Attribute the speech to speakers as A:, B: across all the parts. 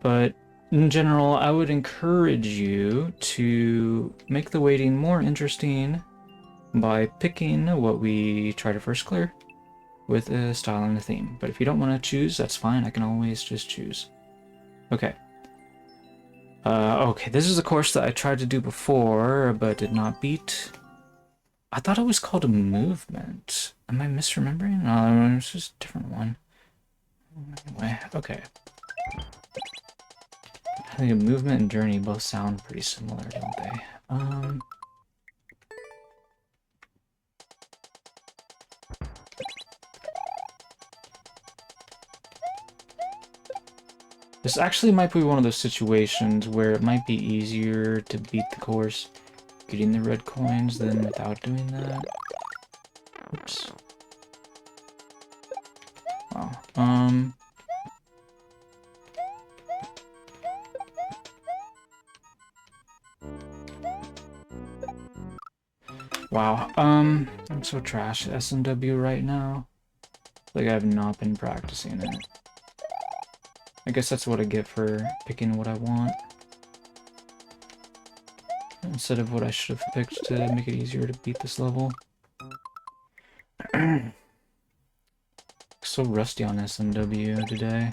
A: But in general, I would encourage you to make the waiting more interesting by picking what we try to first clear with a style and a theme. But if you don't want to choose, that's fine. I can always just choose. Okay. Okay, this is a course that I tried to do before, but did not beat. I thought it was called a movement. Am I misremembering? No, it's just a different one. Anyway, okay. I think a movement and journey both sound pretty similar, don't they? This actually might be one of those situations where it might be easier to beat the course getting the red coins than without doing that. Oops. Wow. Wow. I'm so trash at SMW right now. Like I have not been practicing it. I guess that's what I get for picking what I want instead of what I should have picked to make it easier to beat this level. So rusty on SMW today.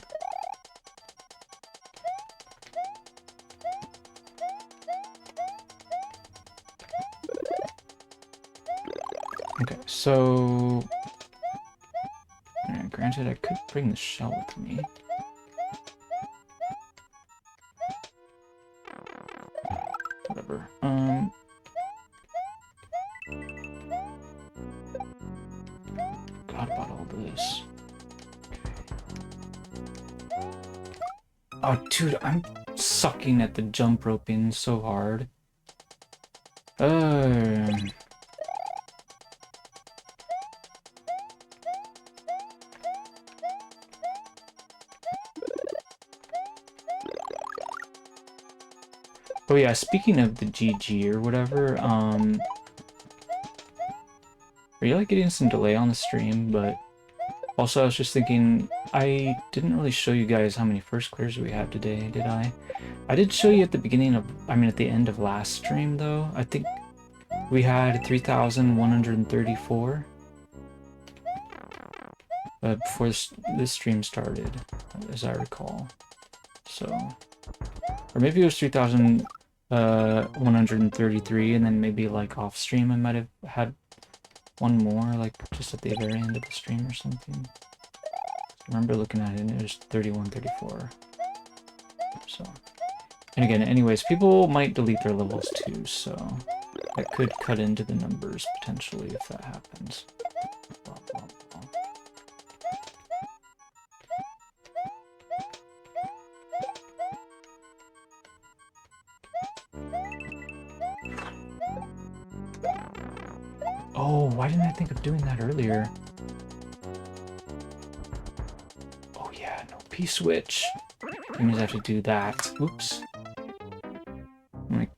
A: Okay, so granted I could bring the shell with me. Whatever. Forgot about all this. Oh, dude, I'm sucking at the jump roping so hard. Oh yeah, speaking of the GG or whatever, are you like getting some delay on the stream? But also I was just thinking, I didn't really show you guys how many first clears we have today, did I? I did show you at the beginning of, at the end of last stream though. I think we had 3,134 before this stream started, as I recall. So, or maybe it was 3,133, and then maybe like off stream I might have had one more, like just at the very end of the stream or something. I remember looking at it and it was 3134. So, and again, anyways, people might delete their levels too, so that could cut into the numbers potentially if that happens. Blah, blah, blah. Oh, why didn't I think of doing that earlier? Oh yeah, no P-switch. That means I have to do that. Oops. I'm like,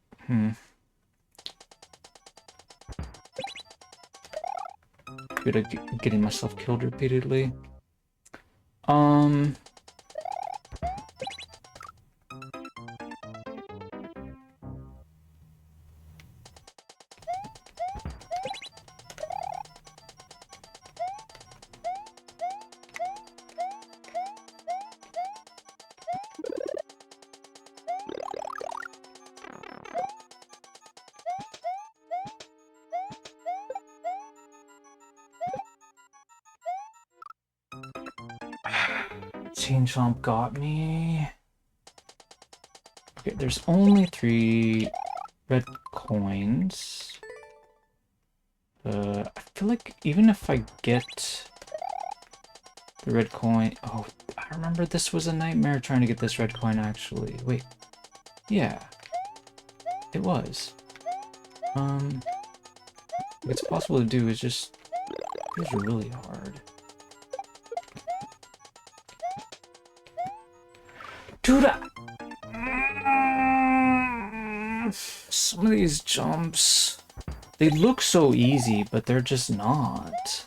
A: Good at getting myself killed repeatedly. Chain Chomp got me. Okay, there's only 3 red coins. I feel like even if I get the red coin... Oh, I remember this was a nightmare trying to get this red coin, actually. Wait. Yeah. It was. What it's possible to do is just... These are really hard. Dude, some of these jumps, they look so easy, but they're just not.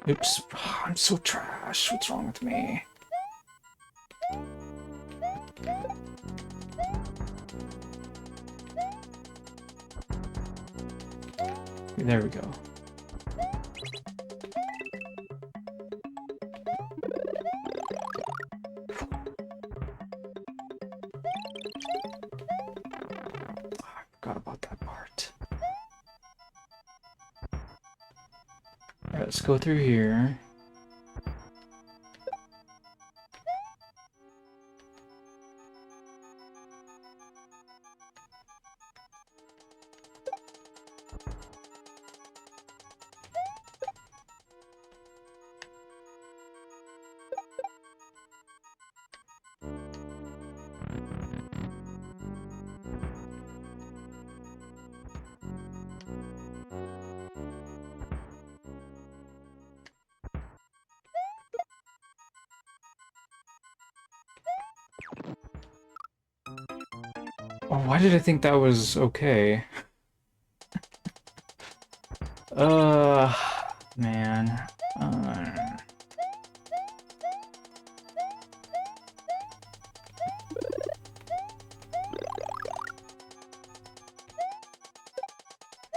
A: Oops. I'm so trash. What's wrong with me? There we go. I forgot about that part. Alright, let's go through here. Oh, why did I think that was okay? Man.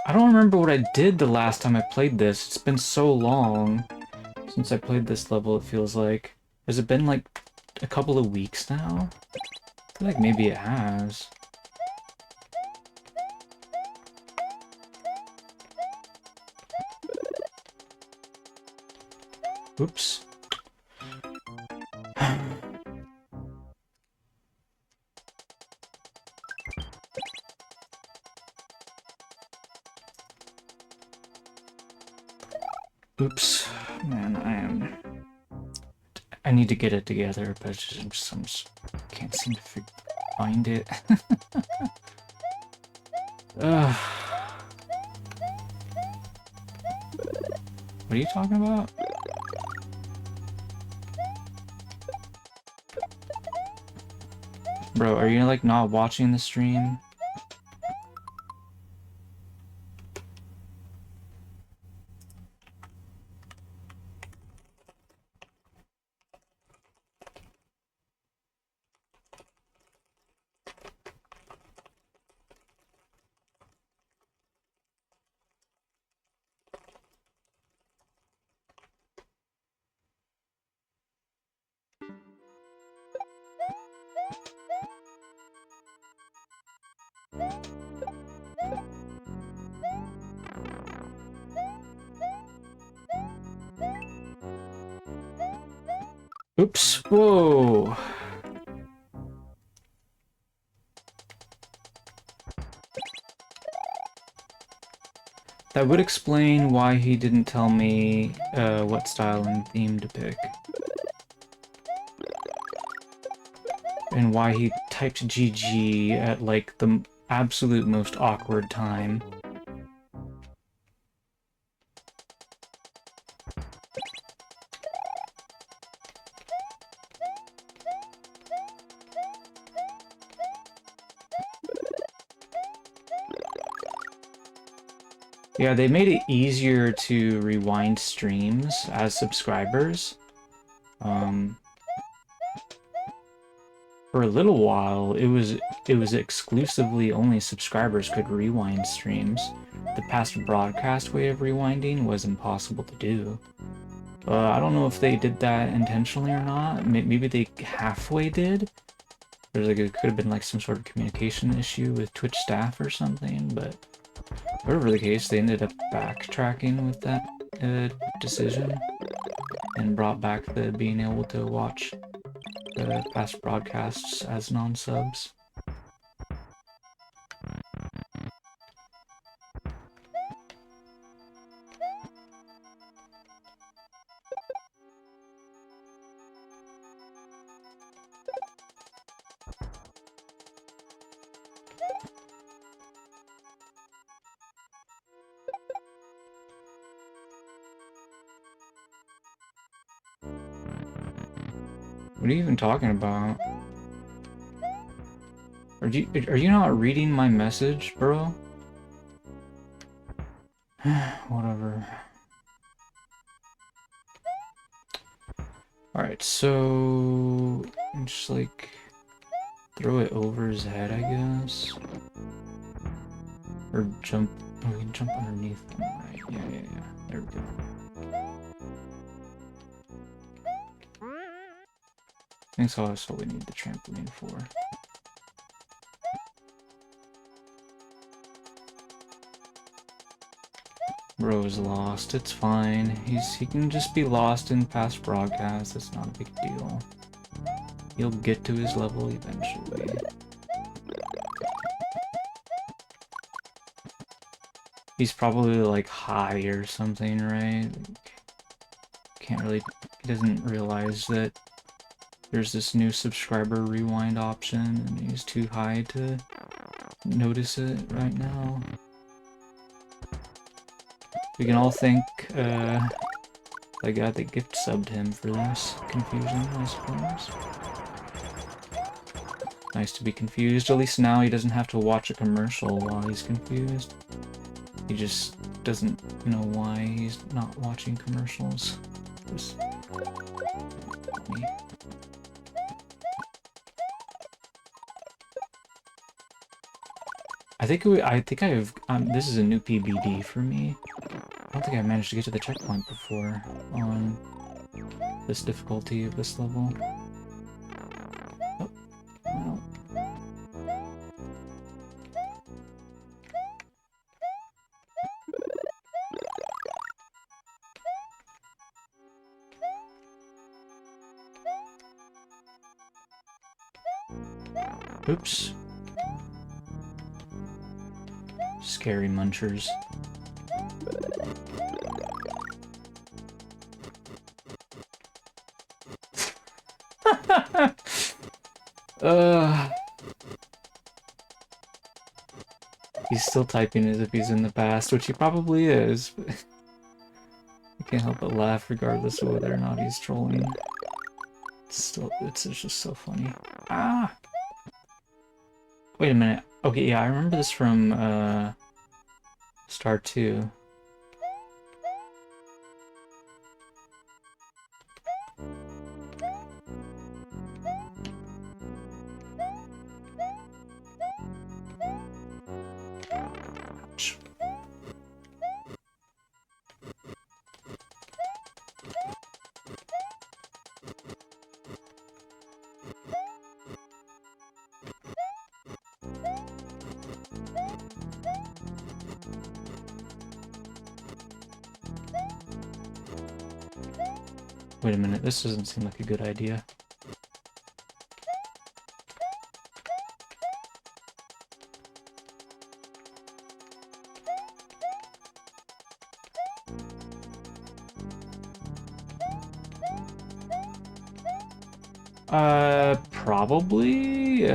A: I don't remember what I did the last time I played this. It's been so long since I played this level, it feels like. Has it been like a couple of weeks now? I feel like maybe it has. Oops. Oops. Man, I need to get it together, but just can't seem to find it. What are you talking about? Bro, are you like not watching the stream? Oops. Whoa. That would explain why he didn't tell me what style and theme to pick. And why he typed GG at like the absolute most awkward time. Yeah, they made it easier to rewind streams as subscribers. For a little while, it was exclusively only subscribers could rewind streams. The past broadcast way of rewinding was impossible to do. I don't know if they did that intentionally or not. Maybe they halfway did. There's like it could have been like some sort of communication issue with Twitch staff or something, but whatever the case, they ended up backtracking with that decision and brought back the being able to watch the past broadcasts as non-subs. What are you even talking about? Are you not reading my message, bro? Whatever. Alright, so just like throw it over his head, I guess. Or jump. Oh, we can jump underneath them, right? Yeah. There we go. I think so. That's what we need the trampoline for. Bro is lost. It's fine. He can just be lost in past broadcasts. It's not a big deal. He'll get to his level eventually. He's probably like high or something, right? Can't really. He doesn't realize that there's this new subscriber rewind option, and he's too high to notice it right now. We can all thank the guy that gift subbed him for this confusion, I suppose. Nice to be confused. At least now he doesn't have to watch a commercial while he's confused. He just doesn't know why he's not watching commercials. Just me. I think I have. This is a new PBD for me. I don't think I managed to get to the checkpoint before on this difficulty of this level. Oh, well. Oops. Scary munchers. He's still typing as if he's in the past, which he probably is, but I can't help but laugh regardless of whether or not he's trolling. It's just so funny. Ah! Wait a minute. Okay, yeah, I remember this from, Star 2. Ouch. Wait a minute, this doesn't seem like a good idea. Probably,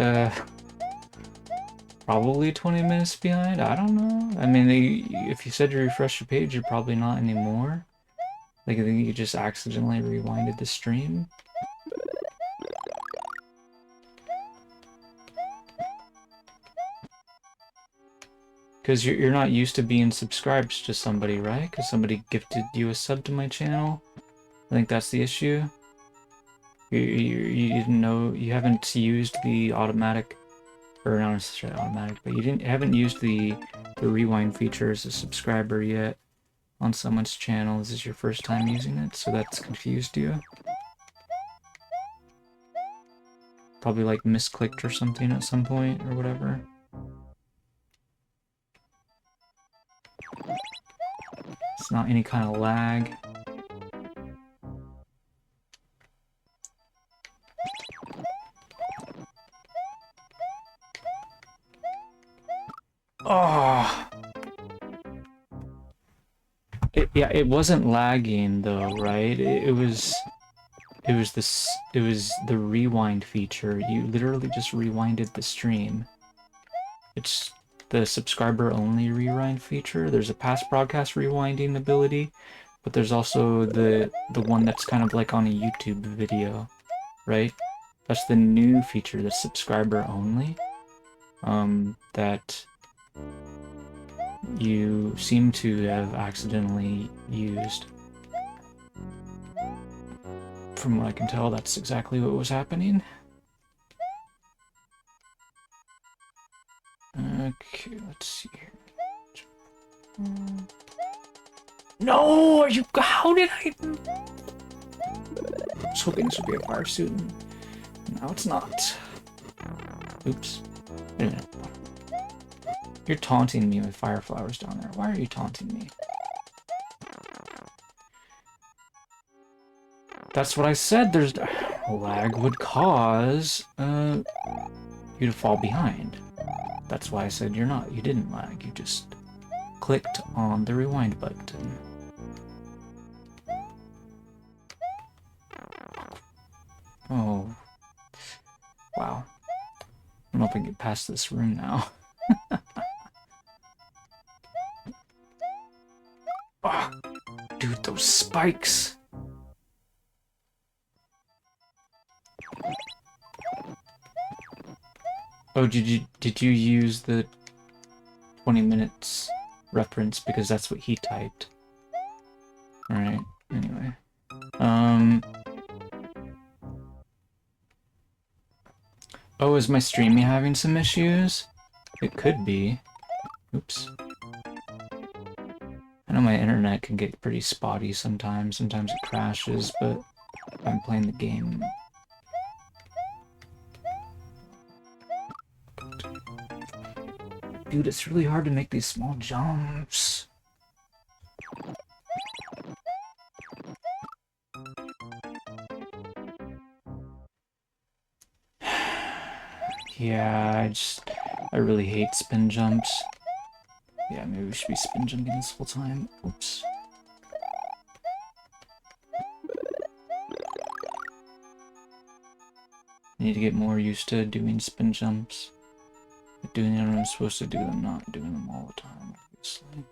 A: probably 20 minutes behind? I don't know. I mean, if you said you refresh your page, you're probably not anymore. Like, I think you just accidentally rewinded the stream. Because you're not used to being subscribed to somebody, right? Because somebody gifted you a sub to my channel. I think that's the issue. You didn't know, you haven't used the automatic, or not necessarily automatic, but you haven't used the rewind feature as a subscriber yet on someone's channel. This is your first time using it, so that's confused you. Probably like misclicked or something at some point or whatever. It's not any kind of lag. Oh! Yeah, it wasn't lagging though, right? It was the rewind feature. You literally just rewinded the stream. It's the subscriber only rewind feature. There's a past broadcast rewinding ability, but there's also the one that's kind of like on a YouTube video, right? That's the new feature, the subscriber only. That you seem to have accidentally used. From what I can tell, that's exactly what was happening. Okay, let's see here. No, are you? How did I? I was hoping this would be a fire suit. No, it's not. Oops. Wait a minute. You're taunting me with fire flowers down there. Why are you taunting me? That's what I said. There's lag would cause you to fall behind. That's why I said you're not. You didn't lag. You just clicked on the rewind button. Oh. Wow. I don't know if I can get past this room now. Oh, dude, those spikes. Oh, did you use the 20 minutes reference because that's what he typed? Alright, anyway. Oh, is my streaming having some issues? It could be. Oops. I know my internet can get pretty spotty sometimes. Sometimes it crashes, but I'm playing the game. Dude, it's really hard to make these small jumps. Yeah, I really hate spin jumps. Yeah, maybe we should be spin jumping this whole time. Oops. I need to get more used to doing spin jumps. Doing them when I'm supposed to do them, not doing them all the time, obviously.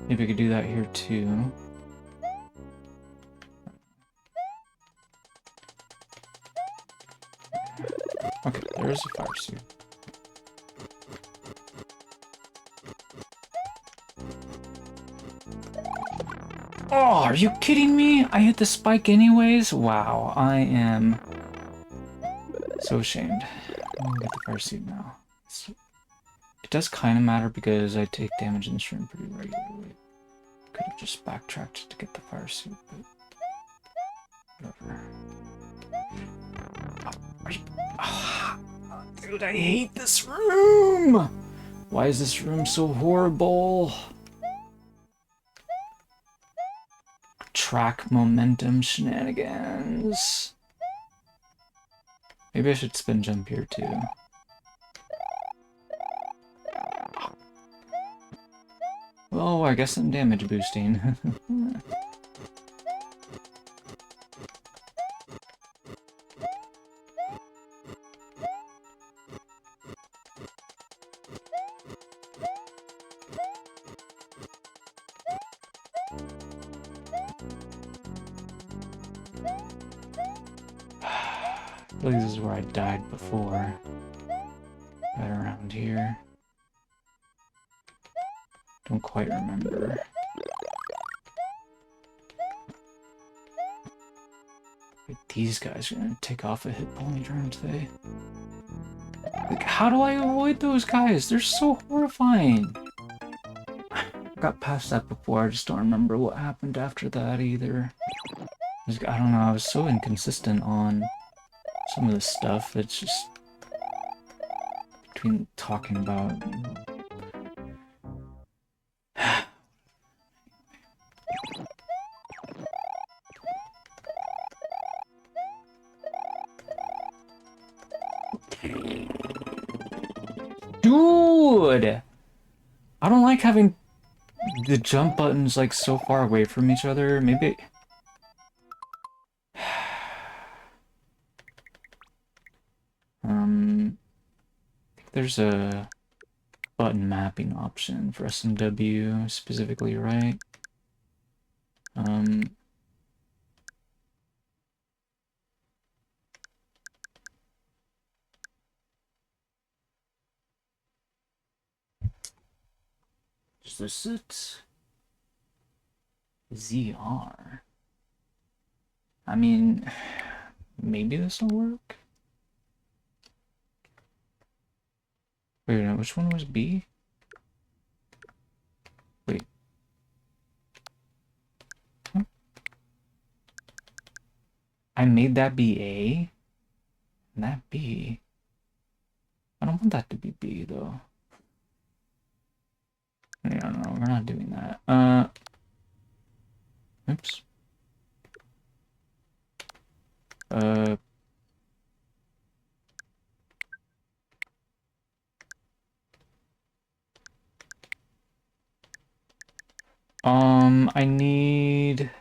A: Maybe I could do that here too. Okay, there's a fire suit. Oh, are you kidding me? I hit the spike anyways? Wow, I am so ashamed. I'm gonna get the fire suit now. It does kind of matter because I take damage in this room pretty regularly. Could have just backtracked to get the fire suit, but whatever. Oh, are you... Oh, dude, I hate this room! Why is this room so horrible? Track momentum shenanigans. Maybe I should spin jump here too. Well, I guess I'm damage boosting. I feel like this is where I died before. Right around here. Don't quite remember. Wait, these guys are gonna take off a hit point, aren't they? Like, how do I avoid those guys? They're so horrifying. I got past that before, I just don't remember what happened after that either. I don't know, I was so inconsistent on some of the stuff. It's just between talking about dude! I don't like having the jump buttons like so far away from each other. Maybe there's a button mapping option for SMW specifically, right? Is this it? ZR. I mean, maybe this will work. Wait a minute, which one was B? Wait. Huh? I made that be A? And that B? I don't want that to be B, though. Yeah, no, we're not doing that. Oops. Uh... I need...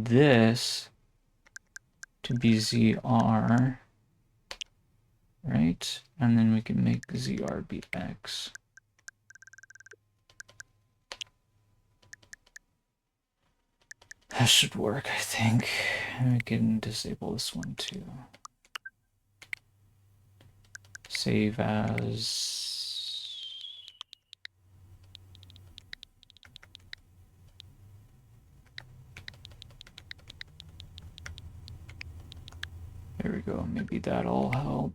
A: this to be ZR, right? And then we can make ZR be X. That should work, I think. And we can disable this one too. Save as... There we go, maybe that'll help.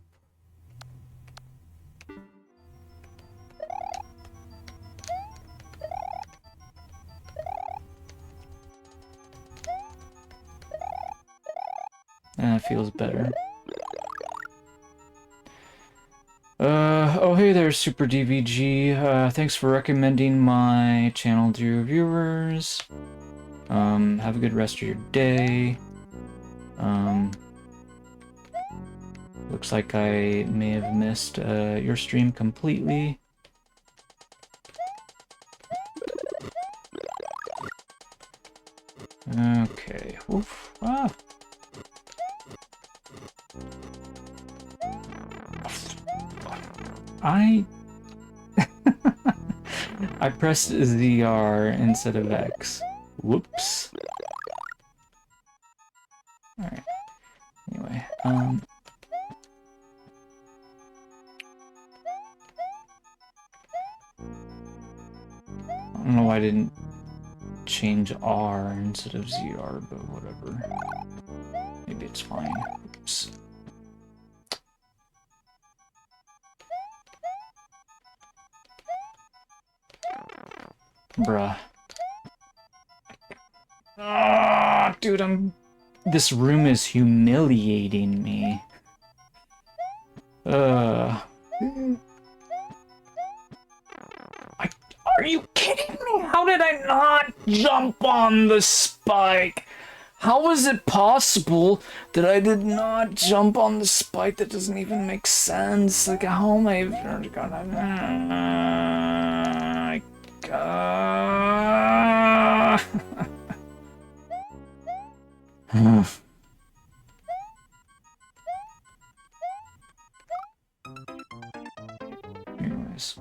A: And it feels better. Oh hey there, Super DVG. Thanks for recommending my channel to your viewers. Have a good rest of your day. Looks like I may have missed your stream completely. Okay. Oof. Ah. I pressed ZR instead of X. Whoops. Alright. Anyway, I don't know why I didn't change R instead of ZR, but whatever. Maybe it's fine. Oops. Bruh. Ah, dude, this room is humiliating me. Are you kidding me? How did I not jump on the spike? How is it possible that I did not jump on the spike? That doesn't even make sense. Like, how am I gonna... Anyways.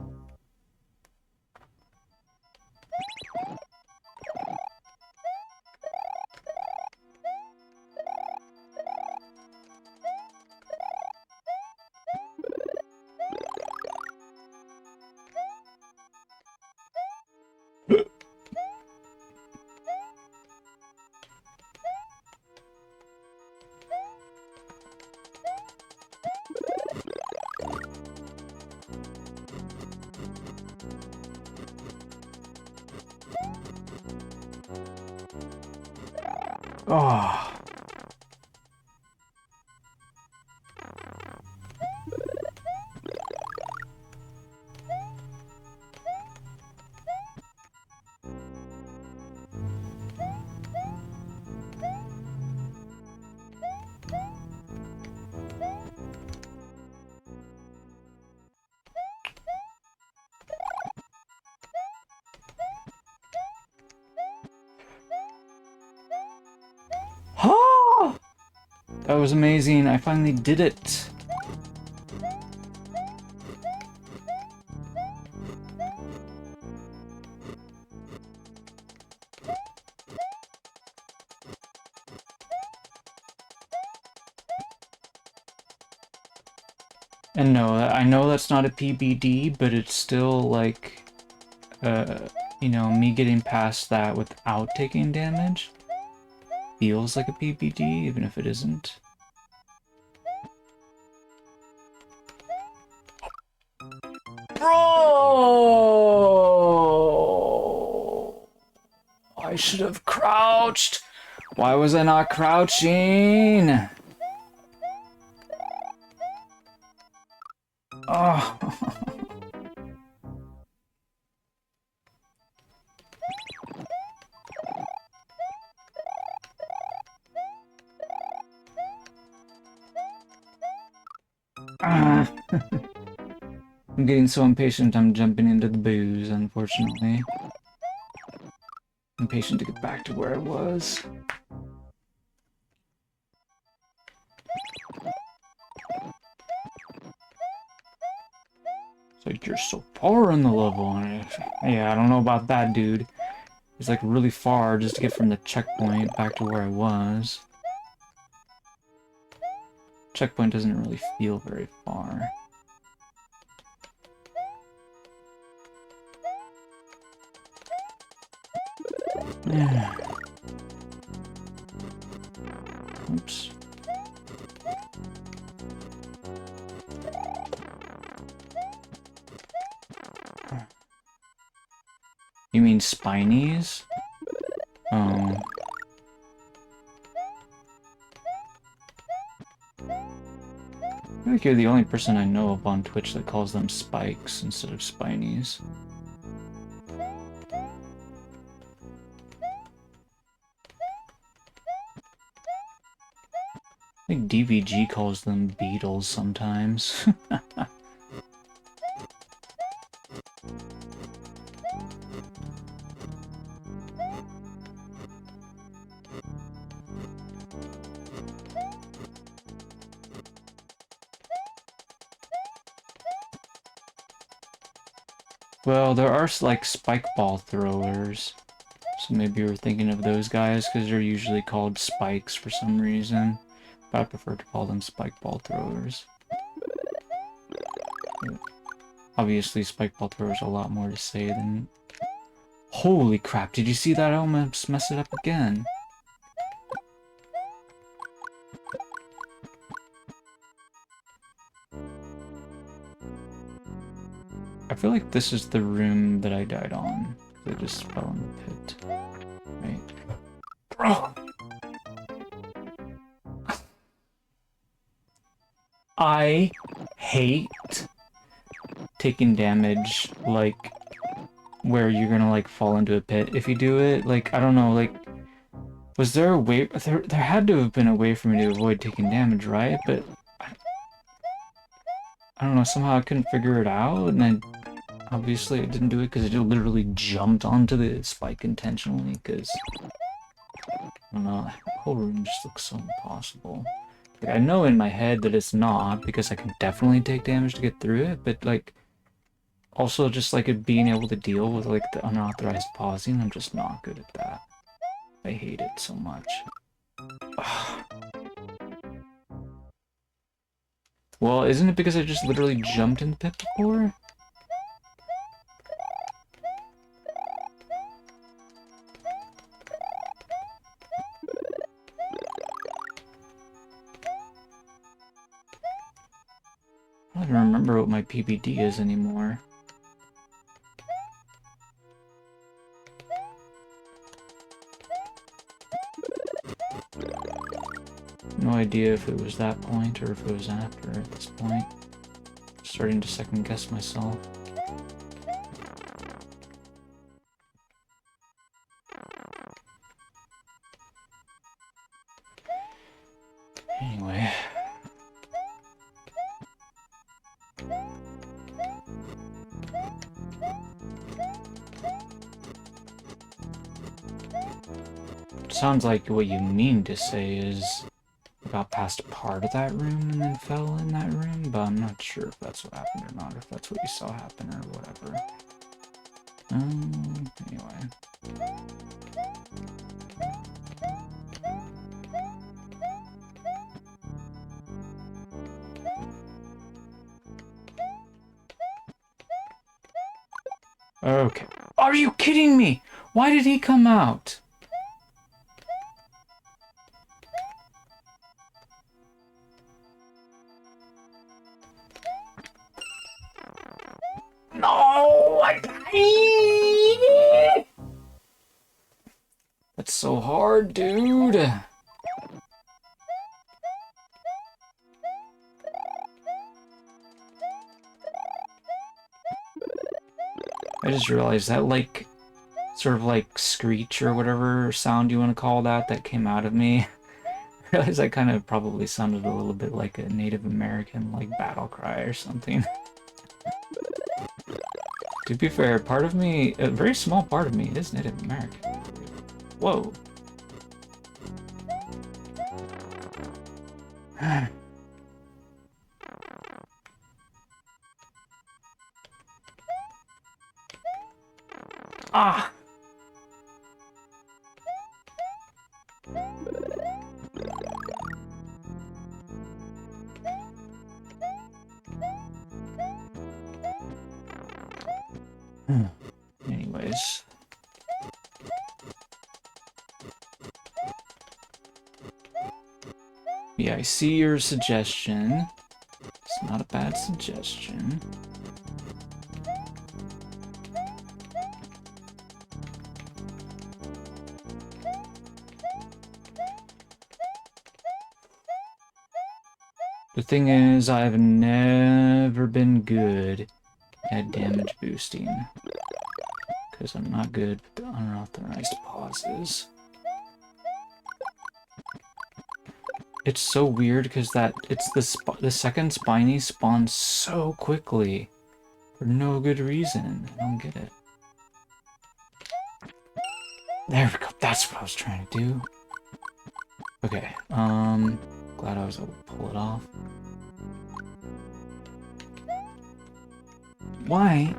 A: Oh. That was amazing. I finally did it. And no, I know that's not a PBD, but it's still like, you know, me getting past that without taking damage feels like a PBD, even if it isn't. Bro! I should have crouched. Why was I not crouching? Oh. I'm getting so impatient I'm jumping into the booze, unfortunately. Impatient to get back to where I was. It's like, you're so far in the level. Yeah, I don't know about that, dude. It's like really far just to get from the checkpoint back to where I was. Checkpoint doesn't really feel very far. Oops. You mean spinies? Oh. I feel like you're the only person I know of on Twitch that calls them spikes instead of spinies. I think DVG calls them beetles sometimes. Well, there are like spike ball throwers. So maybe we're thinking of those guys because they're usually called spikes for some reason. But I prefer to call them spike ball throwers. Obviously, spike ball throwers a lot more to say than... Holy crap, did you see that? I almost messed it up again. I feel like this is the room that I died on. I just fell in the pit. Right. Bro! I hate taking damage, like, where you're gonna, like, fall into a pit if you do it. Like, I don't know, like, was there a way... There had to have been a way for me to avoid taking damage, right? But... I don't know, somehow I couldn't figure it out, and then... Obviously I didn't do it because I literally jumped onto the spike intentionally, because... I don't know, the whole room just looks so impossible. Like, I know in my head that it's not, because I can definitely take damage to get through it, but, like... Also, just, like, it being able to deal with, like, the unauthorized pausing, I'm just not good at that. I hate it so much. Ugh. Well, isn't it because I just literally jumped in the pit before? I don't even remember what my PBD is anymore. No idea if it was that point or if it was after at this point. Starting to second guess myself. Anyway. Sounds like what you mean to say is I got past part of that room and then fell in that room, but I'm not sure if that's what happened or not, if that's what you saw happen or whatever. Anyway. Okay. Are you kidding me? Why did he come out? No! I died! That's so hard, dude. I just realized that, like, sort of like screech or whatever sound you want to call that came out of me. I realized that kind of probably sounded a little bit like a Native American, like, battle cry or something. To be fair, part of me, a very small part of me, is Native American. Whoa. Ah! Anyways. Yeah, I see your suggestion. It's not a bad suggestion. The thing is, I've never been good at damage boosting. Because I'm not good with the unauthorized pauses. It's so weird because it's the second spiny spawns so quickly for no good reason. I don't get it. There we go. That's what I was trying to do. Okay. Glad I was able to pull it off. Why?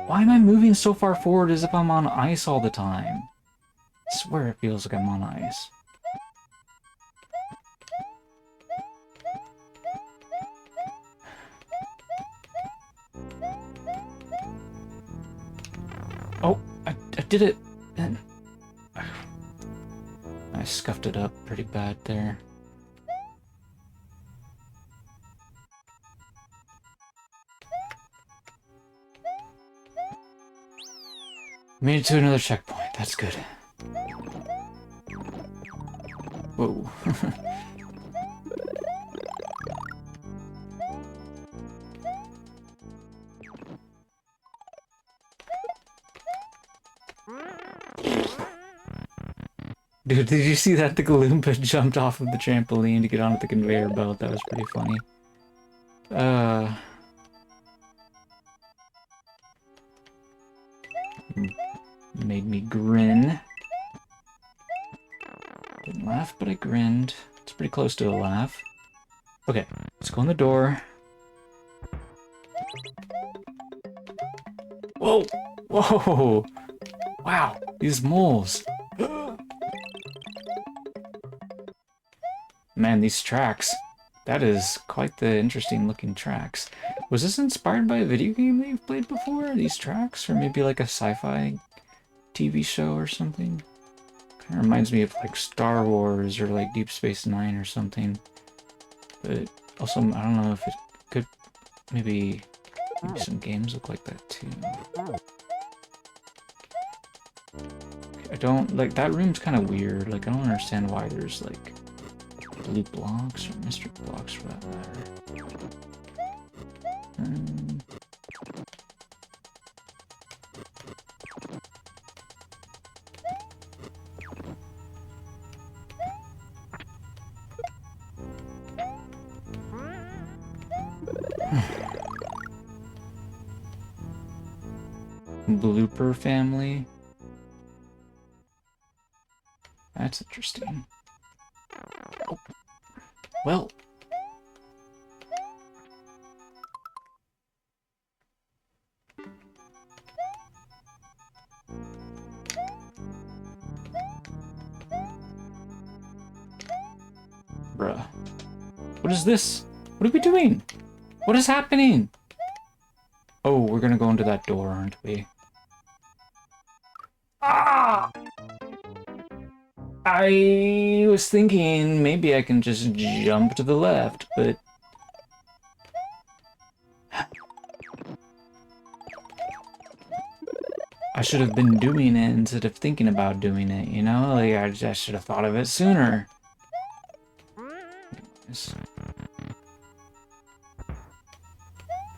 A: Why am I moving so far forward as if I'm on ice all the time? I swear it feels like I'm on ice. Oh, I did it! And I scuffed it up pretty bad there. Made it to another checkpoint. That's good. Whoa. Dude, did you see that the Goomba jumped off of the trampoline to get onto the conveyor belt? That was pretty funny. Made me grin. Didn't laugh, but I grinned. It's pretty close to a laugh. Okay, let's go in the door. Whoa! Whoa! Wow, these moles. Man, these tracks. That is quite the interesting looking tracks. Was this inspired by a video game that you've played before? These tracks? Or maybe like a sci-fi TV show or something? Kind of reminds me of like Star Wars or like Deep Space Nine or something. But also, I don't know if it could... Maybe some games look like that too. I don't... Like, that room's kind of weird. Like, I don't understand why there's like blue blocks or mystery blocks for that matter. Blooper family. That's interesting. Oh. Well. Bruh. What is this? What are we doing? What is happening? Oh, we're gonna go into that door, aren't we? Ah! I was thinking maybe I can just jump to the left, but I should have been doing it instead of thinking about doing it, you know? Like, I just should have thought of it sooner.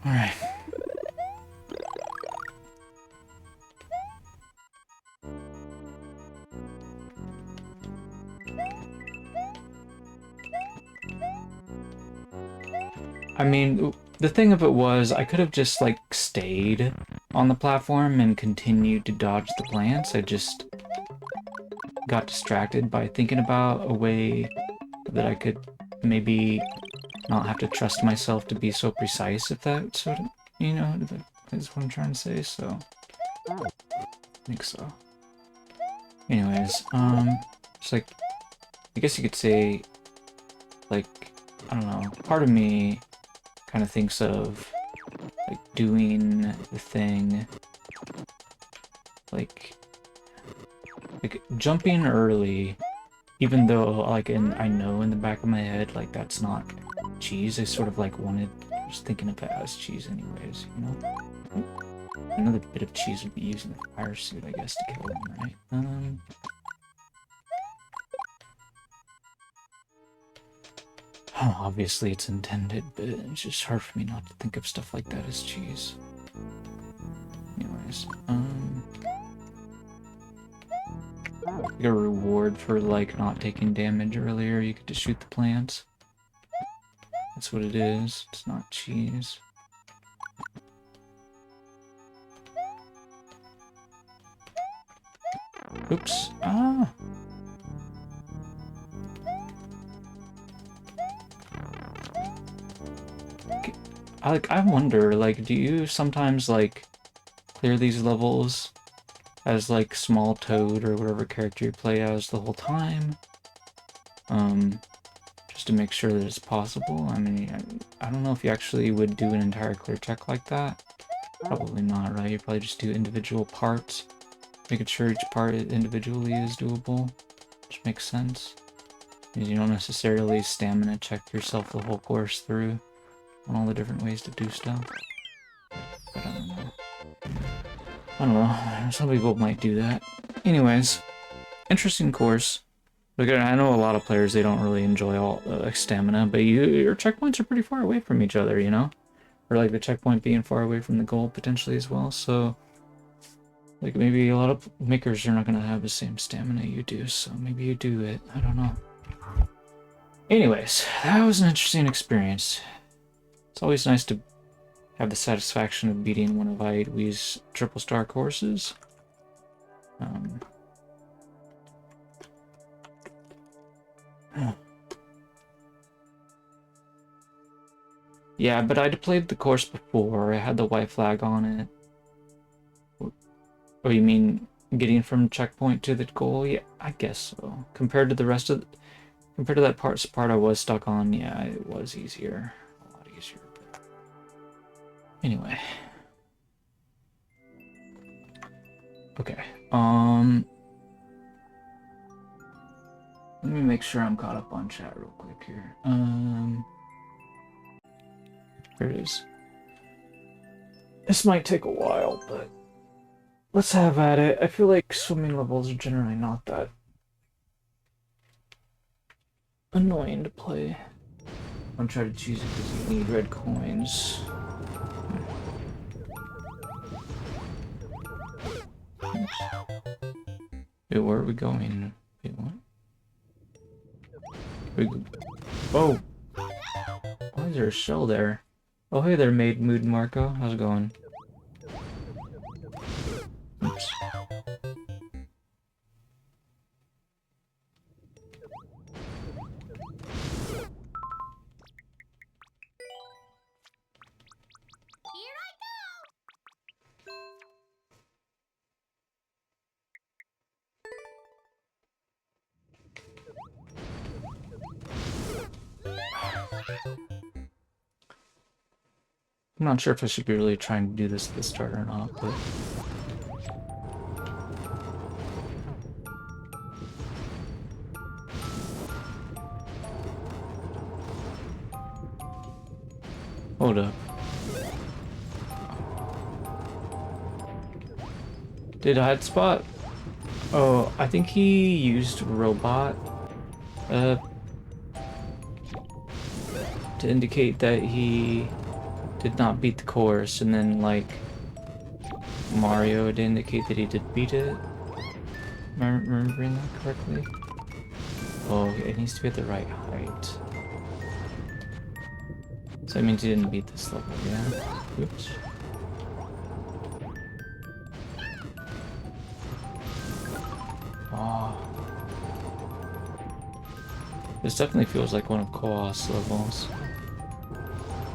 A: Alright. I mean, the thing of it was, I could have just, like, stayed on the platform and continued to dodge the plants. I just got distracted by thinking about a way that I could maybe not have to trust myself to be so precise, if that sort of, you know, that is what I'm trying to say, so... I think so. Anyways, it's like, I guess you could say, like, I don't know, part of me kind of thinks of, like, doing the thing, like jumping early, even though, like, I know in the back of my head, like, that's not cheese. I sort of, like, was thinking of it as cheese anyways, you know? Another bit of cheese would be using the fire suit, I guess, to kill him, right? Obviously it's intended, but it's just hard for me not to think of stuff like that as cheese. Anyways, like a reward for, like, not taking damage earlier, you get to shoot the plants. That's what it is. It's not cheese. Oops. Ah! I wonder, like, do you sometimes, like, clear these levels as, like, Small Toad or whatever character you play as the whole time? Just to make sure that it's possible? I mean, I don't know if you actually would do an entire clear check like that. Probably not, right? You probably just do individual parts, making sure each part individually is doable, which makes sense. Because you don't necessarily stamina check yourself the whole course through on all the different ways to do stuff. But I don't know. I don't know. Some people might do that. Anyways, interesting course. Look, I know a lot of players, they don't really enjoy all stamina, but your checkpoints are pretty far away from each other, you know? Or like the checkpoint being far away from the goal potentially as well, so like maybe a lot of makers are not going to have the same stamina you do, so maybe you do it. I don't know. Anyways, that was an interesting experience. It's always nice to have the satisfaction of beating one of Eatwe's triple star courses. Yeah, but I'd played the course before. I had the white flag on it. Oh, you mean getting from checkpoint to the goal? Yeah, I guess so. Compared to the rest of, compared to that part I was stuck on, yeah, it was easier, a lot easier. But anyway, okay. Let me make sure I'm caught up on chat real quick here. Here it is. This might take a while, but let's have at it. I feel like swimming levels are generally not that annoying to play. I'm trying to choose it because you need red coins. Oops. Wait, where are we going? Wait, what? Oh! Why is there a shell there? Oh, hey there, Maid Mood Marco. How's it going? Oops. I'm not sure if I should be really trying to do this at the start or not, but... Hold up. Did Hotspot? Oh, I think he used robot to indicate that he did not beat the course, and then like Mario to indicate that he did beat it. Am I remembering that correctly? Oh, it needs to be at the right height. So that means he didn't beat this level, yeah? Oops. Oh. This definitely feels like one of Koa's levels.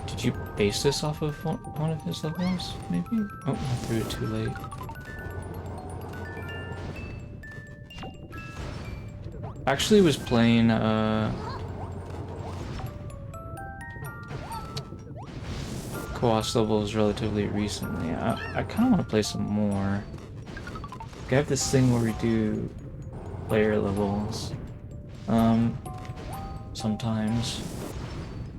A: Did you base this off of one of his levels, maybe? Oh, I threw it too late. Actually was playing, Koa's levels relatively recently. I kind of want to play some more. I have this thing where we do player levels. Sometimes.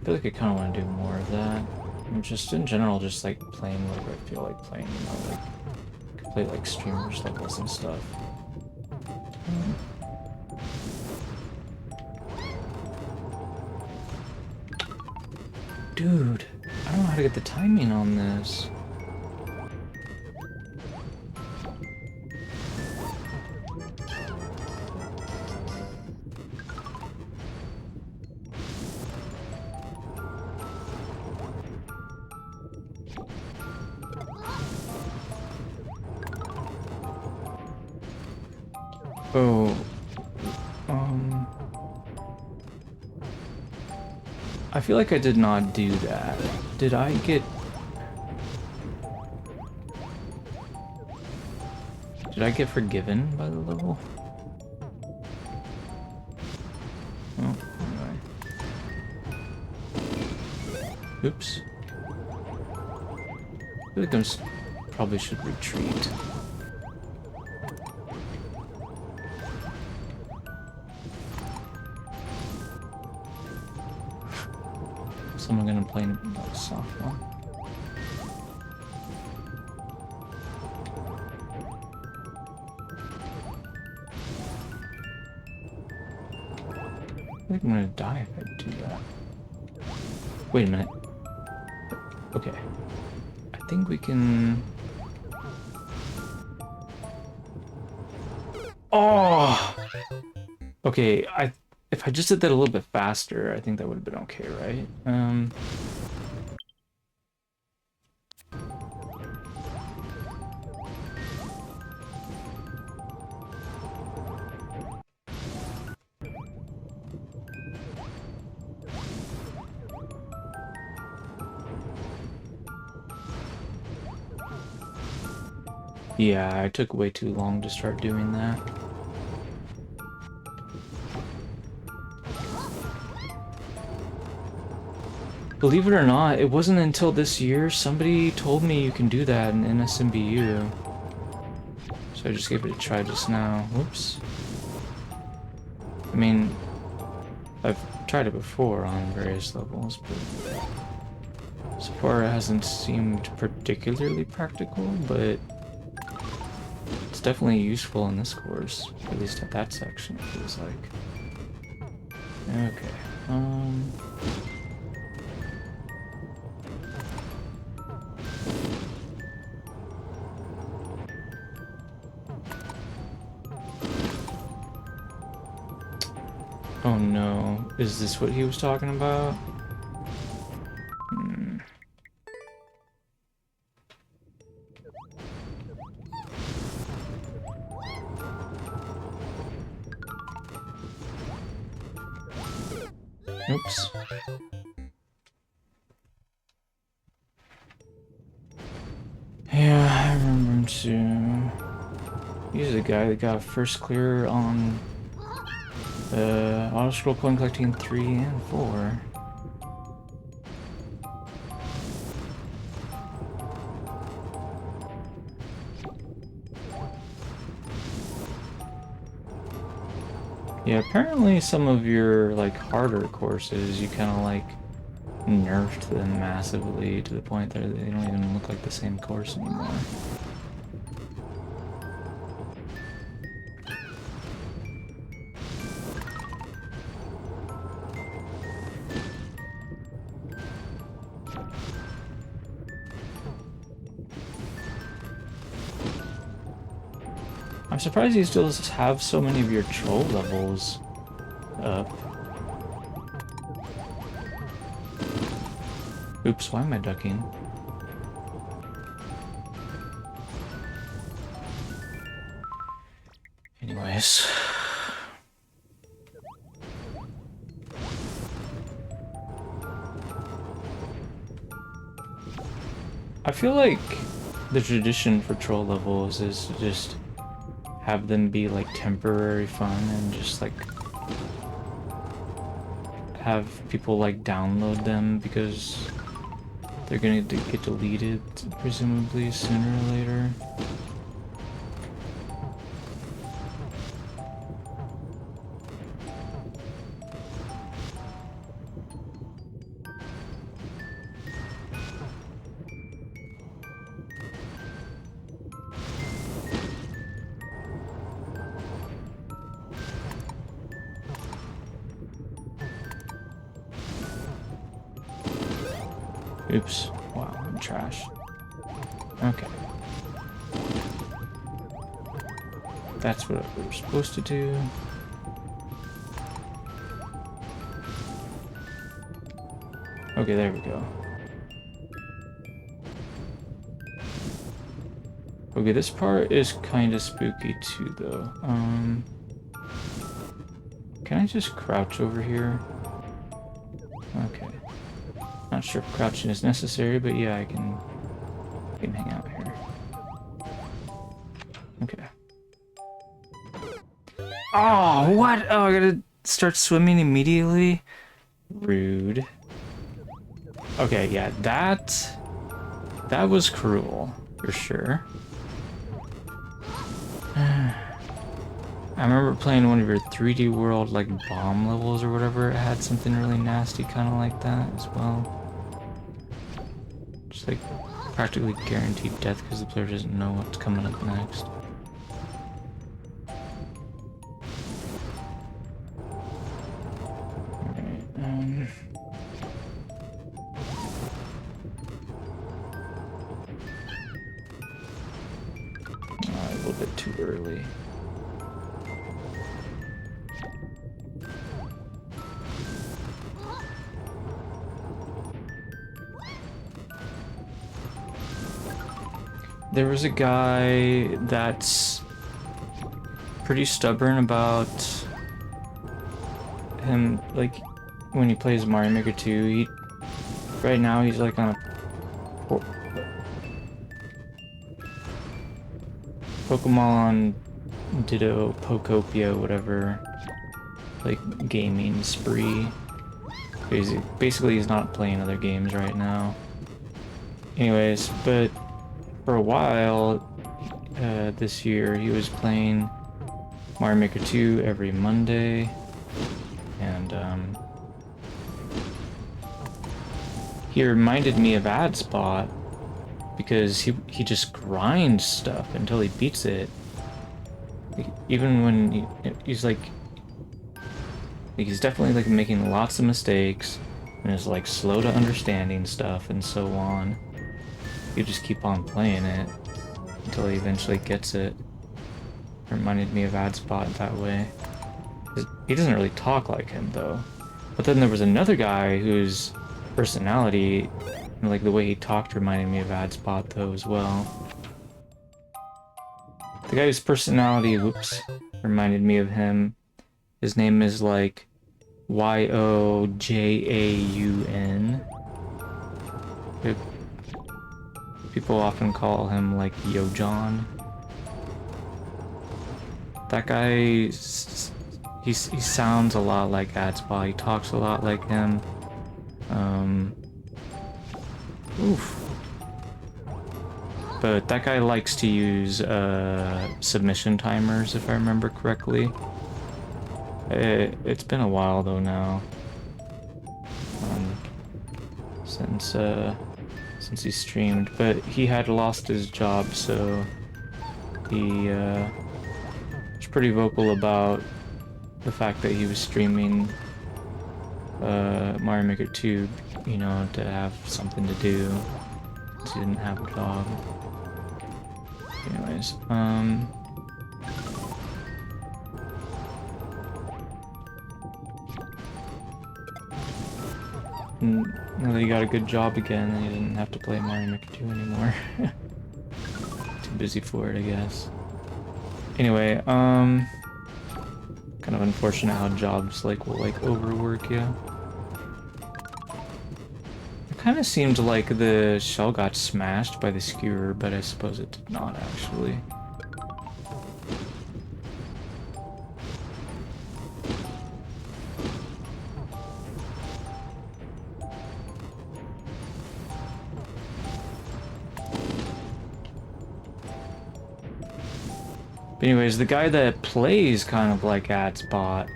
A: I feel like I kind of want to do more of that. And just in general, just like playing whatever I feel like playing, you know, like play like streamers levels and stuff. Dude, I don't know how to get the timing on this. Oh, I feel like I did not do that. Did I get... Did I get forgiven by the level? Oh, anyway. Oops. I feel like I probably should retreat. Someone gonna play a softball. I think I'm gonna die if I do that. Wait a minute. Okay. I think we can... Oh! Okay, if I just did that a little bit faster, I think that would have been okay, right? Yeah, I took way too long to start doing that. Believe it or not, it wasn't until this year somebody told me you can do that in NSMBU. So I just gave it a try just now. Whoops. I mean, I've tried it before on various levels, but so far it hasn't seemed particularly practical, but it's definitely useful in this course, at least at that section, it feels like. Okay, oh no, is this what he was talking about? Oops. Yeah, I remember him too. He's the guy that got first clear on auto scroll coin collecting 3 and 4. Yeah, apparently some of your like harder courses you kind of like nerfed them massively to the point that they don't even look like the same course anymore. I'm surprised you still have so many of your troll levels up. Oops, why am I ducking? Anyways. I feel like the tradition for troll levels is to just have them be like temporary fun and just like have people like download them because they're gonna get deleted presumably sooner or later. Oops. Wow, I'm trash. Okay. That's what we were supposed to do. Okay, there we go. Okay, this part is kind of spooky too, though. Can I just crouch over here? Okay. Not sure if crouching is necessary, but yeah, I can hang out here. Okay. Oh, what? Oh, I gotta start swimming immediately? Rude. Okay, yeah, that was cruel, for sure. I remember playing one of your 3D World, like, bomb levels or whatever. It had something really nasty kind of like that as well. Just, like, practically guaranteed death because the player doesn't know what's coming up next. Alright, a little bit too early. There was a guy that's pretty stubborn about him, like, when he plays Mario Maker 2, right now he's like on a Pokemon Ditto Pokopia, whatever, like, gaming spree. Basically he's not playing other games right now. Anyways, but for a while, this year, he was playing Mario Maker 2 every Monday, and he reminded me of AdSpot because he just grinds stuff until he beats it. Even when he's like he's definitely like making lots of mistakes and is like slow to understanding stuff and so on. You just keep on playing it until he eventually gets it. It reminded me of AdSpot that way. He doesn't really talk like him though. But then there was another guy whose personality and like the way he talked reminded me of AdSpot though as well. The guy whose personality, whoops, reminded me of him. His name is like Yojaun. People often call him like Yo John. That guy, he sounds a lot like AdSpot. He talks a lot like him. Oof. But that guy likes to use submission timers, if I remember correctly. It's been a while though now. since he streamed, but he had lost his job, so he was pretty vocal about the fact that he was streaming Mario Maker 2, you know, to have something to do, because he didn't have a job. Anyways, now that he got a good job again, and he didn't have to play Mario Maker 2 anymore. Too busy for it, I guess. Anyway, kind of unfortunate how jobs will overwork you. It kind of seemed like the shell got smashed by the skewer, but I suppose it did not actually. But anyways, the guy that plays kind of like AdsBot,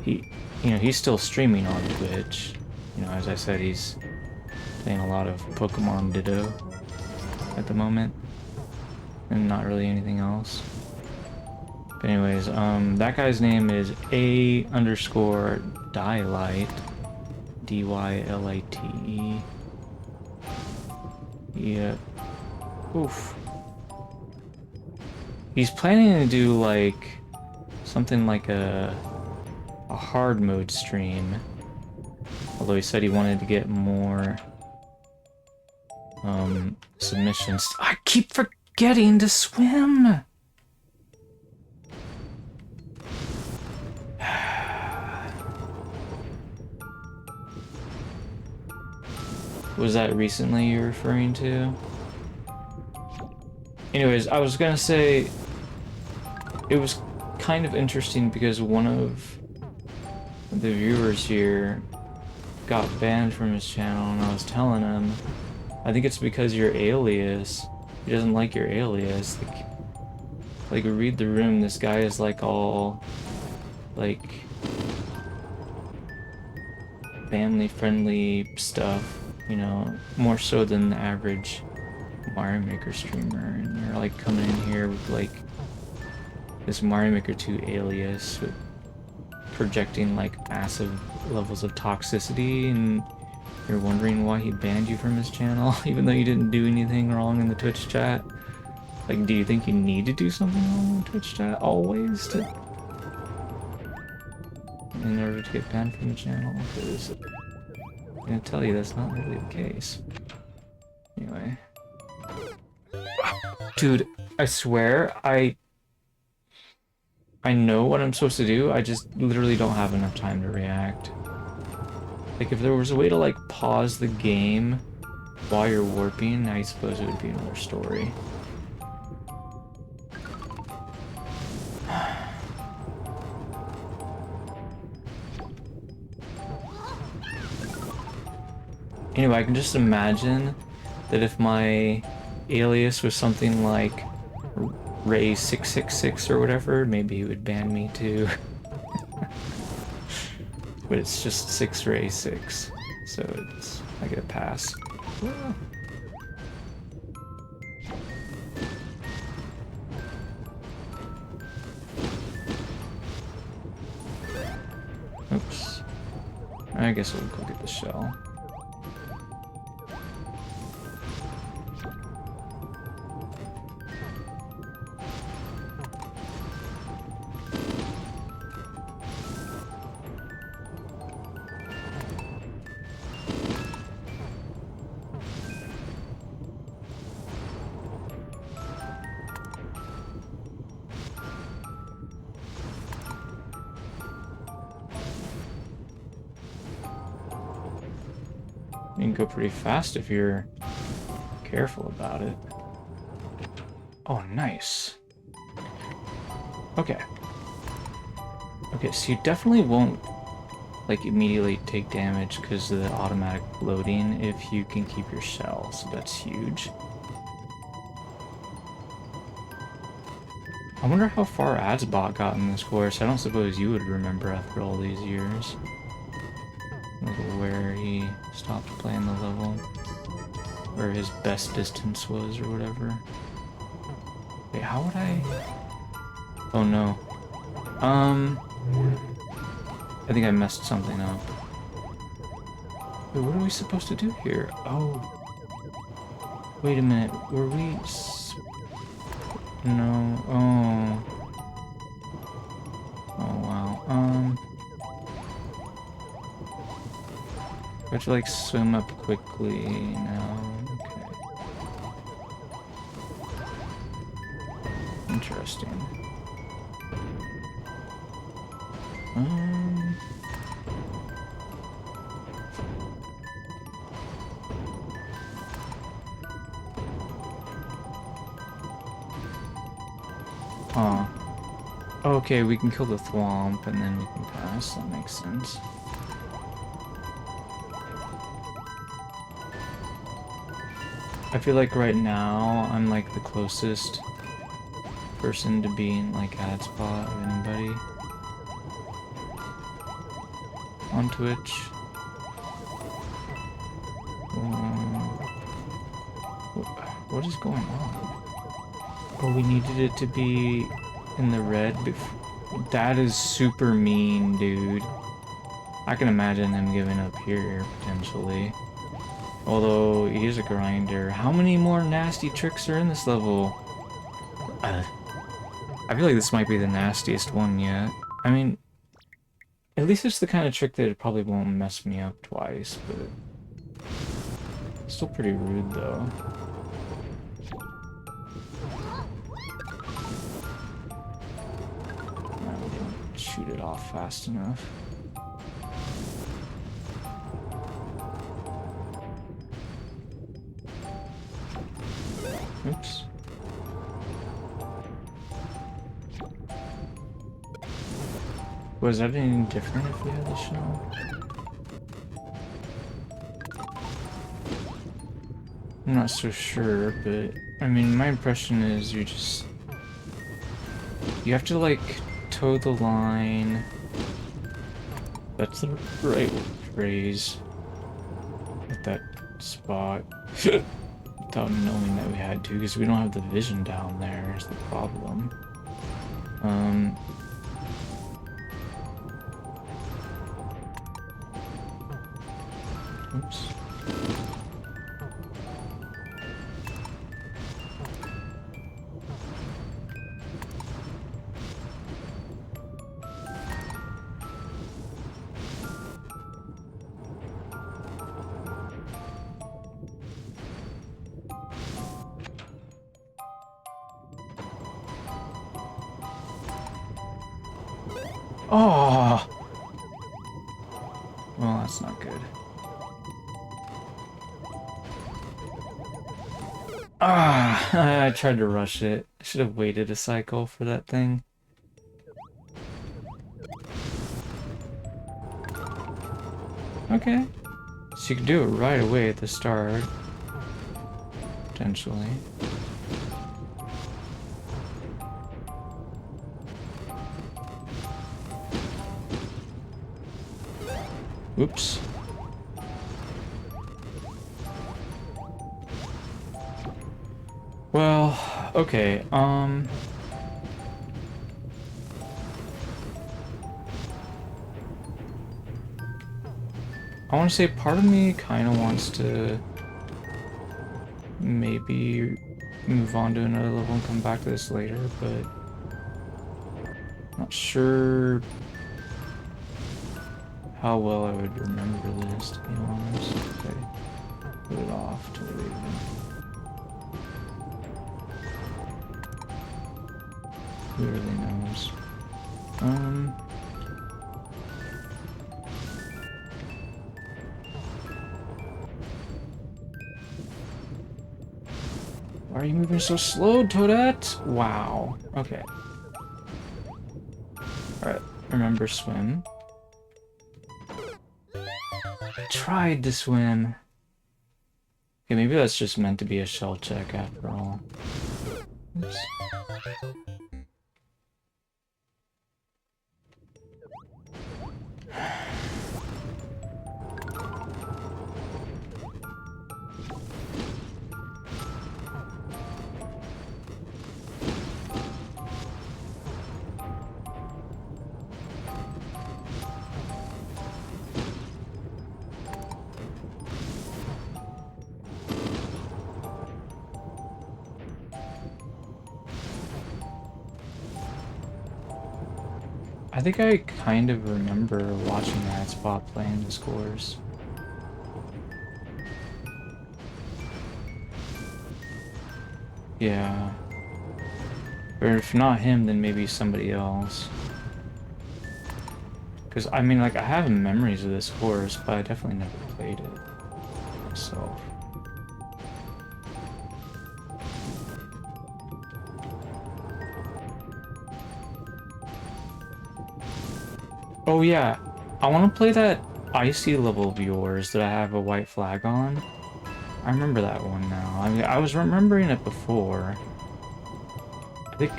A: he's still streaming on Twitch. You know, as I said, he's playing a lot of Pokemon Ditto at the moment, and not really anything else. But anyways, that guy's name is A_Dylite, D-Y-L-I-T-E. Yeah. Oof. He's planning to do like something like a hard mode stream. Although he said he wanted to get more submissions. I keep forgetting to swim. Was that recently you're referring to? Anyways, I was gonna say it was kind of interesting because one of the viewers here got banned from his channel, and I was telling him, I think it's because your alias, he doesn't like your alias. Like read the room, this guy is like all like family friendly stuff, you know, more so than the average Mario Maker streamer, and you're like coming in here with like this Mario Maker 2 alias with projecting like massive levels of toxicity, and you're wondering why he banned you from his channel even though you didn't do anything wrong in the Twitch chat. Like, do you think you need to do something wrong in Twitch chat always in order to get banned from the channel? Because I'm gonna tell you that's not really the case. Anyway. Dude, I swear, I know what I'm supposed to do, I just literally don't have enough time to react. Like, if there was a way to, like, pause the game while you're warping, I suppose it would be another story. Anyway, I can just imagine that if my alias was something like Ray666 or whatever, maybe he would ban me too. But it's just 6Ray6, so I get a pass. Oops. I guess we'll go get the shell. You can go pretty fast if you're careful about it. Oh, nice. Okay. Okay, so you definitely won't, like, immediately take damage because of the automatic loading if you can keep your shell, so that's huge. I wonder how far AdsBot got in this course. I don't suppose you would remember after all these years. Like where he stopped playing the level. Where his best distance was or whatever. Wait, how would I... Oh no. I think I messed something up. Wait, what are we supposed to do here? Oh. Wait a minute. Were we... No. Oh. Oh, wow. We have to, like, swim up quickly now. Okay. Interesting. Oh. Okay, we can kill the thwomp and then we can pass. That makes sense. I feel like right now I'm like the closest person to being like ad spot of anybody on Twitch. What is going on? Oh, we needed it to be in the red before. That is super mean, dude. I can imagine him giving up here, potentially. Although, he is a grinder. How many more nasty tricks are in this level? I feel like this might be the nastiest one yet. I mean, at least it's the kind of trick that it probably won't mess me up twice, but... Still pretty rude, though. We didn't shoot it off fast enough. Oops. Was that any different if we had the shell? I'm not so sure, but I mean, my impression is you have to like toe the line. That's the right phrase at that spot. Without knowing that we had to, because we don't have the vision down there is the problem. Oops. Oh! Well, that's not good. Ah! I tried to rush it. I should have waited a cycle for that thing. Okay. So you can do it right away at the start. Potentially. Oops. Well, okay, I want to say part of me kind of wants to maybe move on to another level and come back to this later, but not sure how well I would remember this, to be honest. Okay, put it off till later. Who really knows? Why are you moving so slow, Toadette? Wow. Okay. Alright, remember swim. I tried to swim. Okay, maybe that's just meant to be a shell check after all. Oops. I think I kind of remember watching that spot playing the scores. Yeah. Or if not him, then maybe somebody else. Because, I mean, like, I have memories of this course, but I definitely never played it myself. Oh, yeah. I want to play that icy level of yours that I have a white flag on. I remember that one now. I mean, I was remembering it before. I think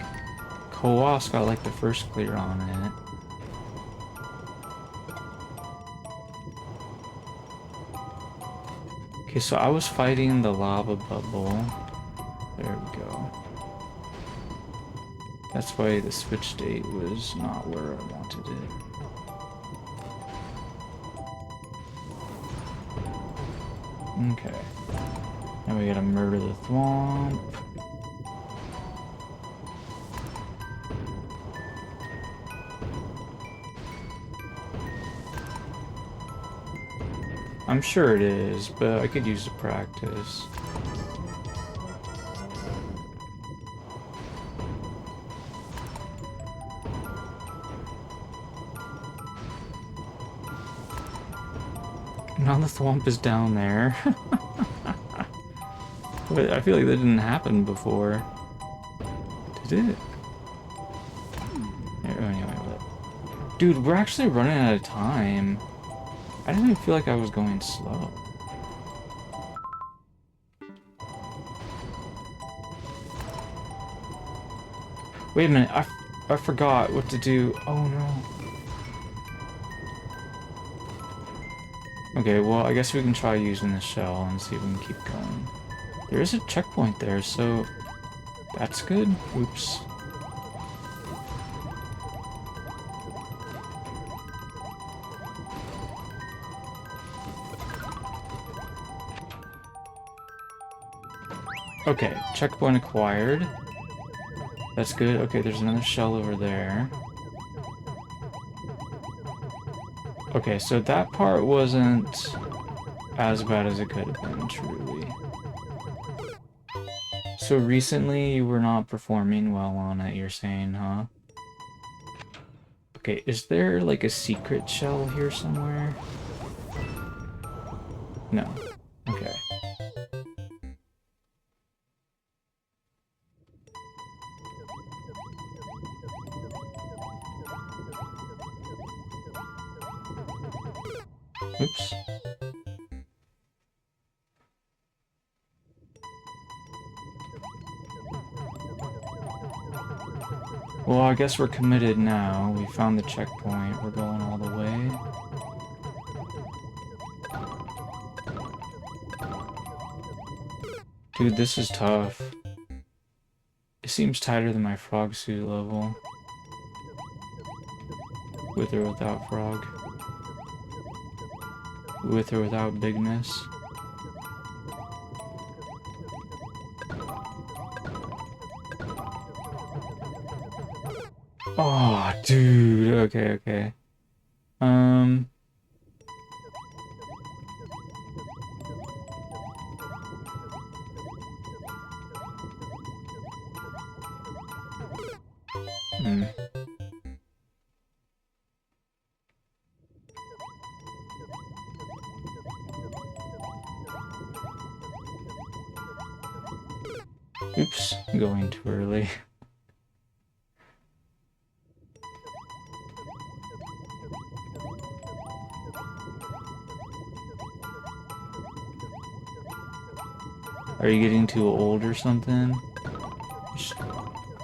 A: Koas got, like, the first clear on it. Okay, so I was fighting the lava bubble. There we go. That's why the switch state was not where I wanted it. Okay. Now we gotta murder the thwomp. I'm sure it is, but I could use the practice. Now the thwomp is down there. But I feel like that didn't happen before. Did it? Anyway, dude, we're actually running out of time. I didn't even feel like I was going slow. Wait a minute, I forgot what to do. Oh no. Okay, well, I guess we can try using the shell and see if we can keep going. There is a checkpoint there, so that's good. Oops. Okay, checkpoint acquired. That's good. Okay, there's another shell over there. Okay, so that part wasn't as bad as it could have been, truly. So recently you were not performing well on it, you're saying, huh? Okay, is there like a secret shell here somewhere? No. Okay. Oops. Well, I guess we're committed now. We found the checkpoint. We're going all the way. Dude, this is tough. It seems tighter than my frog suit level. With or without frog. With or without bigness. Oh, dude. Okay, okay. Hmm. Oops, going too early. Are you getting too old or something?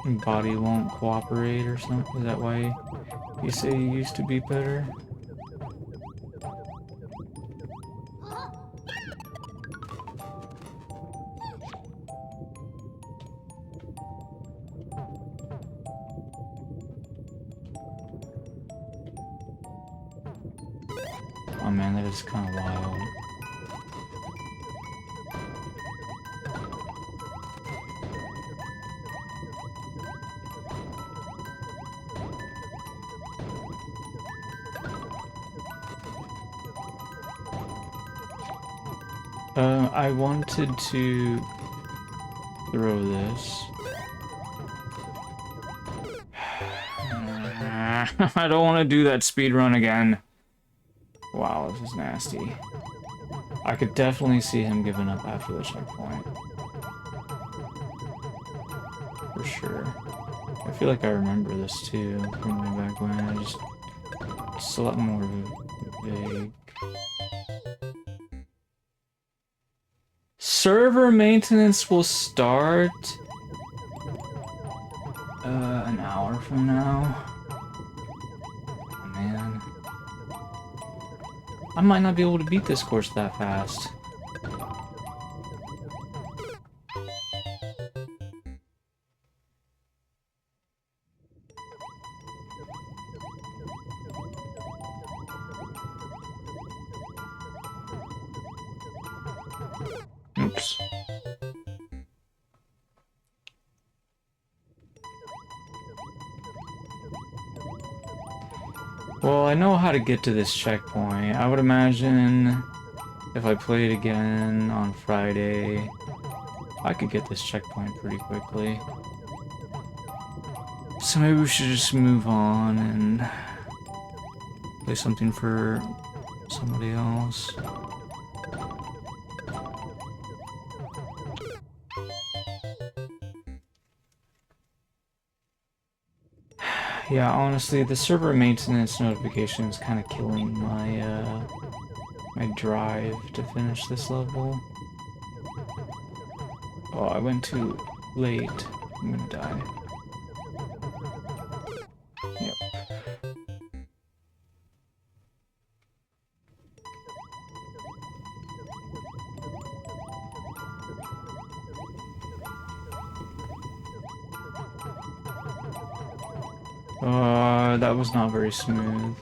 A: Your body won't cooperate or something? Is that why you say you used to be better? Oh man, that is kind of wild. I wanted to throw this. I don't want to do that speed run again. Wow, this is nasty. I could definitely see him giving up after the checkpoint. For sure. I feel like I remember this too from way back when. It's a lot more vague. Server maintenance will start an hour from now. Oh, man. I might not be able to beat this course that fast. Oops. Well, I know how to get to this checkpoint. I would imagine if I played again on Friday, I could get this checkpoint pretty quickly. So maybe we should just move on and play something for somebody else. Yeah, honestly, the server maintenance notification is kind of killing my my drive to finish this level. Oh, I went too late. I'm gonna die. Yep. That was not very smooth.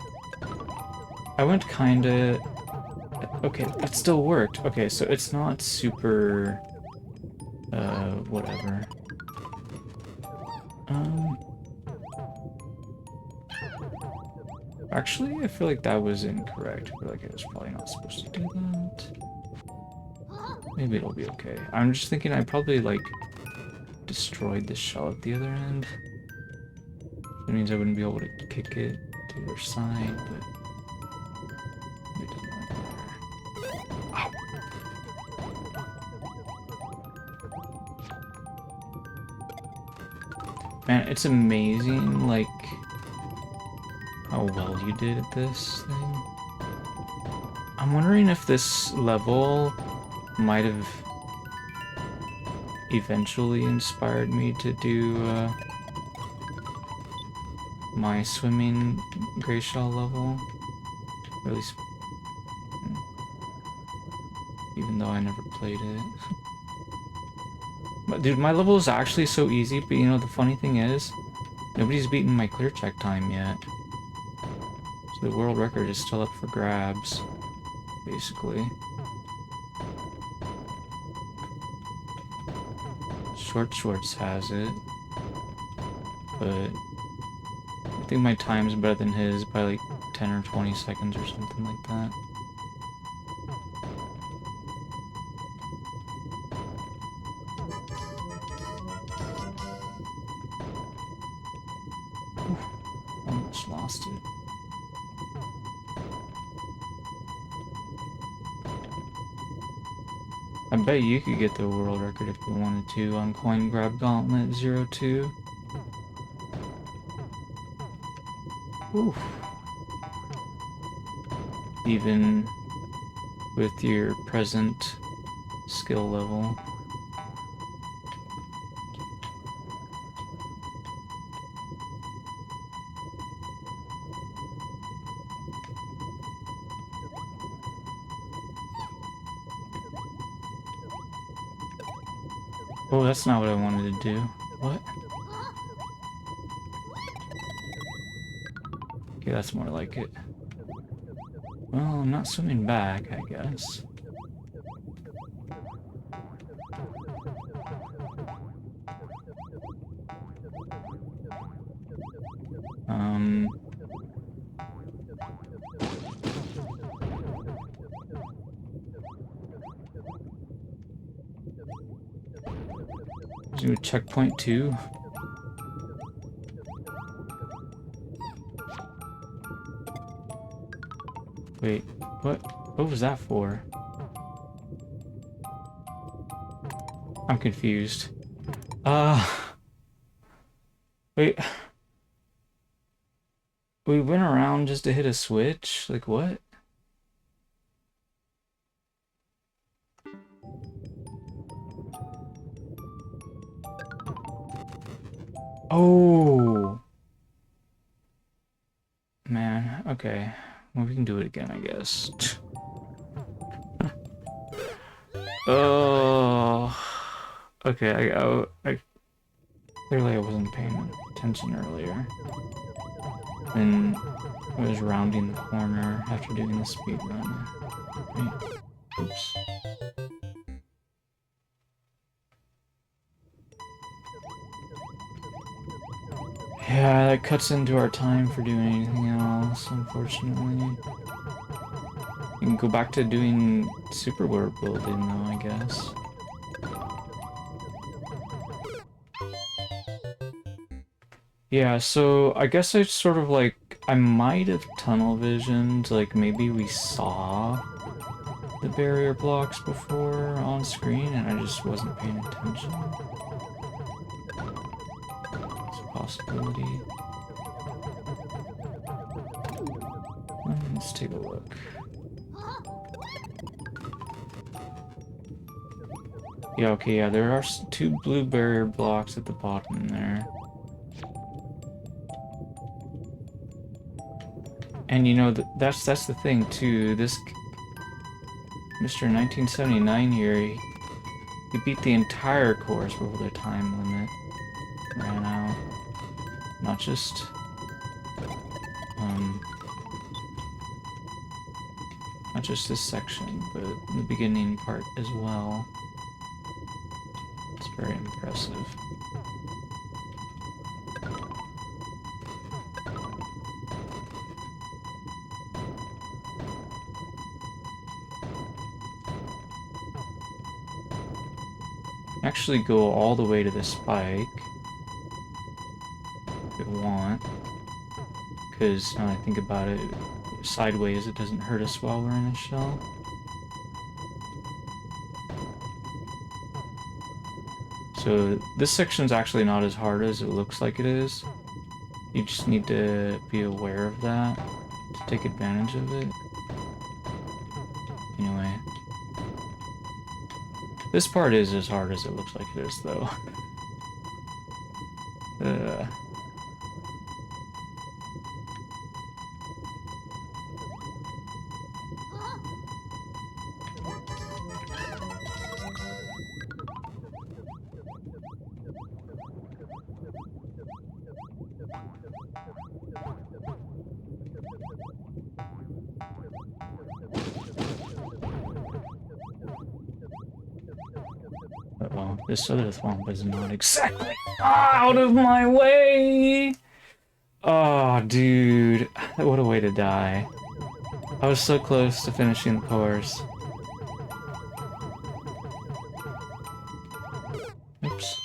A: I went kinda... Okay, it still worked. Okay, so it's not super... whatever. Actually, I feel like that was incorrect. I feel like I was probably not supposed to do that. Maybe it'll be okay. I'm just thinking I probably, like, destroyed the shell at the other end. That means I wouldn't be able to kick it to the other side, but... It doesn't really matter. Ow! Man, it's amazing, like, how well you did at this thing. I'm wondering if this level might have eventually inspired me to do my swimming gray shell level. Or at least, even though I never played it. But dude, my level is actually so easy, but you know, the funny thing is, nobody's beaten my clear check time yet. So the world record is still up for grabs, basically. Schwartz has it, but I think my time's better than his by like 10 or 20 seconds or something like that. Oof, almost lost it. I bet you could get the world record if you wanted to on Coin Grab Gauntlet 02. Oof. Even with your present skill level. Oh, that's not what I wanted to do. What? Okay, that's more like it. Well, I'm not swimming back, I guess. Do a checkpoint too. Wait, what? What was that for? I'm confused. Wait. We went around just to hit a switch? Like what? Oh! Man, okay. Well, we can do it again, I guess. Oh. Okay, I clearly I wasn't paying attention earlier. And I was rounding the corner after doing the speed run. Wait, oops. Yeah, that cuts into our time for doing anything else, unfortunately. We can go back to doing super warp building though, I guess. Yeah, so I guess I sort of like, I might have tunnel visioned, like maybe we saw the barrier blocks before on screen and I just wasn't paying attention. It's a possibility. Let's take a look. Yeah, okay, yeah, there are two blue barrier blocks at the bottom there. And you know, that's the thing too, this Mr. 1979 here, he beat the entire course before the time limit ran out. Not just, not just this section, but the beginning part as well. It's very impressive. Actually go all the way to the spike if you want, because now that I think about it, sideways it doesn't hurt us while we're in a shell. So this section's actually not as hard as it looks like it is. You just need to be aware of that to take advantage of it. Anyway. This part is as hard as it looks like it is, though. Uh-oh, this other thwomp is not exactly out of my way! Oh, dude. What a way to die. I was so close to finishing the course. Oops.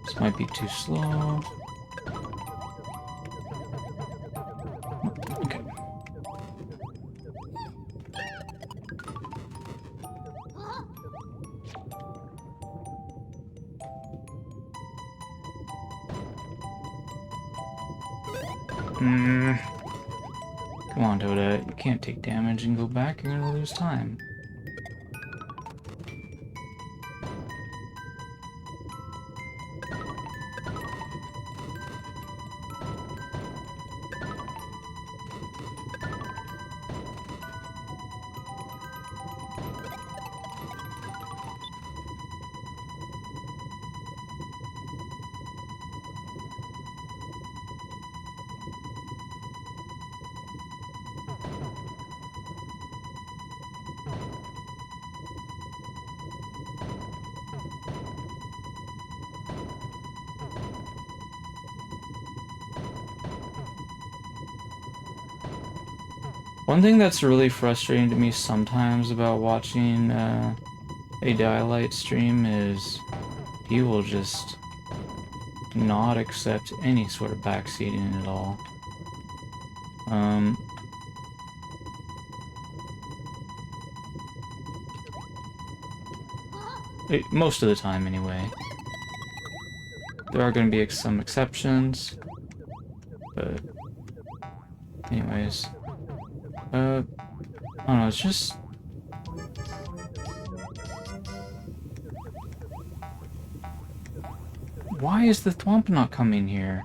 A: This might be too slow. Okay. Come on, Toda. You can't take damage and go back. You're gonna lose time. One thing that's really frustrating to me sometimes about watching a Dialight stream is he will just not accept any sort of backseating at all. Most of the time, anyway. There are going to be some exceptions, but anyways, I don't know, it's just... Why is the Thwomp not coming here?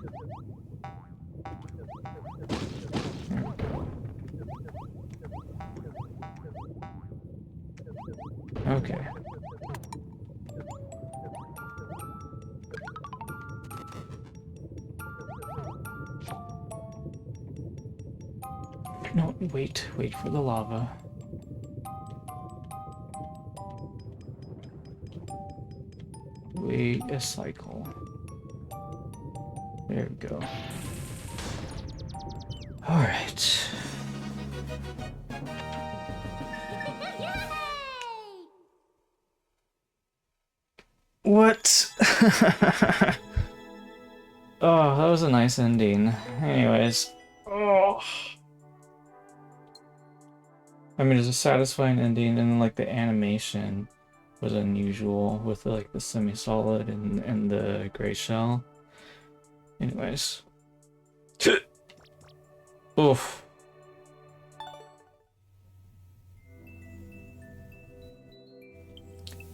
A: There we go. Okay. No, wait for the lava. Wait a cycle. There we go. Alright. What? Oh, that was a nice ending. Anyways. Oh. I mean, it's a satisfying ending, and then, like, the animation was unusual with, like, the semi-solid and the gray shell. Anyways. Oof.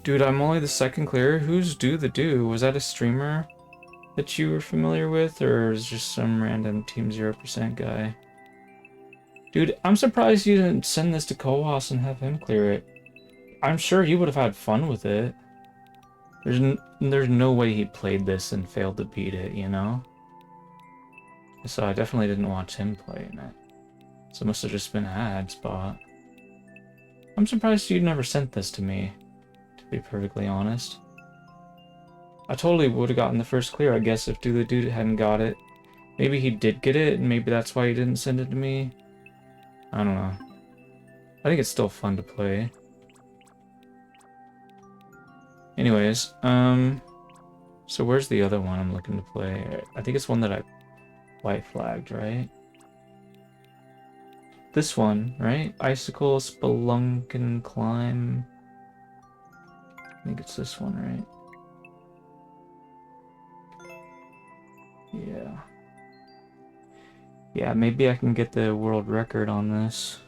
A: Dude, I'm only the second clear. Who's Do the Do? Was that a streamer that you were familiar with, or is just some random Team 0% guy? Dude, I'm surprised you didn't send this to Kowas and have him clear it. I'm sure he would have had fun with it. There's no way he played this and failed to beat it, you know? So I definitely didn't watch him playing it. So it must have just been an ad spot. I'm surprised you never sent this to me, to be perfectly honest. I totally would have gotten the first clear, I guess, if Do the Dude hadn't got it. Maybe he did get it, and maybe that's why he didn't send it to me. I don't know. I think it's still fun to play. Anyways, so where's the other one I'm looking to play? I think it's one that I white flagged, right? This one, right? Icicle, Spelunk, and Climb. I think it's this one, right? Yeah. Yeah, maybe I can get the world record on this.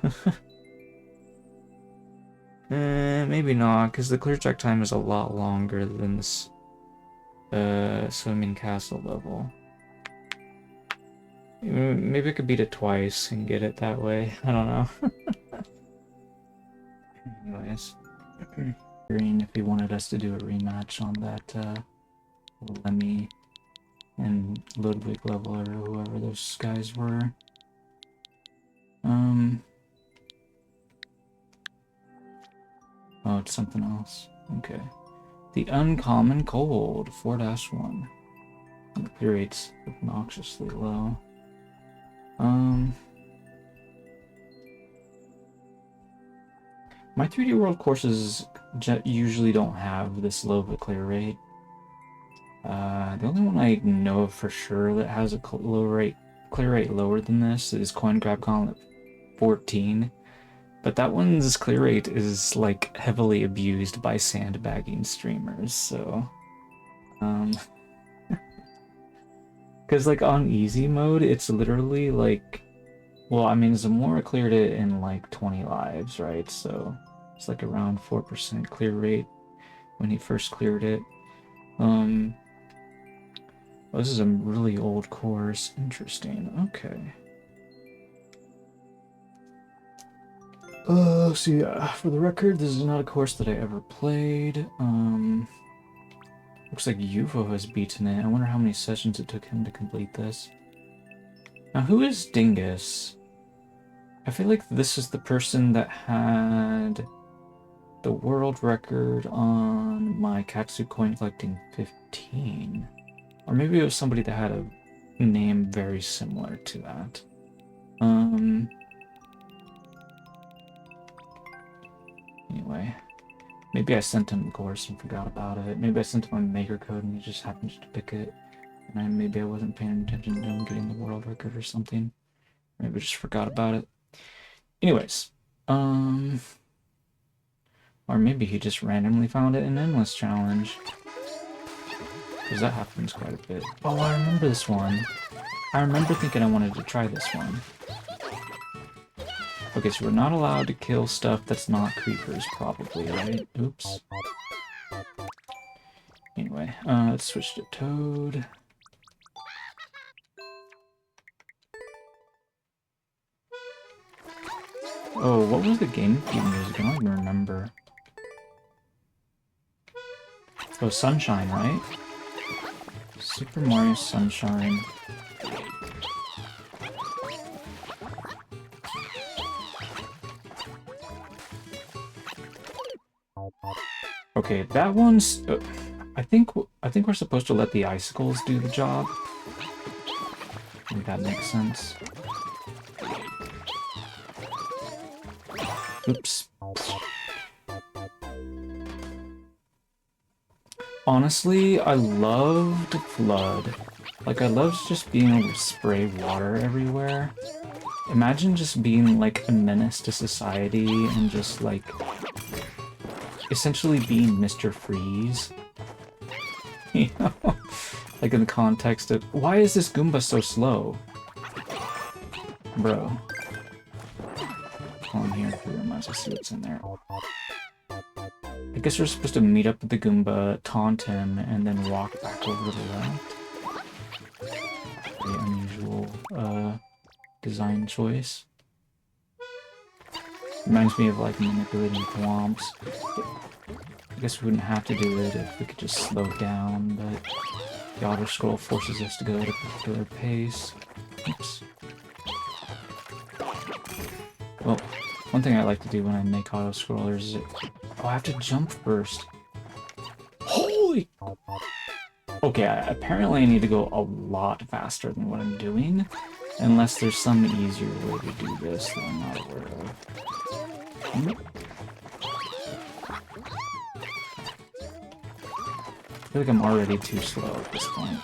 A: Maybe not, because the clear check time is a lot longer than this swimming castle level. Maybe I could beat it twice and get it that way. I don't know. Anyways. Green, if he wanted us to do a rematch on that Lemmy and Ludwig level, or whoever those guys were. Oh, it's something else. Okay. The Uncommon Cold, 4-1. The clear rate's obnoxiously low. My 3D World courses usually don't have this low of a clear rate. The only one I know of for sure that has a clear rate lower than this is Coin Grab Gauntlet 14. But that one's clear rate is, like, heavily abused by sandbagging streamers, so... Because, like, on easy mode, it's literally, like... Well, I mean, Zamora cleared it in, like, 20 lives, right? So, it's, like, around 4% clear rate when he first cleared it. Oh, this is a really old course. Interesting. Okay. So yeah, for the record, this is not a course that I ever played. Looks like UFO has beaten it. I wonder how many sessions it took him to complete this. Now, who is Dingus? I feel like this is the person that had the world record on my Katsu coin collecting 15. Or maybe it was somebody that had a name very similar to that. Anyway, maybe I sent him the course and forgot about it. Maybe I sent him a maker code and he just happened to pick it. And maybe I wasn't paying attention to him getting the world record or something. Maybe I just forgot about it. Anyways, or maybe he just randomly found it in Endless Challenge. Because that happens quite a bit. Oh, I remember this one. I remember thinking I wanted to try this one. Okay, so we're not allowed to kill stuff that's not creepers, probably, right? Oops. Anyway, let's switch to Toad. Oh, what was the GameCube music? I don't even remember. Oh, Sunshine, right? Super Mario Sunshine. Okay, that one's... I think we're supposed to let the icicles do the job. I think that makes sense. Oops. Honestly, I loved Flood. Like, I loved just being able to spray water everywhere. Imagine just being, like, a menace to society and just, like, essentially being Mr. Freeze. You know? Like, in the context of, why is this Goomba so slow? Bro. Come on here, we might as well see what's in there. I guess we're supposed to meet up with the Goomba, taunt him, and then walk back over to the left. Very unusual, design choice. Reminds me of, like, manipulating Thwomps. I guess we wouldn't have to do it if we could just slow down, but the auto-scroll forces us to go at a particular pace. Oops. Well, one thing I like to do when I make auto-scrollers is... Oh, I have to jump first. Holy... Okay, apparently I need to go a lot faster than what I'm doing. Unless there's some easier way to do this that I'm not aware of. I feel like I'm already too slow at this point.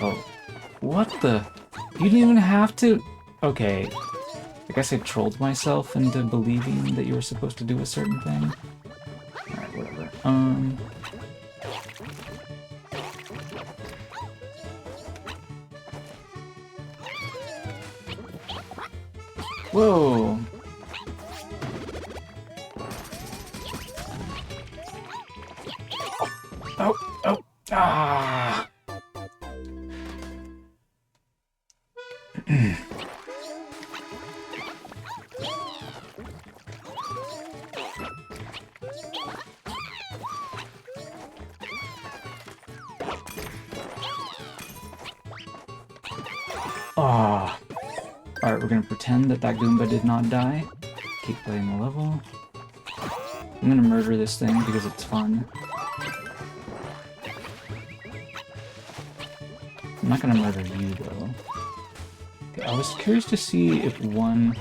A: Oh. What the... You didn't even have to... Okay. I guess I trolled myself into believing that you were supposed to do a certain thing. Alright, whatever. Whoa! Oh, oh, ah! Ah! Alright, we're gonna pretend that that Goomba did not die. Keep playing the level. I'm gonna murder this thing because it's fun. I'm not gonna murder you, though. Okay, I was curious to see if one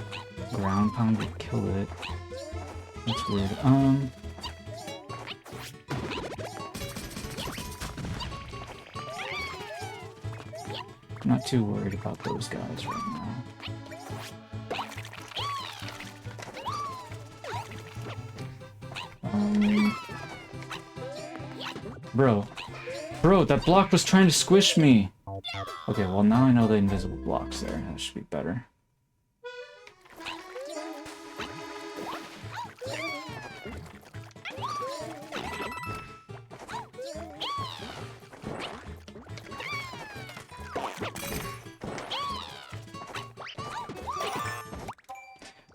A: ground pound would kill it. That's weird. I'm not too worried about those guys right now. Bro, that block was trying to squish me! Okay, well now I know the invisible block's there. That should be better.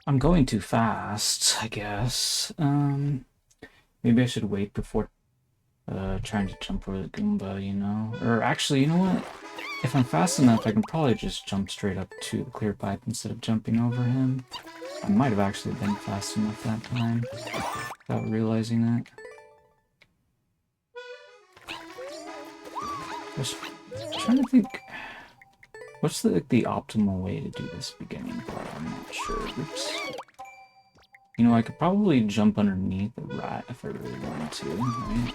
A: I'm going too fast, I guess. Maybe I should wait before trying to jump over the Goomba, you know? Or actually, you know what? If I'm fast enough, I can probably just jump straight up to the clear pipe instead of jumping over him. I might have actually been fast enough that time, without realizing that. I was trying to think... What's the optimal way to do this beginning part? I'm not sure. Oops. You know, I could probably jump underneath the rat if I really wanted to, right?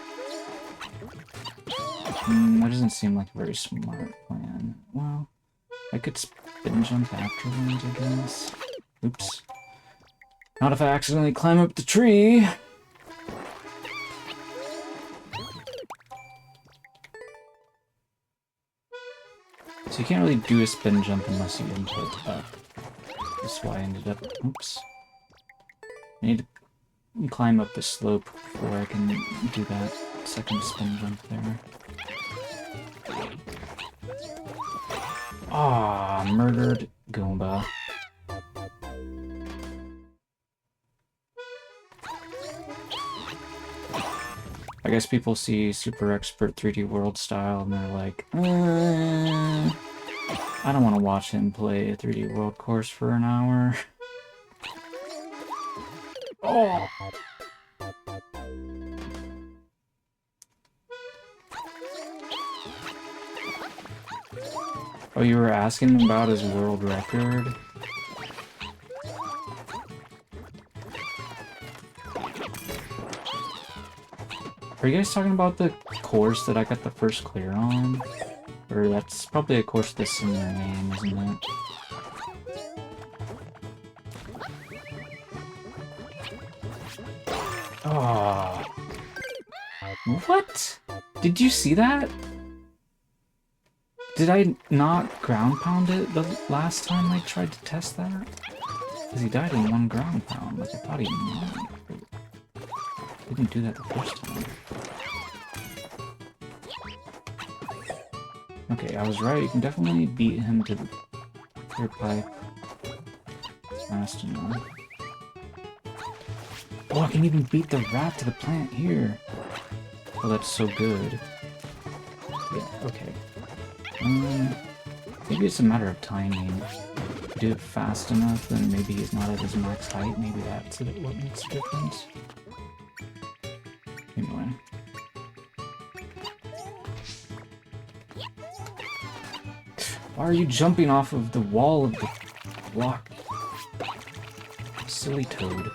A: That doesn't seem like a very smart plan. Well, I could spin jump afterwards, I guess. Oops. Not if I accidentally climb up the tree! So you can't really do a spin jump unless you input up. That's why I ended up... Oops. I need to climb up the slope before I can do that second spin jump there. Ah, murdered Goomba. I guess people see Super Expert 3D World style and they're like, I don't want to watch him play a 3D World course for an hour. Oh! Oh, you were asking about his world record? Are you guys talking about the course that I got the first clear on? Or that's probably a course with a similar name, isn't it? Oh. What? Did you see that? Did I not ground pound it the last time I tried to test that? Because he died in one ground pound, like I thought he might. Didn't do that the first time. Okay, I was right. You can definitely beat him to the clear pipe fast enough. Oh, I can even beat the rat to the plant here. Oh, that's so good. Yeah, okay. Maybe it's a matter of timing. If you do it fast enough, then maybe he's not at his max height. Maybe that's what makes a difference. Anyway. Why are you jumping off of the wall of the block? Silly toad.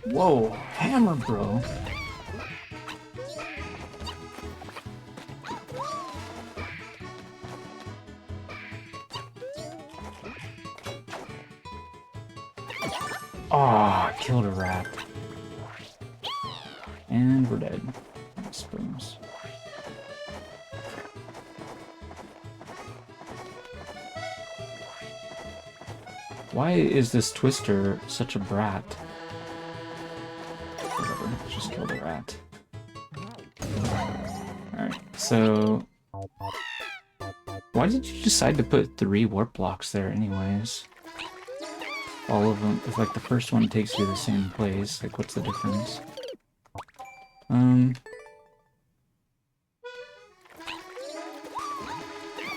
A: Whoa, hammer, bro. Ah, oh, killed a rat. And we're dead, I suppose. Why is this Twister such a brat? Whatever, just killed a rat. Alright, so... Why did you decide to put 3 warp blocks there anyways? All of them, if like the first one takes you to the same place, like what's the difference?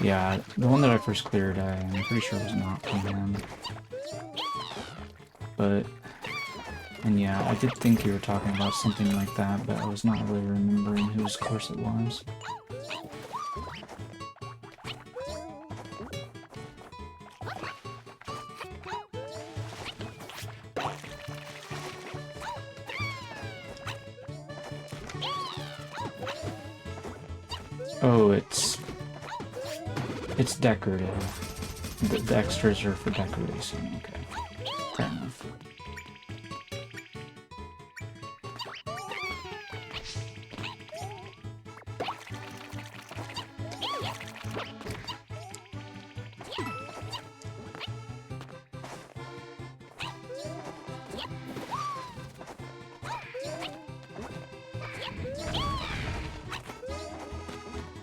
A: Yeah, the one that I first cleared, I'm pretty sure was not from him. But, and yeah, I did think you were talking about something like that, but I was not really remembering whose course it was. Oh, it's decorative. The extras are for decoration, okay. Fair enough.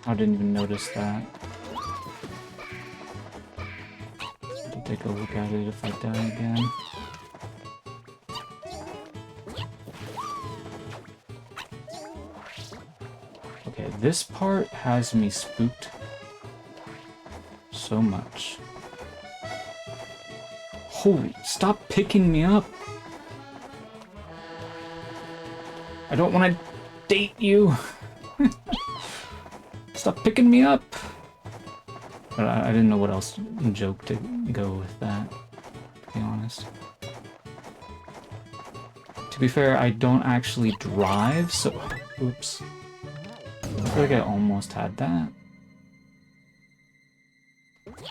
A: I didn't even notice that. I'll take a look at it if I die again. Okay, this part has me spooked so much. Holy, stop picking me up! I don't want to date you! Stop picking me up! But I didn't know what else joke to go with that, to be honest. To be fair, I don't actually drive, so... Oops. I feel like I almost had that.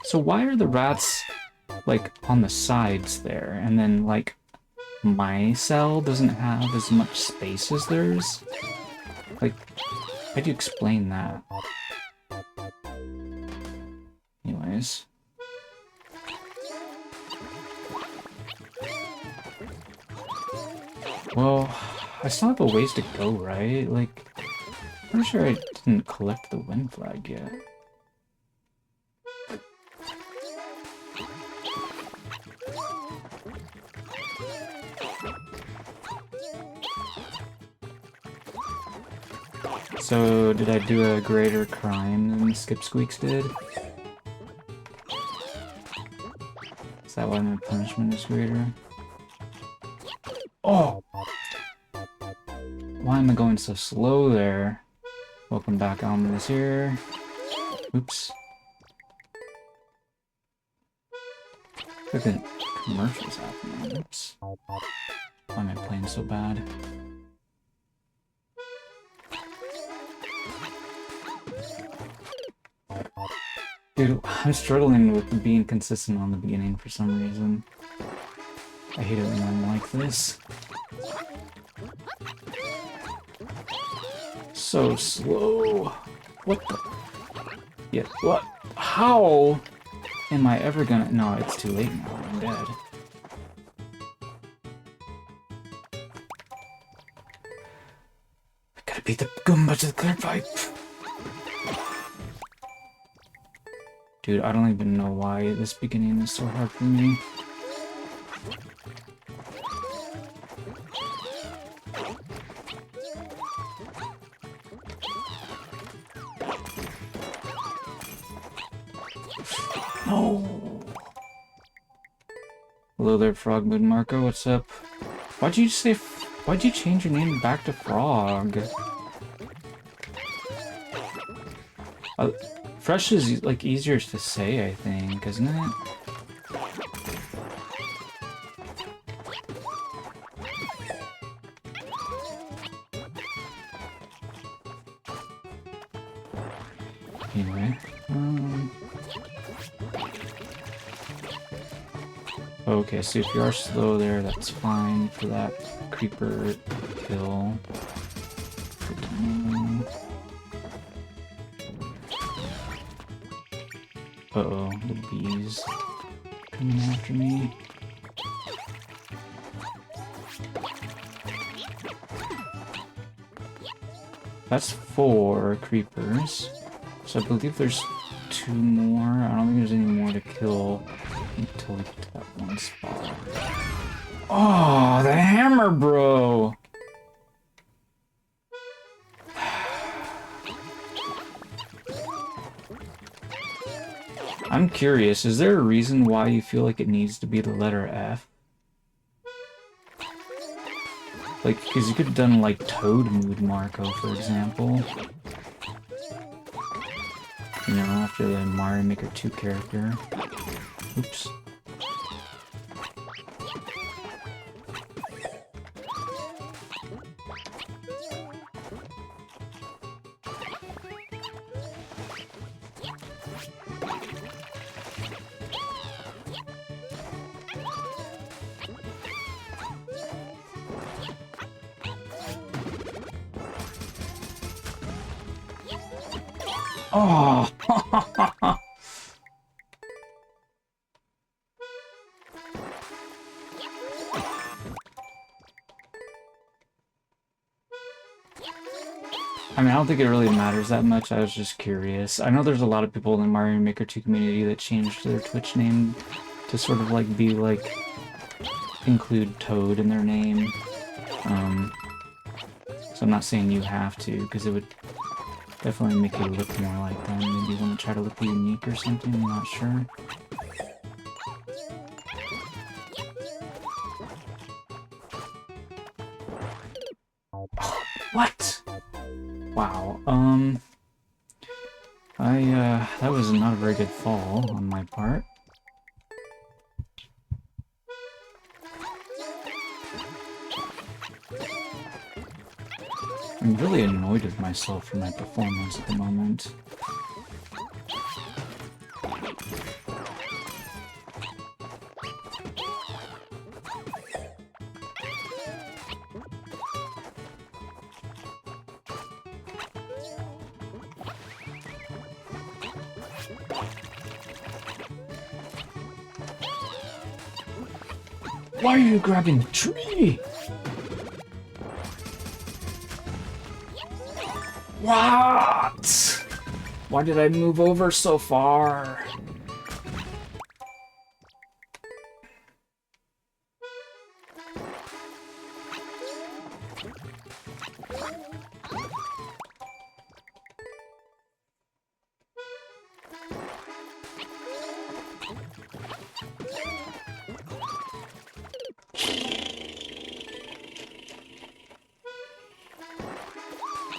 A: So why are the rats, like, on the sides there, and then, like, my cell doesn't have as much space as theirs? Like, how do you explain that? Anyways. Well, I still have a ways to go, right? Like, I'm pretty sure I didn't collect the wind flag yet. So, did I do a greater crime than Skip Squeaks did? Is that why my punishment is greater? Oh! Why am I going so slow there? Welcome back, Almond is here. Oops. Look at commercials happening. Oops. Why am I playing so bad? Dude, I'm struggling with being consistent on the beginning for some reason. I hate it when I'm like this. So slow. What the? Yeah, what? How am I ever gonna... No, it's too late now. I'm dead. I gotta beat the Goomba to the clear pipe. Dude, I don't even know why this beginning is so hard for me. No! Hello there, Frog Moon Marco, what's up? Why'd you say... Why'd you change your name back to Frog? Fresh is, like, easier to say, I think, isn't it? Anyway, okay, so if you are slow there, that's fine for that creeper kill. Uh-oh, the bees coming after me. That's 4 creepers. So I believe there's 2 more. I don't think there's any more to kill until we get to that one spot. Oh, the hammer, bro! I'm curious, is there a reason why you feel like it needs to be the letter F? Like, because you could have done, like, Toad Mood Marco, for example. You know, after the Mario Maker 2 character. Oops. Oh! I mean, I don't think it really matters that much. I was just curious. I know there's a lot of people in the Mario Maker 2 community that changed their Twitch name to sort of like be like include Toad in their name. So I'm not saying you have to, because it would definitely make you look more like them. Maybe you want to try to look unique or something, I'm not sure. What? Wow, I that was not a very good fall on my part. I'm really annoyed with myself for my performance at the moment. Why are you grabbing the tree? What? Why did I move over so far?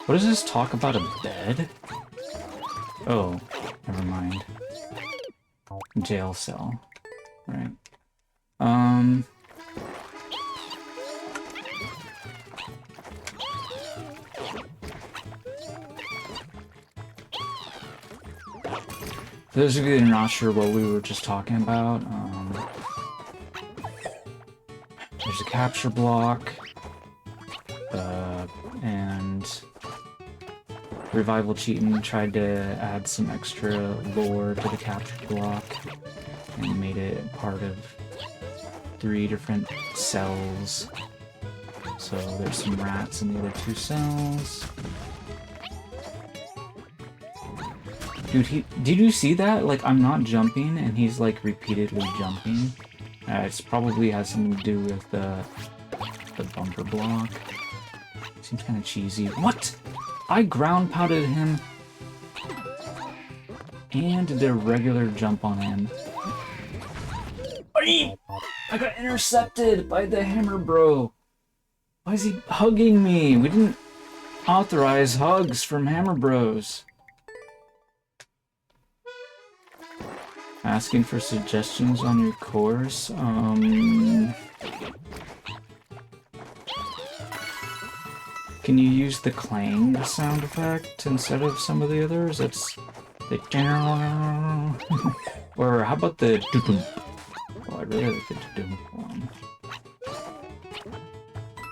A: What does this talk about, a bed? Oh, never mind. Jail cell. Right. For those of you that are not sure what we were just talking about, there's a capture block, and Revival Cheatin' tried to add some extra lore to the capture block and made it part of 3 different cells. So there's some rats in the other 2 cells. Dude, did you see that? Like, I'm not jumping, and he's, like, repeatedly jumping. It probably has something to do with the bumper block. Seems kind of cheesy. What? I ground pounded him and did a regular jump on him. I got intercepted by the hammer bro. Why is he hugging me? We didn't authorize hugs from hammer bros. Asking for suggestions on your course. Can you use the clang sound effect instead of some of the others? It's the or how about the doo-doo? Oh, I really like the doo-doo one.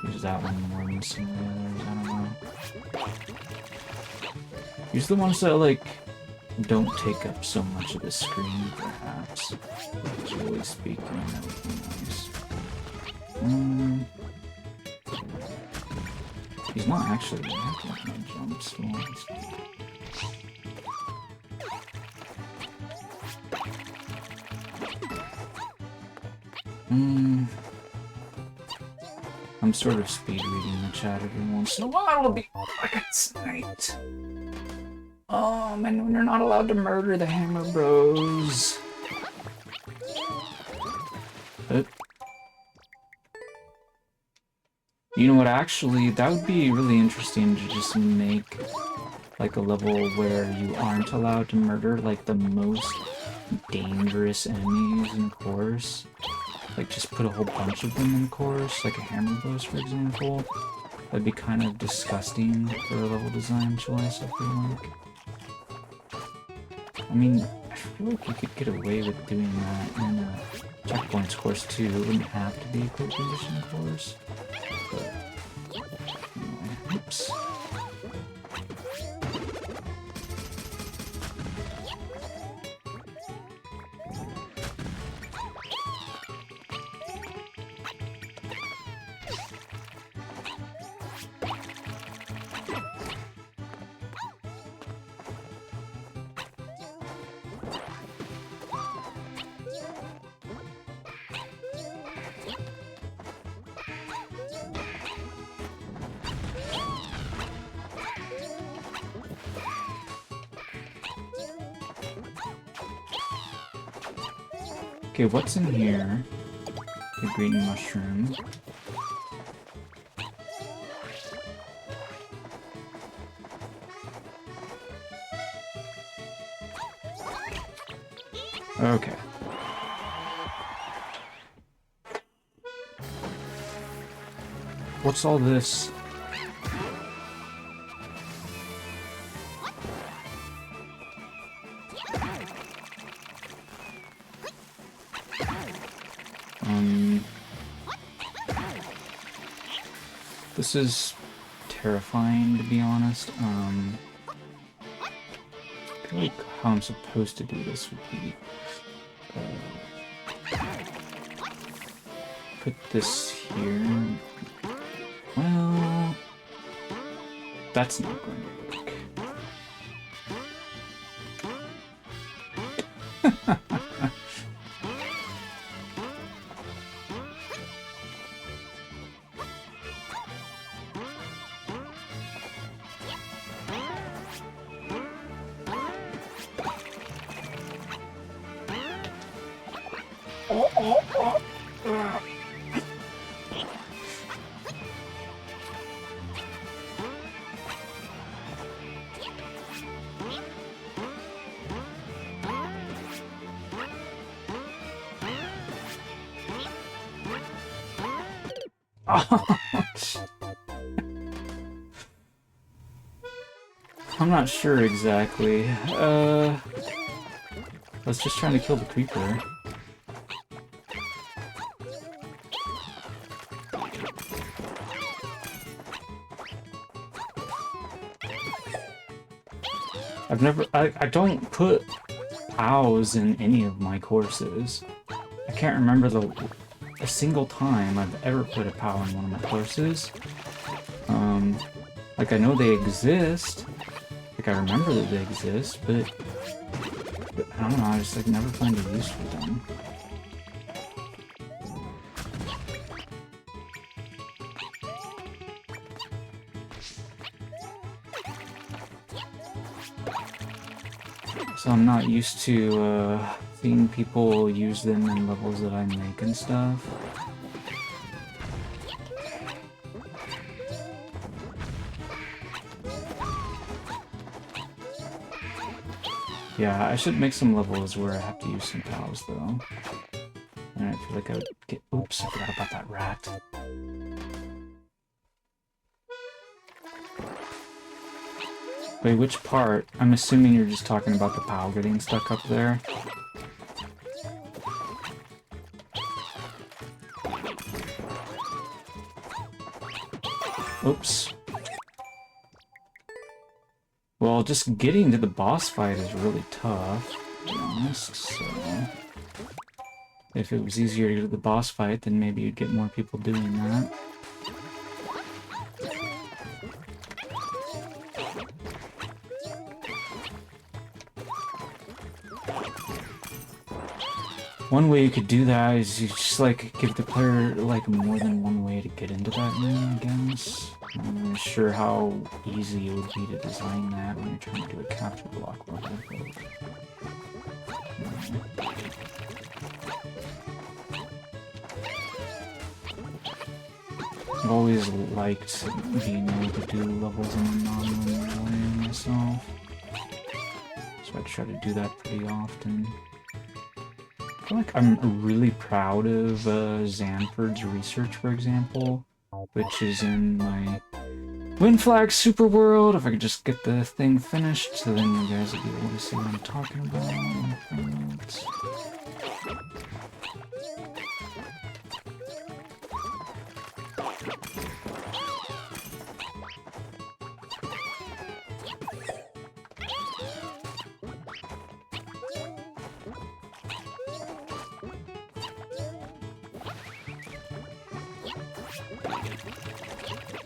A: Use that one more than some of the others, I don't know. Use the ones that, like, don't take up so much of the screen, perhaps. Visually speaking, that would be nice. He's not actually reacting to my jumps. I'm sort of speed reading the chat every once in a while. It'll be like it's night. And when you're not allowed to murder the hammer bros. You know what, actually, that would be really interesting to just make, like, a level where you aren't allowed to murder, like, the most dangerous enemies in the course. Like, just put a whole bunch of them in the course, like a hammer bros, for example. That'd be kind of disgusting for a level design choice, I feel like. I mean, I feel like you could get away with doing that in a checkpoints course too. It wouldn't have to be a quick condition course. But anyway, oops. Okay, what's in here? The green mushroom. Okay. What's all this? This is terrifying, to be honest. I feel like how I'm supposed to do this would be put this here. Well, that's not going to work. I'm not sure exactly. I was just trying to kill the creeper. I don't put POWs in any of my courses. I can't remember a single time I've ever put a POW in one of my courses. Like I know they exist. Like I remember that they exist, but I don't know, I just like never find a use for them. So I'm not used to seeing people use them in levels that I make and stuff. Yeah, I should make some levels where I have to use some POWs though. And I feel like I would get... Oops, I forgot about that rat. Wait, which part? I'm assuming you're just talking about the POW getting stuck up there. Oops. Well, just getting to the boss fight is really tough, to be honest, so... If it was easier to get to the boss fight, then maybe you'd get more people doing that. One way you could do that is you just, like, give the player, like, more than one way to get into that room, I guess. I'm not sure how easy it would be to design that when you're trying to do a capture block level. I've always liked being able to do levels in a non-linear way myself. So I try to do that pretty often. I feel like I'm really proud of Zanford's research, for example, which is in my Wind Flag Super World. If I could just get the thing finished, so then you guys will be able to see what I'm talking about.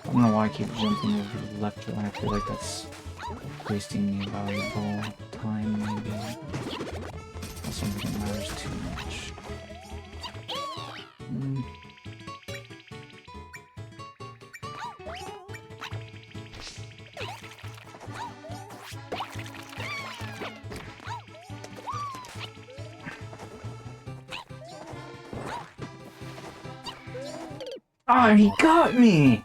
A: I don't know why I keep jumping over to the left when I feel like that's wasting me valuable time, maybe. That's something that matters too much. Ah, he got me!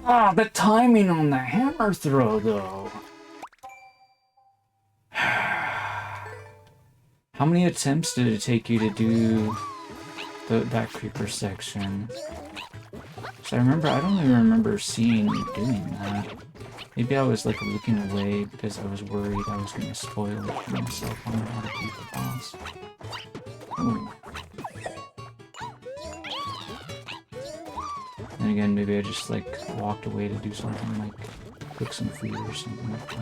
A: Ah, the timing on the hammer throw, though. How How many attempts did it take you to do that creeper section? So I don't even remember seeing you doing that. Maybe I was like looking away because I was worried I was gonna spoil it for myself on how to beat the boss. Ooh. And again, maybe I just like walked away to do something like cook some food or something like that.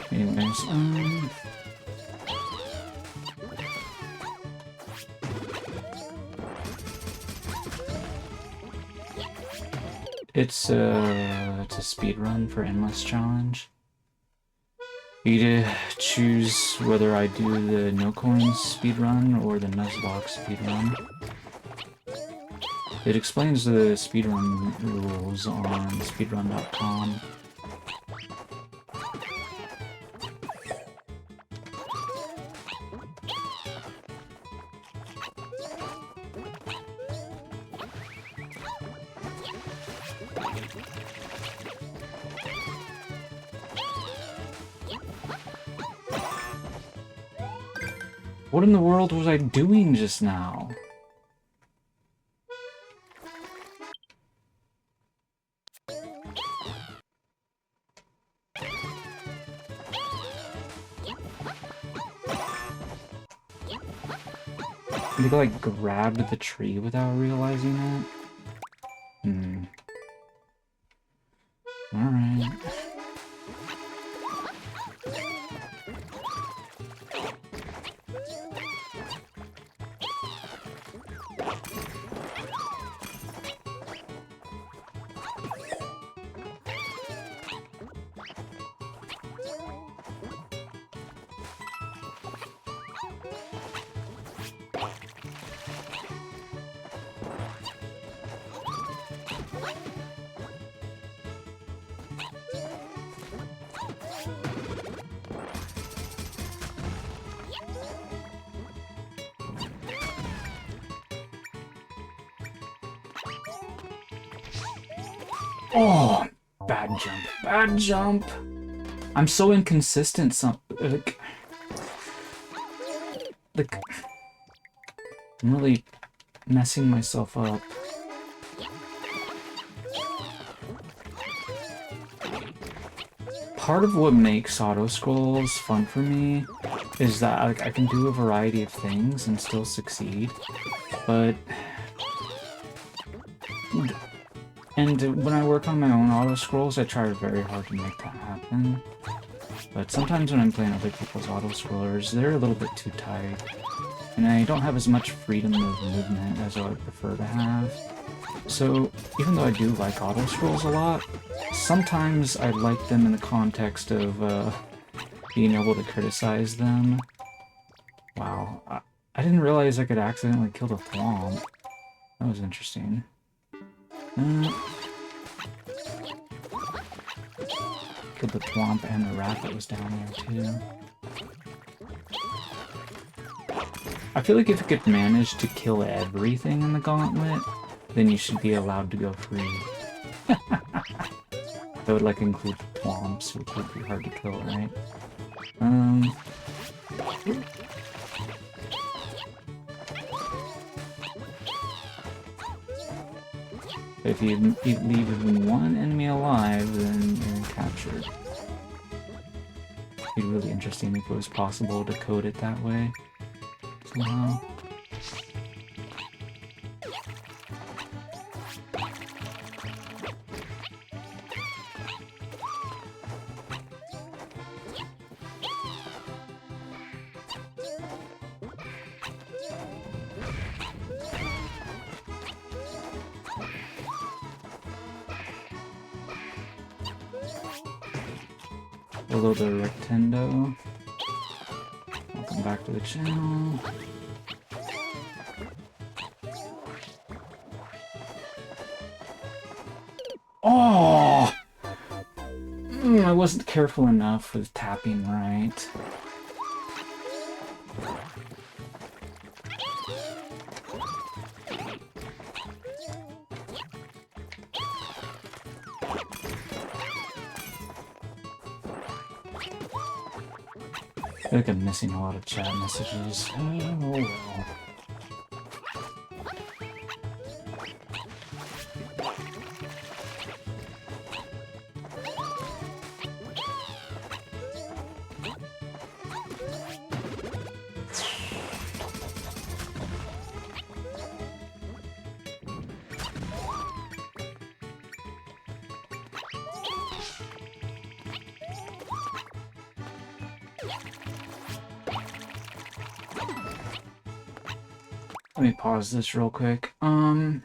A: Who knows? Anyways, it's a speed run for Endless Challenge. You get to choose whether I do the no coins speed run or the Nuzlocke speed run. It explains the speedrun rules on speedrun.com. What in the world was I doing just now? Did I like grabbed the tree without realizing it? Alright. Oh, bad jump. Bad jump. I'm so inconsistent. Like, I'm really messing myself up. Part of what makes auto-scrolls fun for me is that like, I can do a variety of things and still succeed, but... And when I work on my own auto-scrolls, I try very hard to make that happen. But sometimes when I'm playing other people's auto-scrollers, they're a little bit too tight. And I don't have as much freedom of movement as I would prefer to have. So, even though I do like auto-scrolls a lot, sometimes I like them in the context of being able to criticize them. Wow, I didn't realize I could accidentally kill the Thwomp. That was interesting. Killed the Thwomp and the rat that was down there too. I feel like if you could manage to kill everything in the gauntlet, then you should be allowed to go free. That would like include Thwomps, which would be hard to kill, right? If you leave even one enemy alive, then you're captured. It'd be really interesting if it was possible to code it that way somehow. Hello there, Rectendo. Welcome back to the channel. Oh! I wasn't careful enough with tapping right. feel like I'm missing a lot of chat messages. Oh well. Let me pause this real quick. At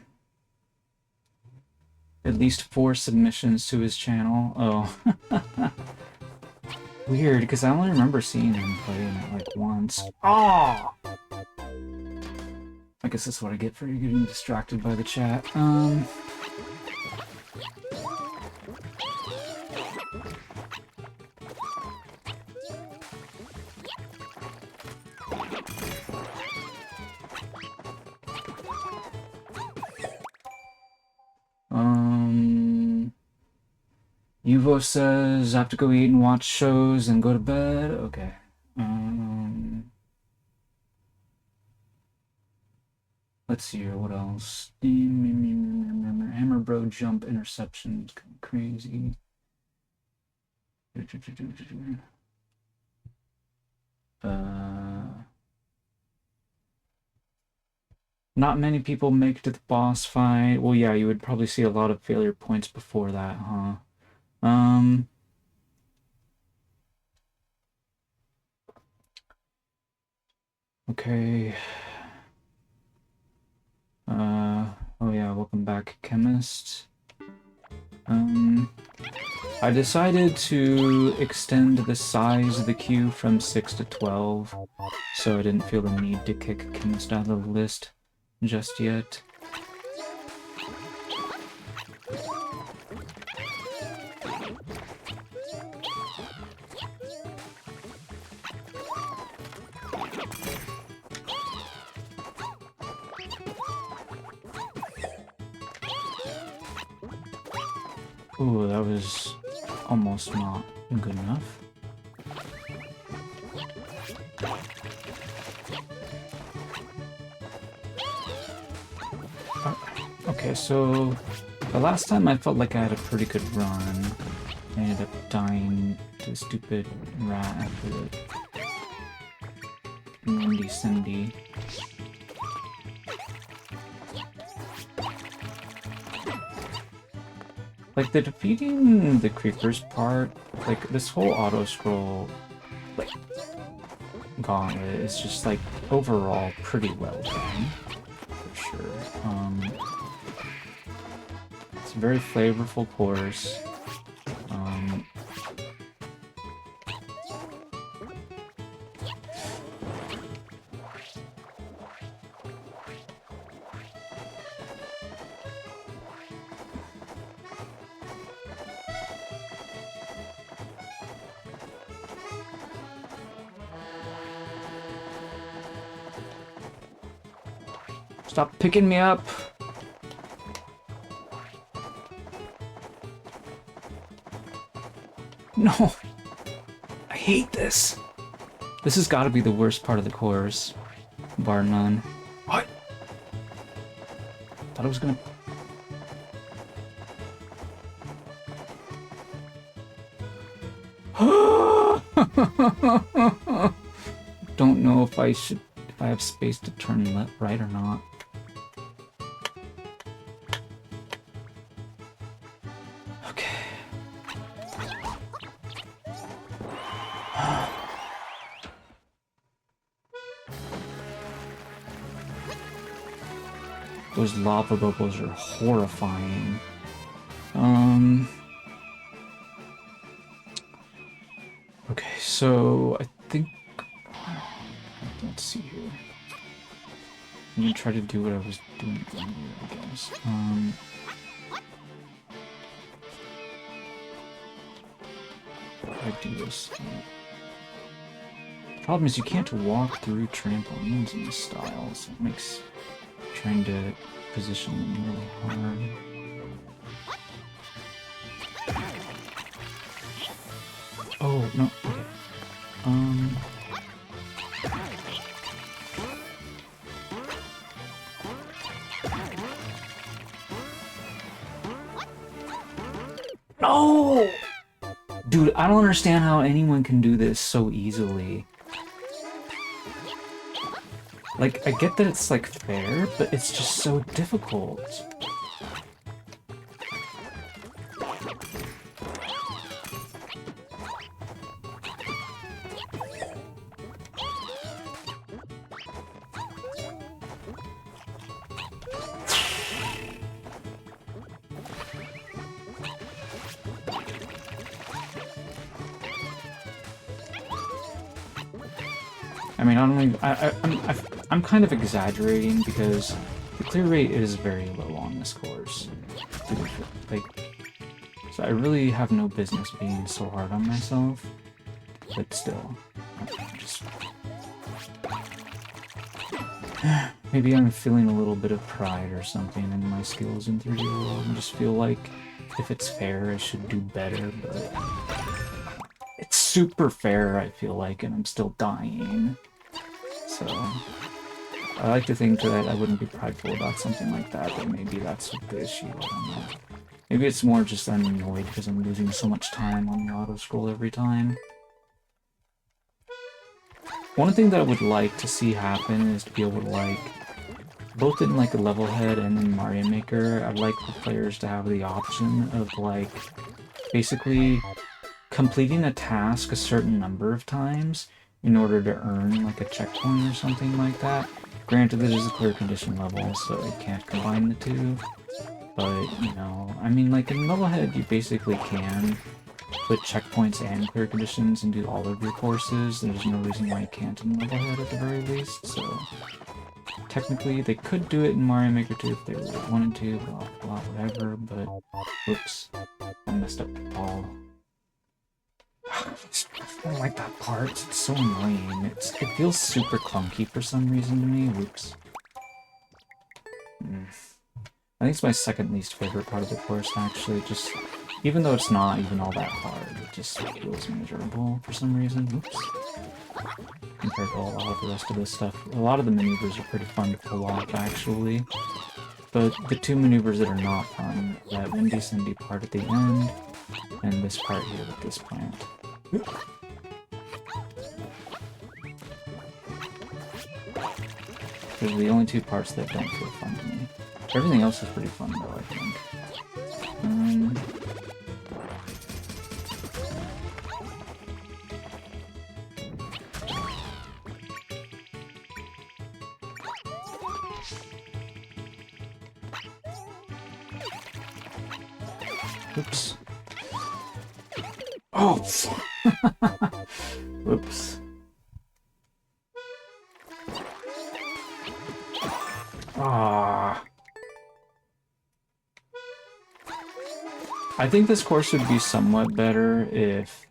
A: least 4 submissions to his channel. Oh. Weird, because I only remember seeing him playing it like once. Oh! I guess that's what I get for getting distracted by the chat. Yuvo says, I have to go eat and watch shows and go to bed. Okay. Let's see here, what else? Hammer Bro jump interceptions, crazy. Not many people make it to the boss fight. Well, yeah, you would probably see a lot of failure points before that, huh? Okay. Oh yeah, welcome back, Chemist. I decided to extend the size of the queue from 6 to 12, so I didn't feel the need to kick Chemist out of the list just yet. Ooh, that was almost not good enough. Okay, so the last time I felt like I had a pretty good run. I ended up dying to the stupid rat after the Windy Cindy. Like, the defeating the creepers part, like, this whole auto-scroll, like, gauntlet is just, like, overall pretty well done, for sure. It's a very flavorful course. Stop picking me up! No! I hate this! This has got to be the worst part of the course. Bar none. What? Thought I was gonna... Don't know if I have space to turn left, right or not. Those lava bubbles are horrifying. Okay, so I think... Let's see here. I'm gonna try to do what I was doing earlier, I guess. I do this. Problem is you can't walk through trampolines in this style, so it makes trying to position them really hard. Oh, no, okay. No! Dude, I don't understand how anyone can do this so easily. Like, I get that it's, like, fair, but it's just so difficult. I mean, I don't even, I'm kind of exaggerating because the clear rate is very low on this course. Like, so I really have no business being so hard on myself, but still, just... Maybe I'm feeling a little bit of pride or something in my skills in 3D World and just feel like if it's fair, I should do better, but it's super fair, I feel like, and I'm still dying. So, I like to think that I wouldn't be prideful about something like that, but maybe that's the issue, I don't know. Maybe it's more just I'm annoyed because I'm losing so much time on the auto-scroll every time. One thing that I would like to see happen is to be able to, like, both in, like, a level head and in Mario Maker, I'd like the players to have the option of, like, basically completing a task a certain number of times in order to earn, like, a checkpoint or something like that. Granted, this is a clear condition level, so I can't combine the two. But, you know, I mean, like, in level head, you basically can put checkpoints and clear conditions and do all of your courses. There's no reason why you can't in level head at the very least, so... Technically, they could do it in Mario Maker 2 if they really wanted to, blah, blah, whatever, but... Whoops. I messed up the ball. I don't like that part. It's so annoying. It feels super clunky for some reason to me. Whoops. I think it's my second least favorite part of the course, actually. Just, even though it's not even all that hard, it just feels miserable for some reason. Oops. Compared to a lot of the rest of this stuff. A lot of the maneuvers are pretty fun to pull off, actually. But the two maneuvers that are not fun, that Windy Cindy part at the end, and this part here with this plant. Those are the only two parts that don't feel fun to me. Everything else is pretty fun, though, I think. Oops. Oh! Whoops. Ah. I think this course would be somewhat better if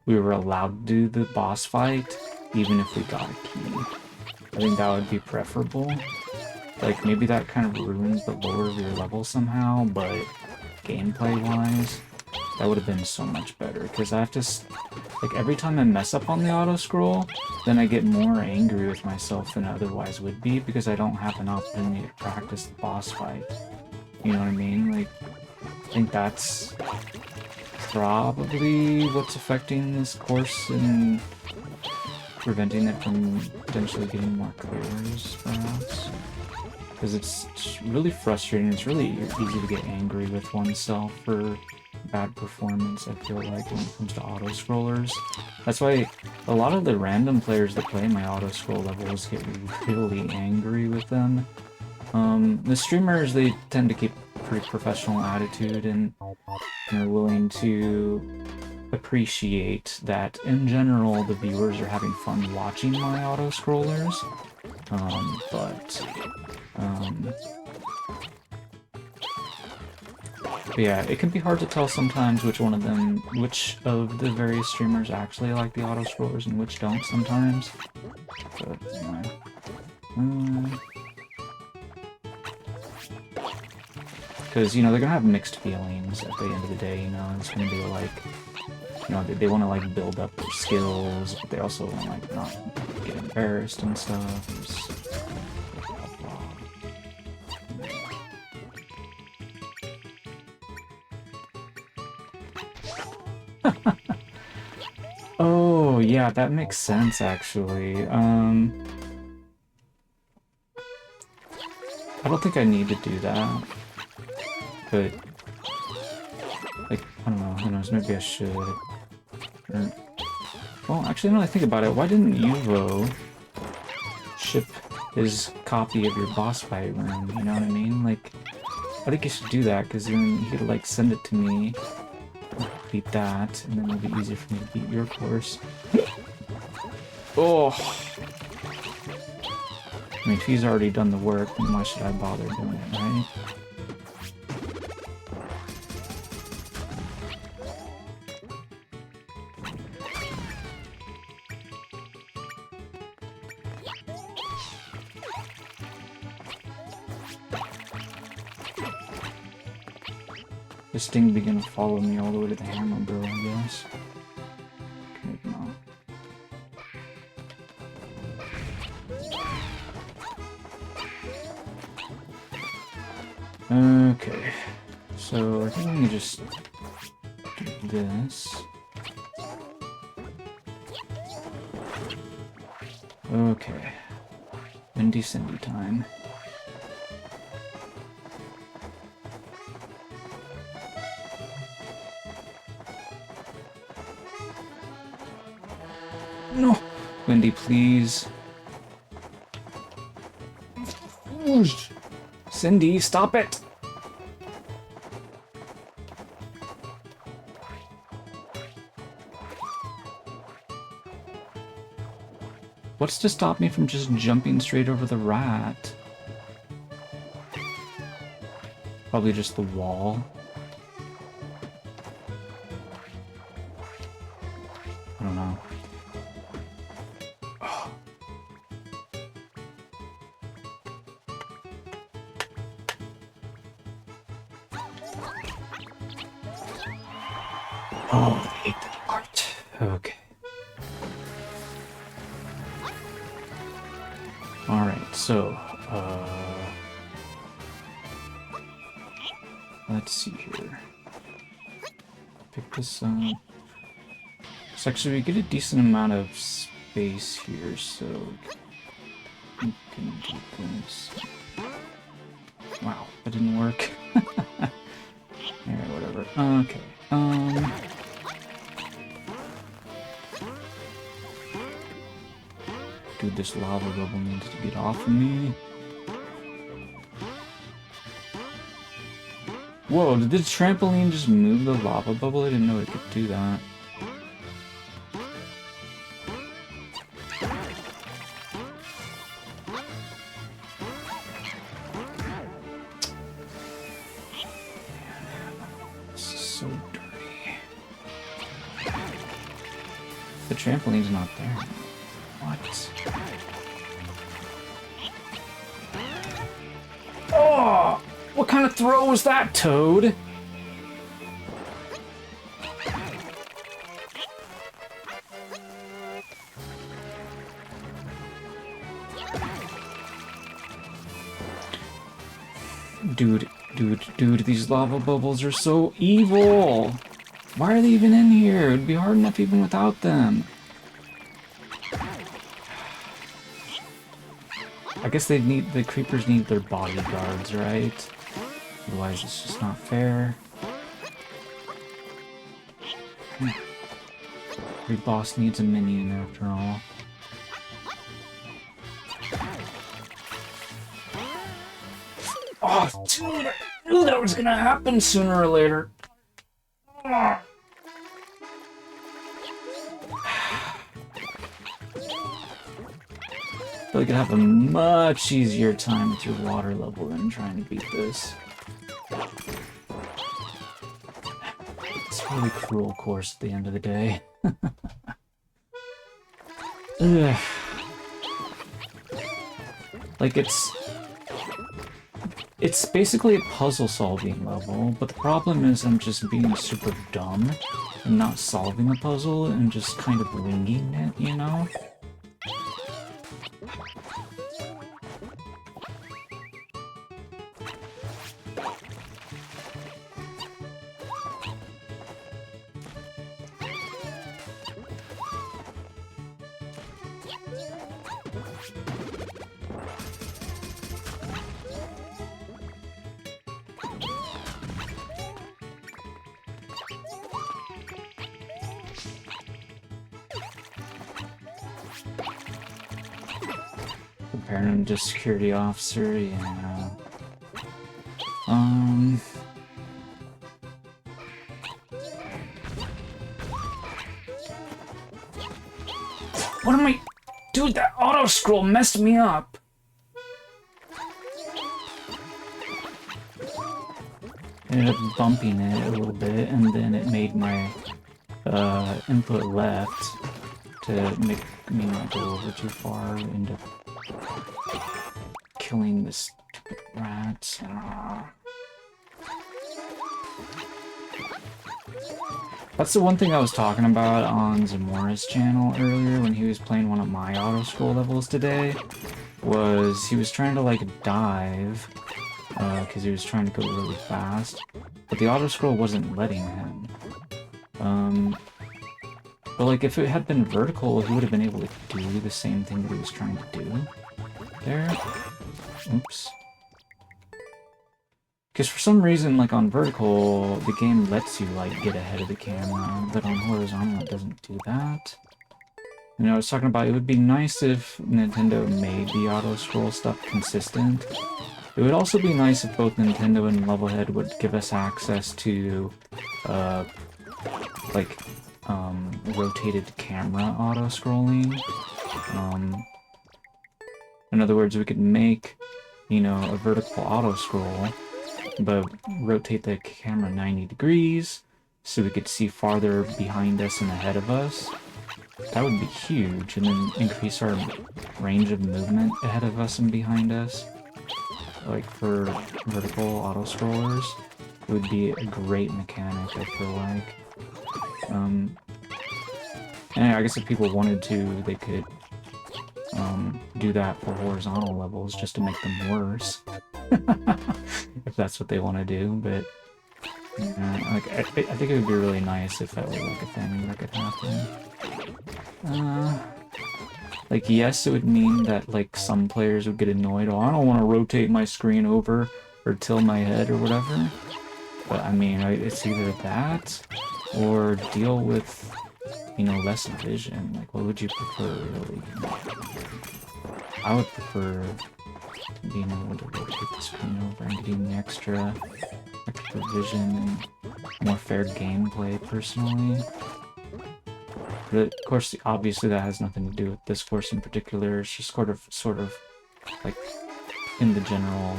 A: we were allowed to do the boss fight, even if we got a key. I think that would be preferable. Like, maybe that kind of ruins the lower of your level somehow, but gameplay-wise, that would have been so much better, because I have to... Like, every time I mess up on the auto-scroll, then I get more angry with myself than I otherwise would be, because I don't have an opportunity to practice the boss fight. You know what I mean? Like, I think that's probably what's affecting this course and preventing it from potentially getting more clears, perhaps. Because it's really frustrating. It's really easy to get angry with oneself for bad performance, I feel like, when it comes to auto-scrollers. That's why a lot of the random players that play my auto-scroll levels get really angry with them. The streamers, they tend to keep a pretty professional attitude and are willing to appreciate that, in general, the viewers are having fun watching my auto-scrollers. But yeah, it can be hard to tell sometimes which of the various streamers actually like the auto-scrollers and which don't sometimes. But, because, you know, they're gonna have mixed feelings at the end of the day, you know, it's gonna be like, you know, they want to, like, build up their skills, but they also want to, like, not get embarrassed and stuff. Oh, yeah, that makes sense, actually. I don't think I need to do that. But, like, I don't know, who knows, maybe I should. Or, well, actually, now that I think about it, why didn't Yuvo ship his copy of your boss fight room, you know what I mean? Like, I think you should do that, because then he could, like, send it to me, beat that, and then it'll be easier for me to beat your course. Oh! I mean, if he's already done the work, then why should I bother doing it, right? This thing be gonna follow me all the way to the hammer, bro, I guess. Maybe not. Okay, so I think I'm gonna just do this. Okay, Windy Cindy time. No! Windy, please. Cindy, stop it! What's to stop me from just jumping straight over the rat? Probably just the wall. I don't know. Oh, I hate that part. Okay. Alright, so, let's see here. Pick this up. So actually, we get a decent amount of space here, so we can do this. Wow, that didn't work. Alright, whatever. Okay, dude, this lava bubble needs to get off of me. Whoa, did this trampoline just move the lava bubble? I didn't know it could do that. This is so dirty. The trampoline's not there. What? Oh! What kind of throw was that, Toad? Dude, these lava bubbles are so evil! Why are they even in here? It'd be hard enough even without them. I guess the creepers need their bodyguards, right? Otherwise it's just not fair. Every boss needs a minion after all. Oh, dude, I knew that was gonna happen sooner or later. I feel like I'd have a much easier time with your water level than trying to beat this. It's a really cruel course at the end of the day. Ugh. Like, it's basically a puzzle-solving level, but the problem is I'm just being super dumb and not solving the puzzle and just kind of winging it, you know? comparing him to security officer, yeah. What am I... Dude, that auto scroll messed me up! Ended up bumping it a little bit, and then it made my input left to make me not go over too far into killing the stupid rats. That's the one thing I was talking about on Zamora's channel earlier when he was playing one of my auto-scroll levels today, was he was trying to like dive, because he was trying to go really fast, but the auto-scroll wasn't letting him. But like if it had been vertical, he would have been able to do the same thing that he was trying to do there. Oops. Because for some reason, like on vertical, the game lets you like get ahead of the camera, but on horizontal it doesn't do that. You know, I was talking about it would be nice if Nintendo made the auto-scroll stuff consistent. It would also be nice if both Nintendo and Levelhead would give us access to, rotated camera auto-scrolling. In other words, we could make, you know, a vertical auto-scroll, but rotate the camera 90 degrees so we could see farther behind us and ahead of us. That would be huge, and then increase our range of movement ahead of us and behind us. Like for vertical auto-scrollers, it would be a great mechanic, I feel like. And I guess if people wanted to, they could do that for horizontal levels just to make them worse. If that's what they want to do, but like I think it would be really nice if that was like a thing that could happen. Like yes, it would mean that like some players would get annoyed. Oh, I don't want to rotate my screen over or tilt my head or whatever. But I mean, it's either that or deal with, you know, less vision. Like, what would you prefer, really? I would prefer being able to rotate the screen over and getting the extra vision and more fair gameplay, personally. But of course, obviously that has nothing to do with this course in particular. It's just sort of like in the general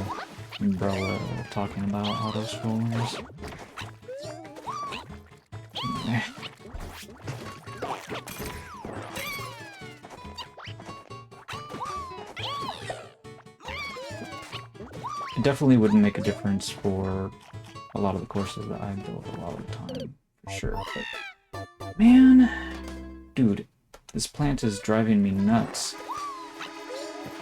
A: umbrella of talking about auto-scrollers. It definitely wouldn't make a difference for a lot of the courses that I build a lot of the time, for sure. But man, dude, this plant is driving me nuts.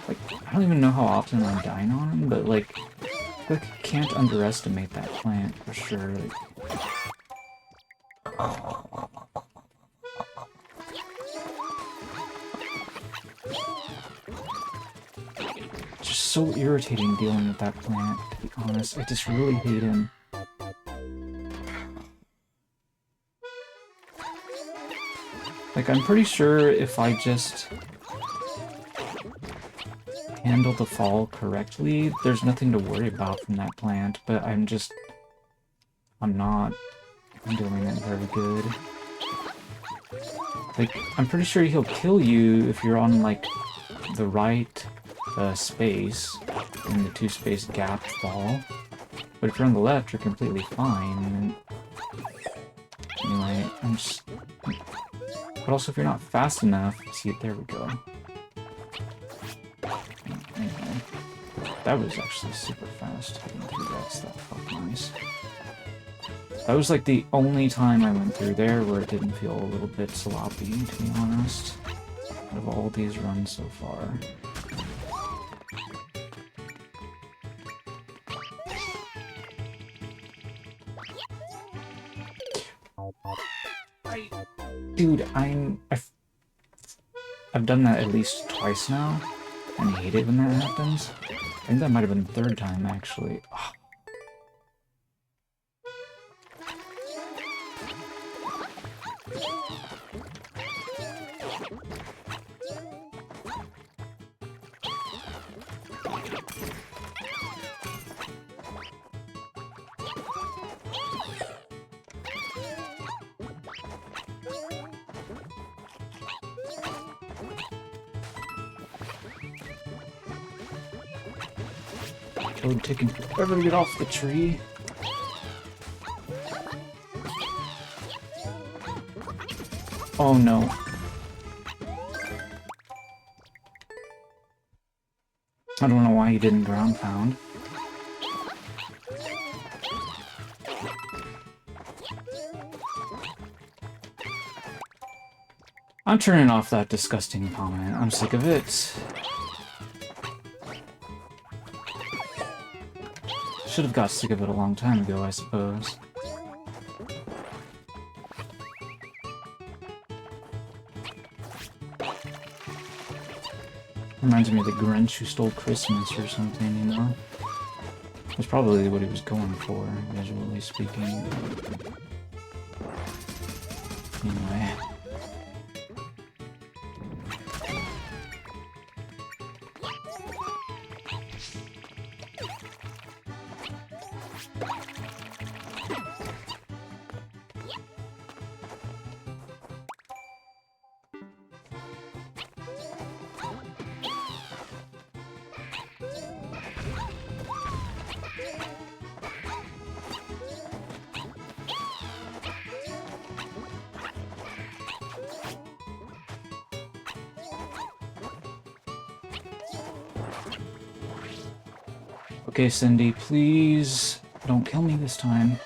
A: Like, I don't even know how often I'm dying on him, but like, I feel like I can't underestimate that plant for sure. Like, it's just so irritating dealing with that plant, to be honest. I just really hate him. Like, I'm pretty sure if I just handle the fall correctly, there's nothing to worry about from that plant, but I'm not doing it very good. Like, I'm pretty sure he'll kill you if you're on, like, the right space, in the 2-space gap fall. But if you're on the left, you're completely fine. And anyway, I'm just... But also, if you're not fast enough... See, there we go. Anyway, that was actually super fast. That's that fucking nice. That was like the only time I went through there where it didn't feel a little bit sloppy, to be honest. Out of all these runs so far. Dude, I've done that at least twice now, and I hate it when that happens. I think that might have been the third time, actually. Oh. Toad taking forever to get off the tree. Oh no. I don't know why he didn't ground pound. I'm turning off that disgusting comment. I'm sick of it. Should have got sick of it a long time ago, I suppose. Reminds me of the Grinch who stole Christmas or something, you know? That's probably what he was going for, visually speaking. Anyway. Okay, Cindy, please don't kill me this time.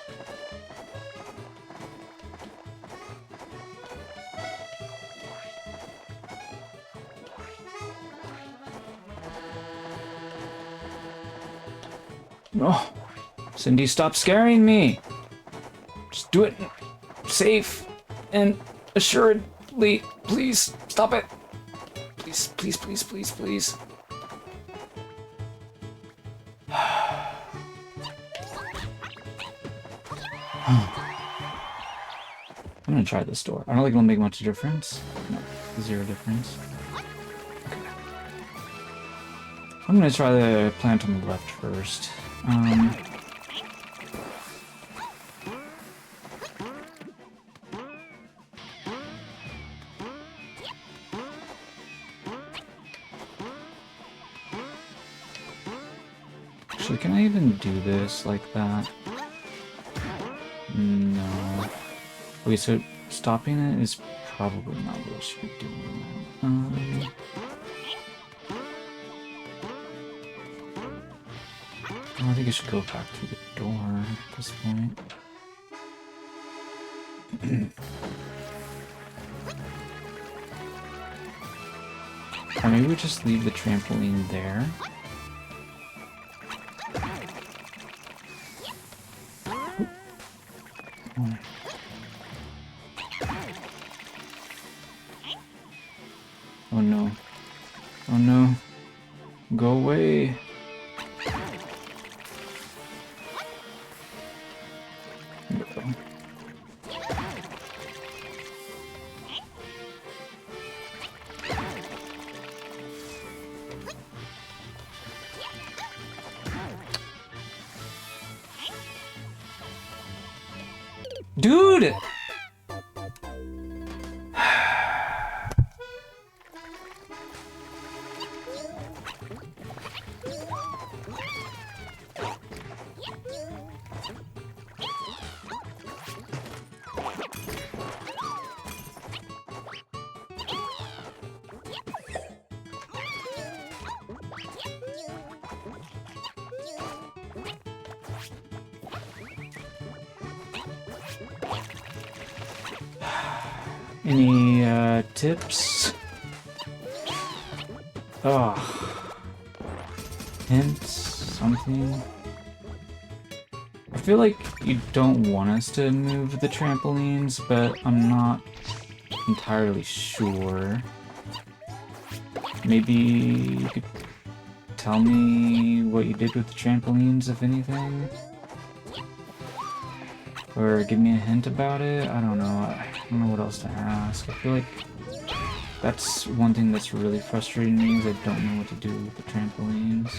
A: Oh, Cindy, stop scaring me. Just do it safe and assuredly. Please, stop it. Please, please, please, please, please. I'm gonna try this door. I don't think it'll make much difference. No, 0 difference. Okay. I'm gonna try the plant on the left first. Actually, can I even do this like that? No. Okay, so stopping it is probably not what I should be doing. I think I should go back through the door at this point. Or maybe we just leave the trampoline there. Oh no. Oh no. Go away. There we go. Dude! Any tips? Oh. Hints? Something? I feel like you don't want us to move the trampolines, but I'm not entirely sure. Maybe you could tell me what you did with the trampolines, if anything? Or give me a hint about it? I don't know. I don't know what else to ask. I feel like that's one thing that's really frustrating me, is I don't know what to do with the trampolines.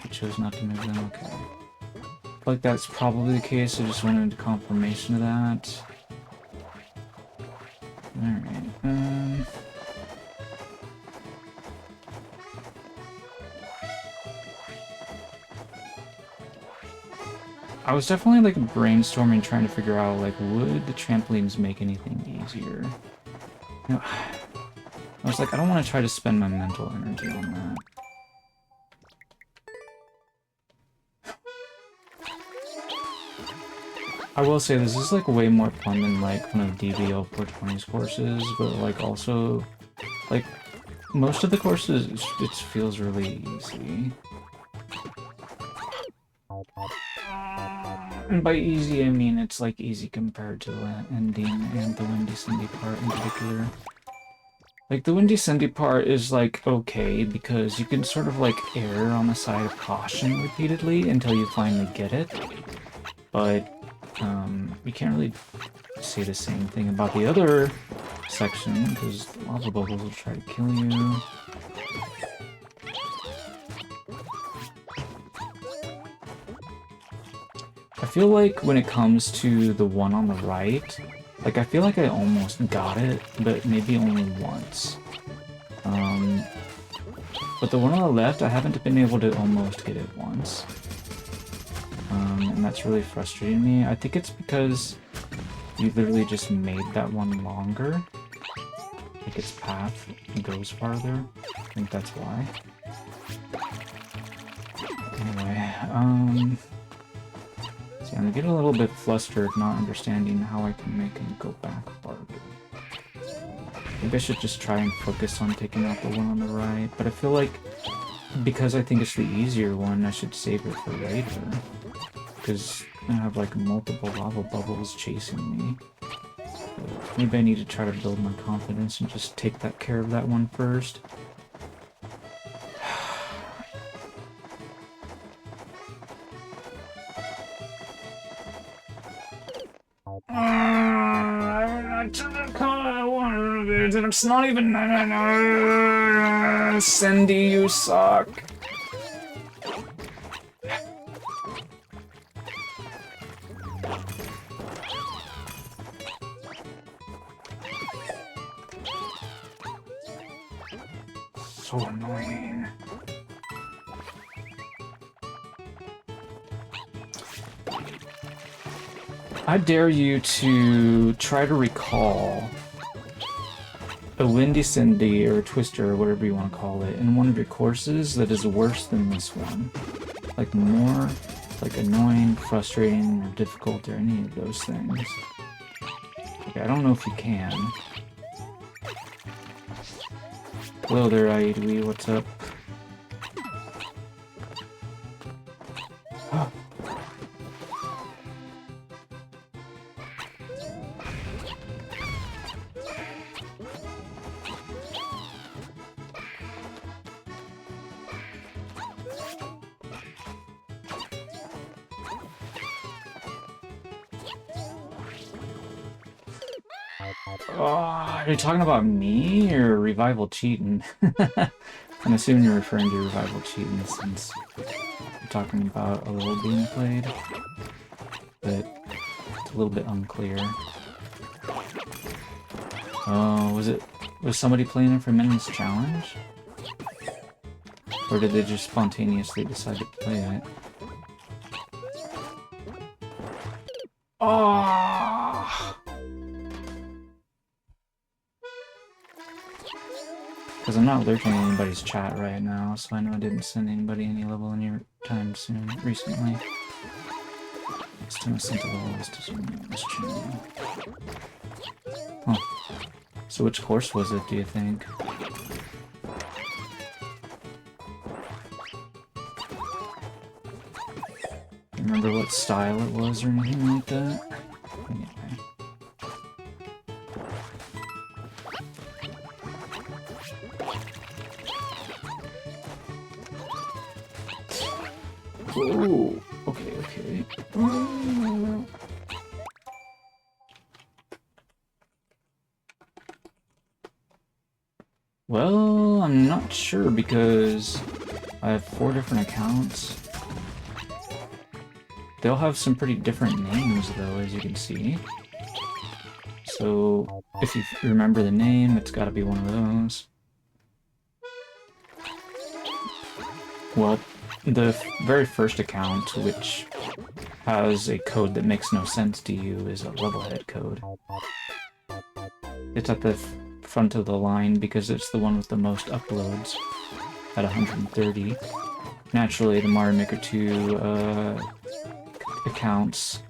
A: I chose not to move them, okay. I feel like that's probably the case, I just wanted confirmation of that. Alright, I was definitely like brainstorming, trying to figure out like, would the trampolines make anything easier? You know, I was like, I don't want to try to spend my mental energy on that. I will say this is like way more fun than like one of DBL 420's courses, but like also like most of the courses it feels really easy. And by easy I mean it's like easy compared to the ending and the Windy Cindy part in particular. Like the Windy Cindy part is like okay because you can sort of like err on the side of caution repeatedly until you finally get it. But you can't really say the same thing about the other section, because lava bubbles will try to kill you. I feel like when it comes to the one on the right, like I feel like I almost got it, but maybe only once. But the one on the left, I haven't been able to almost get it once. And that's really frustrating me. I think it's because you literally just made that one longer. Like its path goes farther. I think that's why. Anyway, see, I'm getting a little bit flustered not understanding how I can make him go back farther. Maybe I should just try and focus on taking out the one on the right, but I feel like because I think it's the easier one, I should save it for later. Because I have like multiple lava bubbles chasing me. But maybe I need to try to build my confidence and just take that care of that one first. It's not even Cindy, you suck. So annoying. I dare you to try to recall a Windy Cindy or a Twister or whatever you want to call it in one of your courses that is worse than this one. Like more like annoying, frustrating, or difficult, or any of those things. Okay, I don't know if you can. Hello there, Eatwe, what's up? Are you talking about me or Revival cheating? I'm assuming you're referring to Revival cheating since you're talking about a little being played, but it's a little bit unclear. Oh, was somebody playing it for Minions Challenge? Or did they just spontaneously decide to play it? Oh! Because I'm not lurking in anybody's chat right now, so I know I didn't send anybody any level any time soon recently. It's time I sent a level to this channel. Oh. So which course was it, do you think? Remember what style it was or anything like that? Anyway. Oh, okay, okay. Well, I'm not sure because I have 4 different accounts. They'll have some pretty different names though, as you can see. So, if you remember the name, it's gotta be one of those. Well, the very first account, which has a code that makes no sense to you is a level head code. It's at the front of the line because it's the one with the most uploads at 130. Naturally, the Mario Maker 2 accounts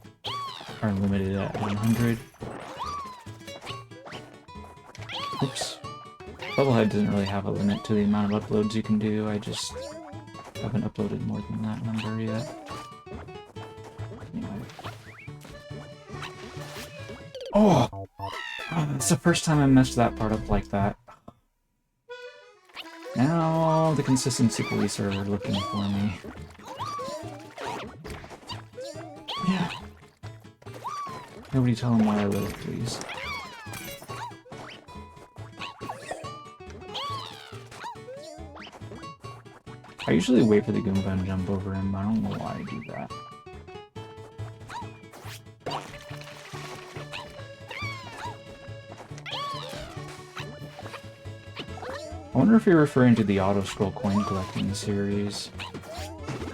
A: are limited at 100. Oops. Levelhead doesn't really have a limit to the amount of uploads you can do. I just haven't uploaded more than that number yet. Anyway. Oh! It's the first time I messed that part up like that. Now the consistency police are looking for me. Yeah. Nobody tell them where I live, please. I usually wait for the Goomba and jump over him, but I don't know why I do that. I wonder if you're referring to the auto-scroll coin collecting series.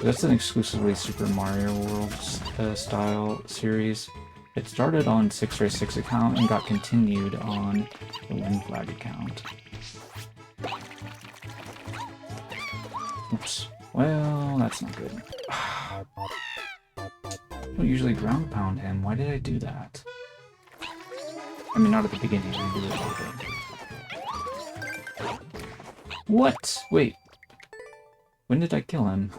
A: That's an exclusively Super Mario World style series. It started on 6x6 account and got continued on the Wind Flag account. Oops. Well, that's not good. I don't usually ground pound him. Why did I do that? I mean, not at the beginning. I do it later. What? Wait. When did I kill him?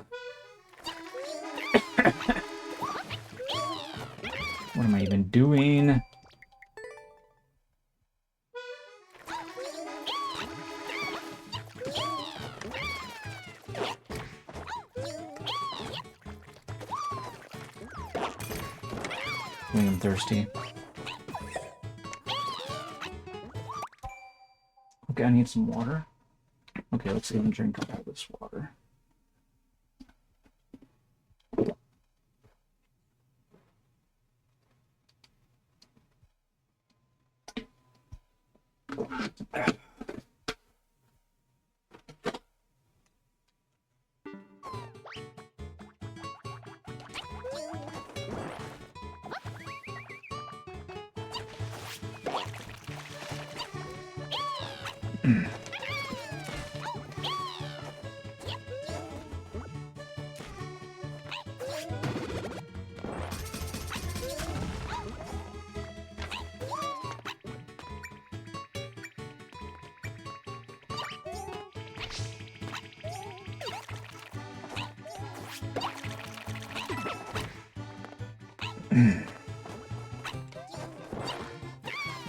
A: What am I even doing? I think I'm thirsty. Okay, I need some water. Okay, let's even drink all this water.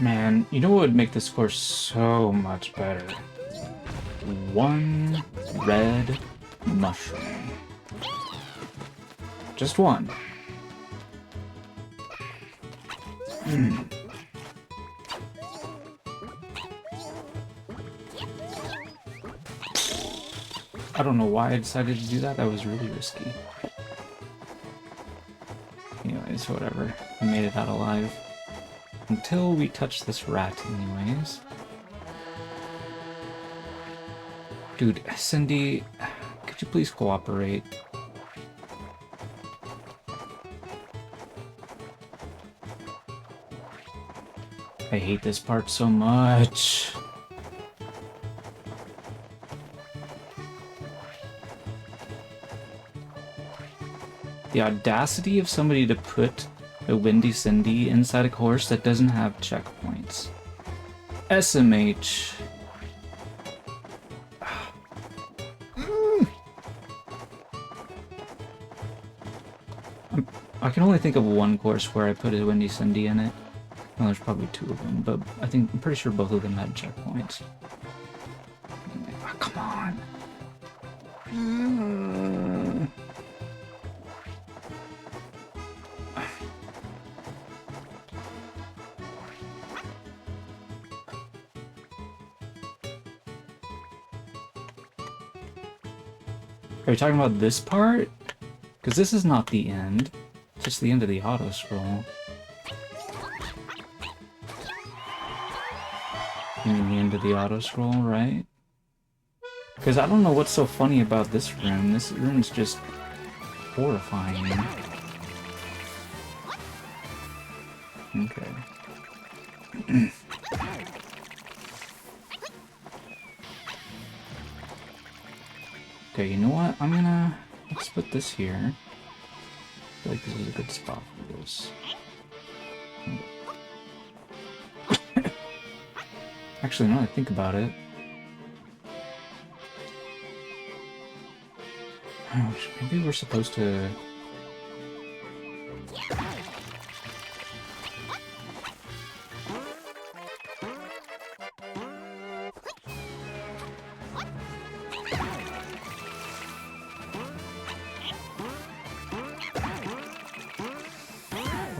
A: Man, you know what would make this course so much better? One red mushroom. Just one. I don't know why I decided to do that. That was really risky. Anyways, whatever. I made it out alive. Until we touch this rat, anyways. Dude, Cindy, could you please cooperate? I hate this part so much. The audacity of somebody to put a Windy Cindy inside a course that doesn't have checkpoints. SMH. I can only think of one course where I put a Windy Cindy in it. Well, there's probably two of them, but I'm pretty sure both of them had checkpoints. Oh, come on. Are you talking about this part? Because this is not the end. It's just the end of the auto scroll. You mean the end of the auto scroll, right? Because I don't know what's so funny about this room. This room's just horrifying. Okay. Okay, you know what? Let's put this here. I feel like this is a good spot for this. Actually, now that I think about it. Oh, maybe we're supposed to...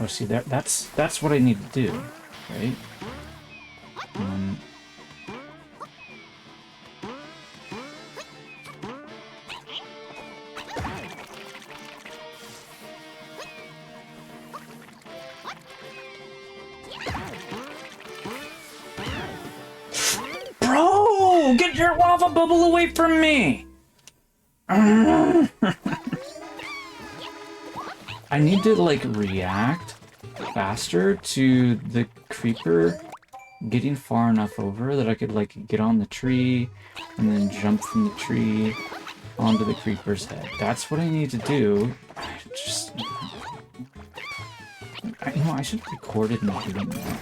A: Oh, see, that's what I need to do, right? Bro, get your lava bubble away from me! I need to, like, react faster to the creeper getting far enough over that I could, like, get on the tree and then jump from the tree onto the creeper's head. That's what I need to do. You know, I should have recorded me doing that.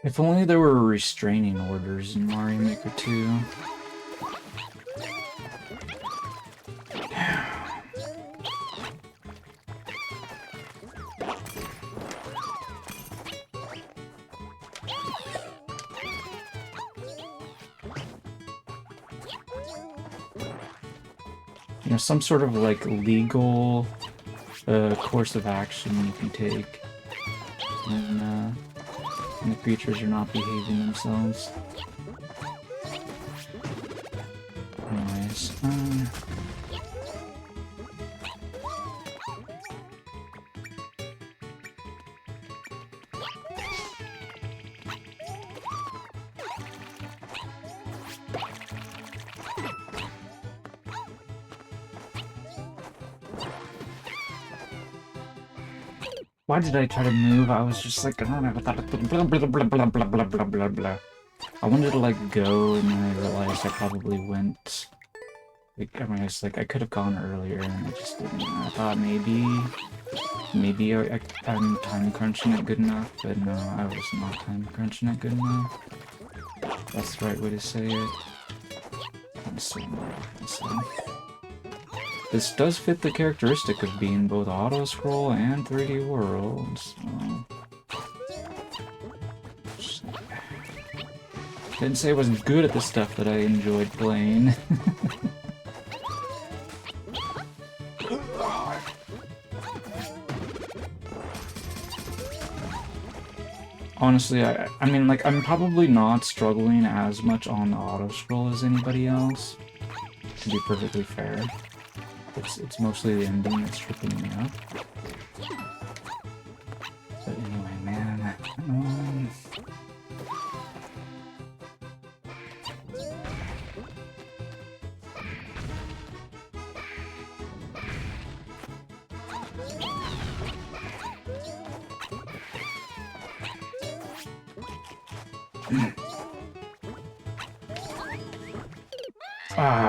A: If only there were restraining orders in Mario Maker 2. You know, some sort of, like, legal course of action you can take when the creatures are not behaving themselves. Anyways, why did I try to move? I was just like, I wanted to, like, go, and then I realized I probably went... Like, I mean, it's like, I could have gone earlier, and I just didn't. I thought maybe I'm time crunching it good enough, but no, I was not time crunching it good enough. That's the right way to say it. I'm so annoyed. This does fit the characteristic of being both auto-scroll and 3D world, so... Didn't say I wasn't good at the stuff that I enjoyed playing. Honestly, I mean, like, I'm probably not struggling as much on the auto-scroll as anybody else, to be perfectly fair. It's mostly the ending that's tripping me up. But anyway, man...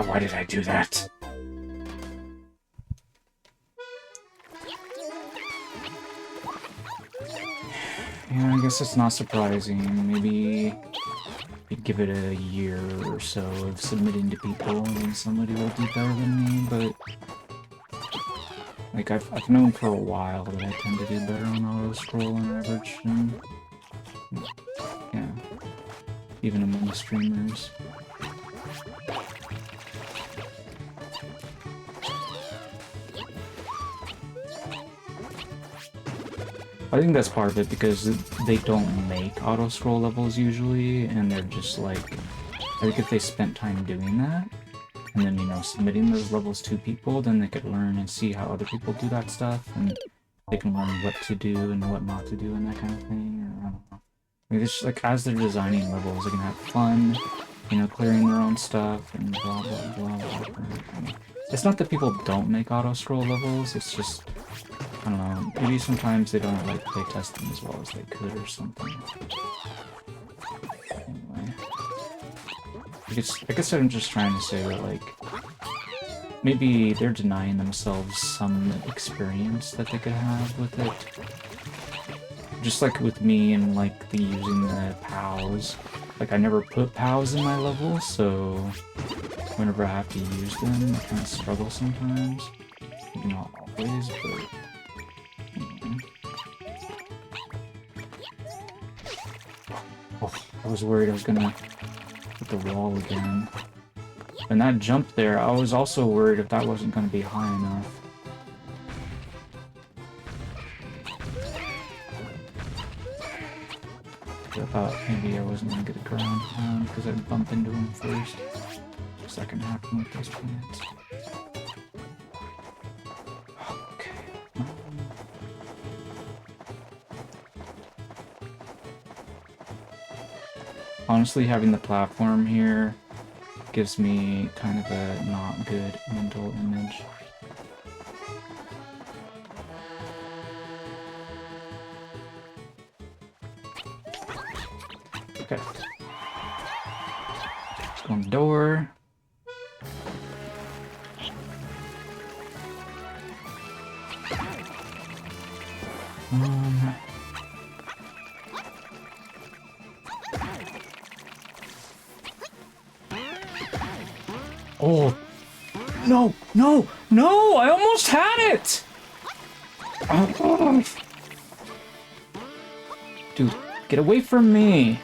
A: why did I do that? Yeah, I guess it's not surprising. Maybe you'd give it a year or so of submitting to people and somebody will do better than me, but... Like, I've known for a while that I tend to do better on auto-scroll on average, and... Yeah. Even among streamers. I think that's part of it, because they don't make auto-scroll levels usually, and they're just like... I think if they spent time doing that, and then, you know, submitting those levels to people, then they could learn and see how other people do that stuff, and they can learn what to do and what not to do and that kind of thing, or I don't know. I mean, it's just, like, as they're designing levels, they can have fun, you know, clearing their own stuff and blah blah blah blah. It's not that people don't make auto-scroll levels, it's just, I don't know, maybe sometimes they don't like play test them as well as they could or something. Anyway. I guess I'm just trying to say that, like, maybe they're denying themselves some experience that they could have with it. Just like with me and, like, using the POWs. Like, I never put POWs in my levels, so whenever I have to use them, I kind of struggle sometimes. Maybe not always, but... Oh, I was worried I was gonna hit the wall again. And that jump there, I was also worried if that wasn't gonna be high enough. I thought maybe I wasn't gonna get a ground pound because I'd bump into him first. So that can happen with those plants. Okay. Honestly, having the platform here gives me kind of a not good mental image. Okay. Let's go on the door. Oh. No, no, no! I almost had it! Oh. Dude, get away from me!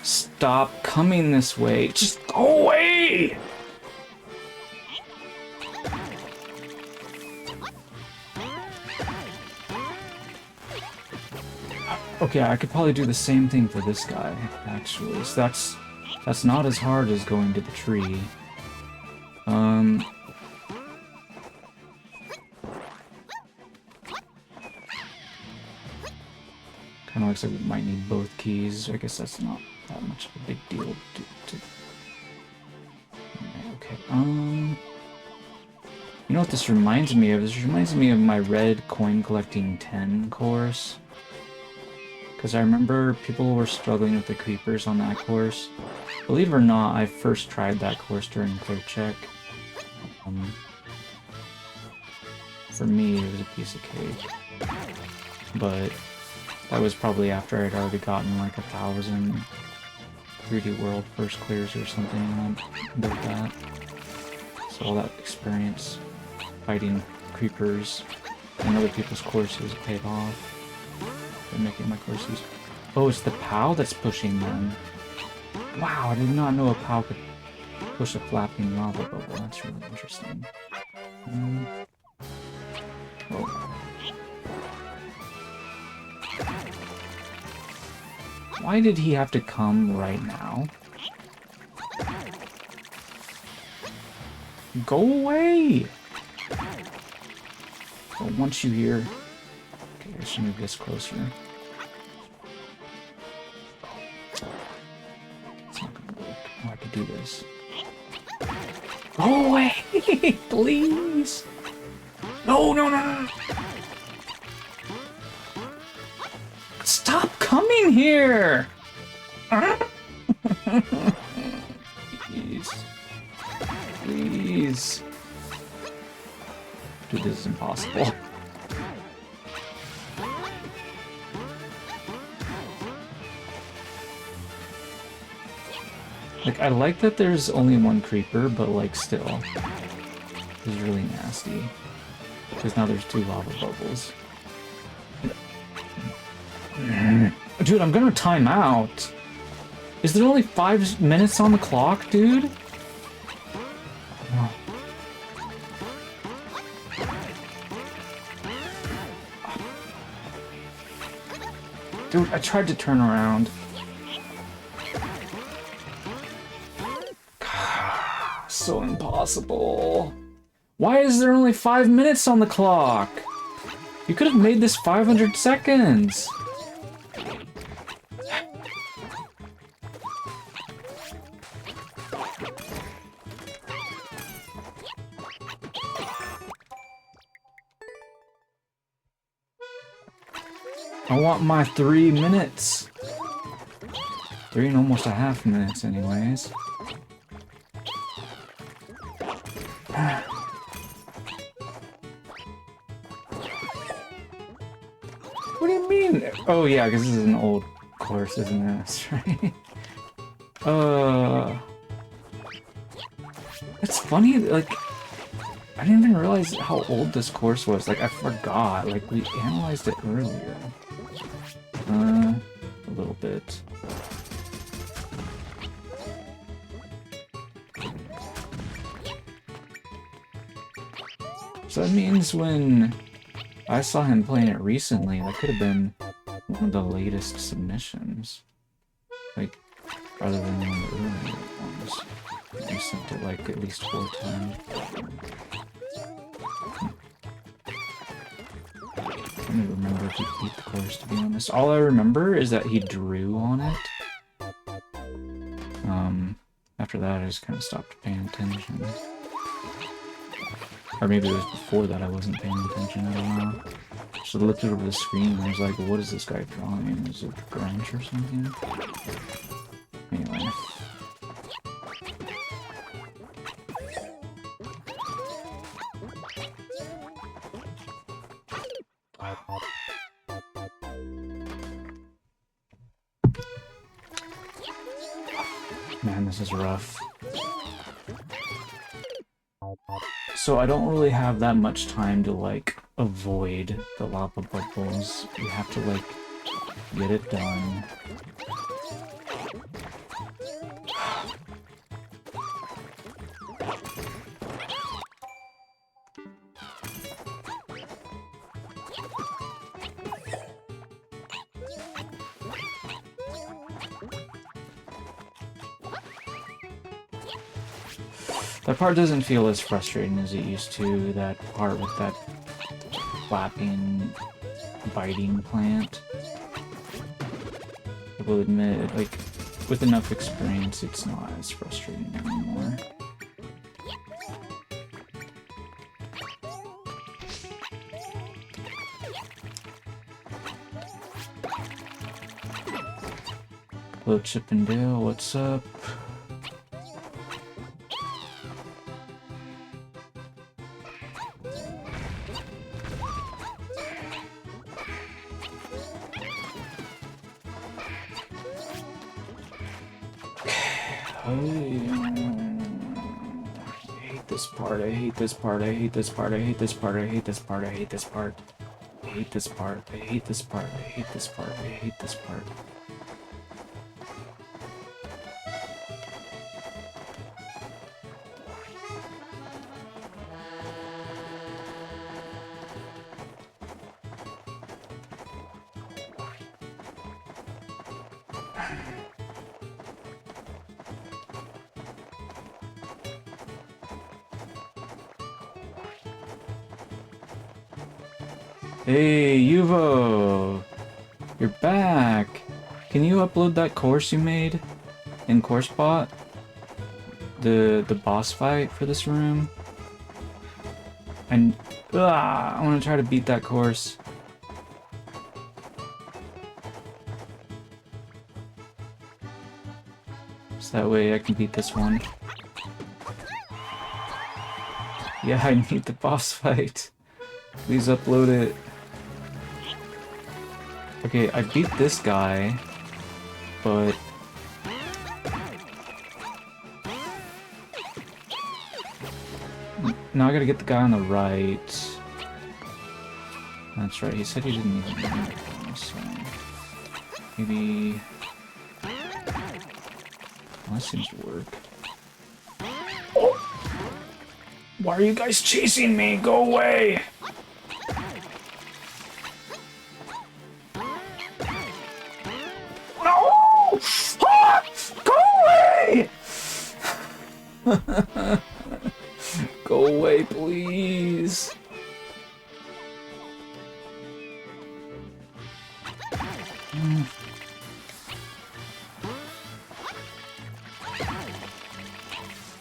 A: Stop coming this way. Just go away! Okay, I could probably do the same thing for this guy, actually. So that's not as hard as going to the tree. Kind of looks like we might need both keys. I guess that's not that much of a big deal. Okay, you know what this reminds me of? This reminds me of my red coin collecting 10 course. Because I remember people were struggling with the creepers on that course. Believe it or not, I first tried that course during Clear Check. For me, it was a piece of cake. But that was probably after I'd already gotten like 1,000 3D World first clears or something and built that. So all that experience fighting creepers and other people's courses paid off. For making my courses. Oh, it's the POW that's pushing them. Wow, I did not know a POW could push a flapping lava bubble. That's really interesting. Oh. Why did he have to come right now? Go away! I want you here. Okay, I should move this closer. It's not gonna work. Oh, I could do this. Go away! Please! No, no, no, no! Stop coming here! Please. Please. Dude, this is impossible. Like, I like that there's only one creeper, but, like, still. This is really nasty. Because now there's 2 lava bubbles. Dude, I'm gonna time out. Is there only 5 minutes on the clock, dude? Oh. Dude, I tried to turn around. So impossible. Why is there only 5 minutes on the clock? You could have made this 500 seconds. I want my 3 minutes. 3 and almost a half minutes, anyways. What do you mean? Oh yeah, because this is an old course, isn't it? That's right. It's funny, like, I didn't even realize how old this course was. Like, I forgot. Like, we analyzed it earlier. A little bit. So that means when I saw him playing it recently, that could have been one of the latest submissions. Like, rather than one of the earlier ones. You sent it like at least 4 times. I don't remember if he beat the course, to be honest. All I remember is that he drew on it. After that, I just kind of stopped paying attention. Or maybe it was before that I wasn't paying attention, I don't know. So I looked over the screen and I was like, what is this guy drawing? Is it Grunge or something? Anyway. Man, this is rough. So I don't really have that much time to, like, avoid the lava bubbles. You have to, like, get it done. That part doesn't feel as frustrating as it used to, that part with that flapping, biting plant. I will admit, like, with enough experience, it's not as frustrating anymore. Hello, Chip and Dale, what's up? I hate this part, I hate this part, I hate this part, I hate this part, I hate this part, I hate this part, I hate this part, I hate this part, I hate this part. Hey, Yuvo! You're back! Can you upload that course you made in CourseBot? The boss fight for this room? And I want to try to beat that course. So that way I can beat this one. Yeah, I need the boss fight. Please upload it. Okay, I beat this guy, but now I gotta get the guy on the right. That's right, he said he didn't even need it, so maybe... Well, that seems to work. Oh! Why are you guys chasing me? Go away! No! Ah! Go away! Go away, please.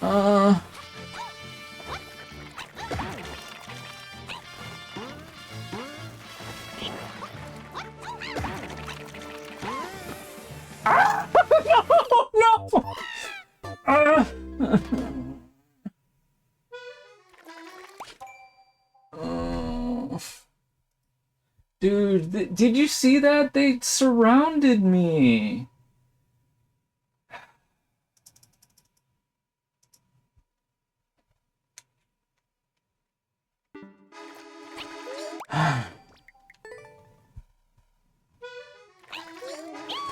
A: No! Dude, did you see that? They surrounded me.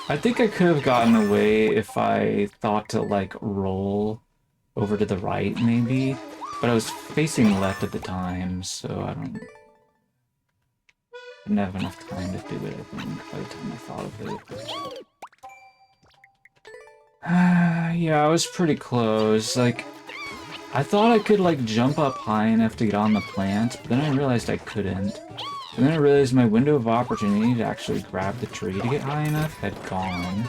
A: I think I could have gotten away if I thought to, like, roll over to the right, maybe. But I was facing left at the time, so I didn't have enough time to do it, I think, by the time I thought of it. Yeah, I was pretty close. Like, I thought I could, like, jump up high enough to get on the plant, but then I realized I couldn't. And then I realized my window of opportunity to actually grab the tree to get high enough had gone.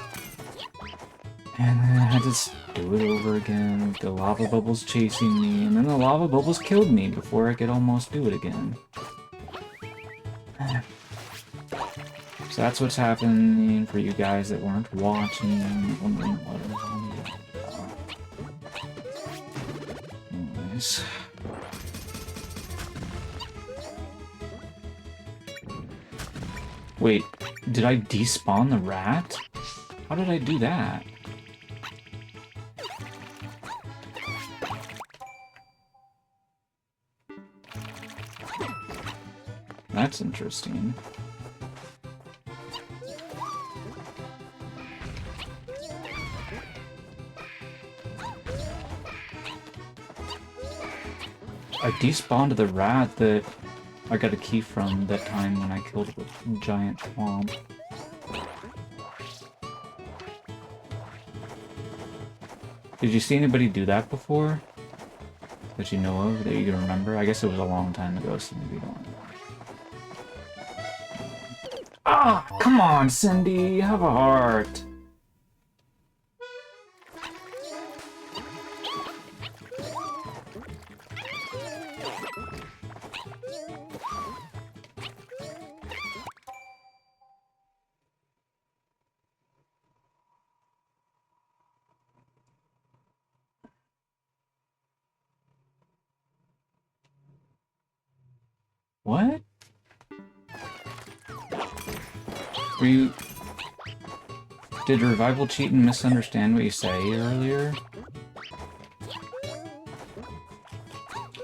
A: And then I had to do it over again, with the lava bubbles chasing me, and then the lava bubbles killed me before I could almost do it again. So that's what's happening for you guys that weren't watching, wondering what I was on. Anyways. Wait, did I despawn the rat? How did I do that? That's interesting. I despawned the rat that I got a key from that time when I killed the giant swamp. Did you see anybody do that before? That you know of, that you can remember? I guess it was a long time ago, so maybe you don't remember. Ah! Come on, Cindy! Have a heart! What? Were you... Did Revival cheat and misunderstand what you say earlier?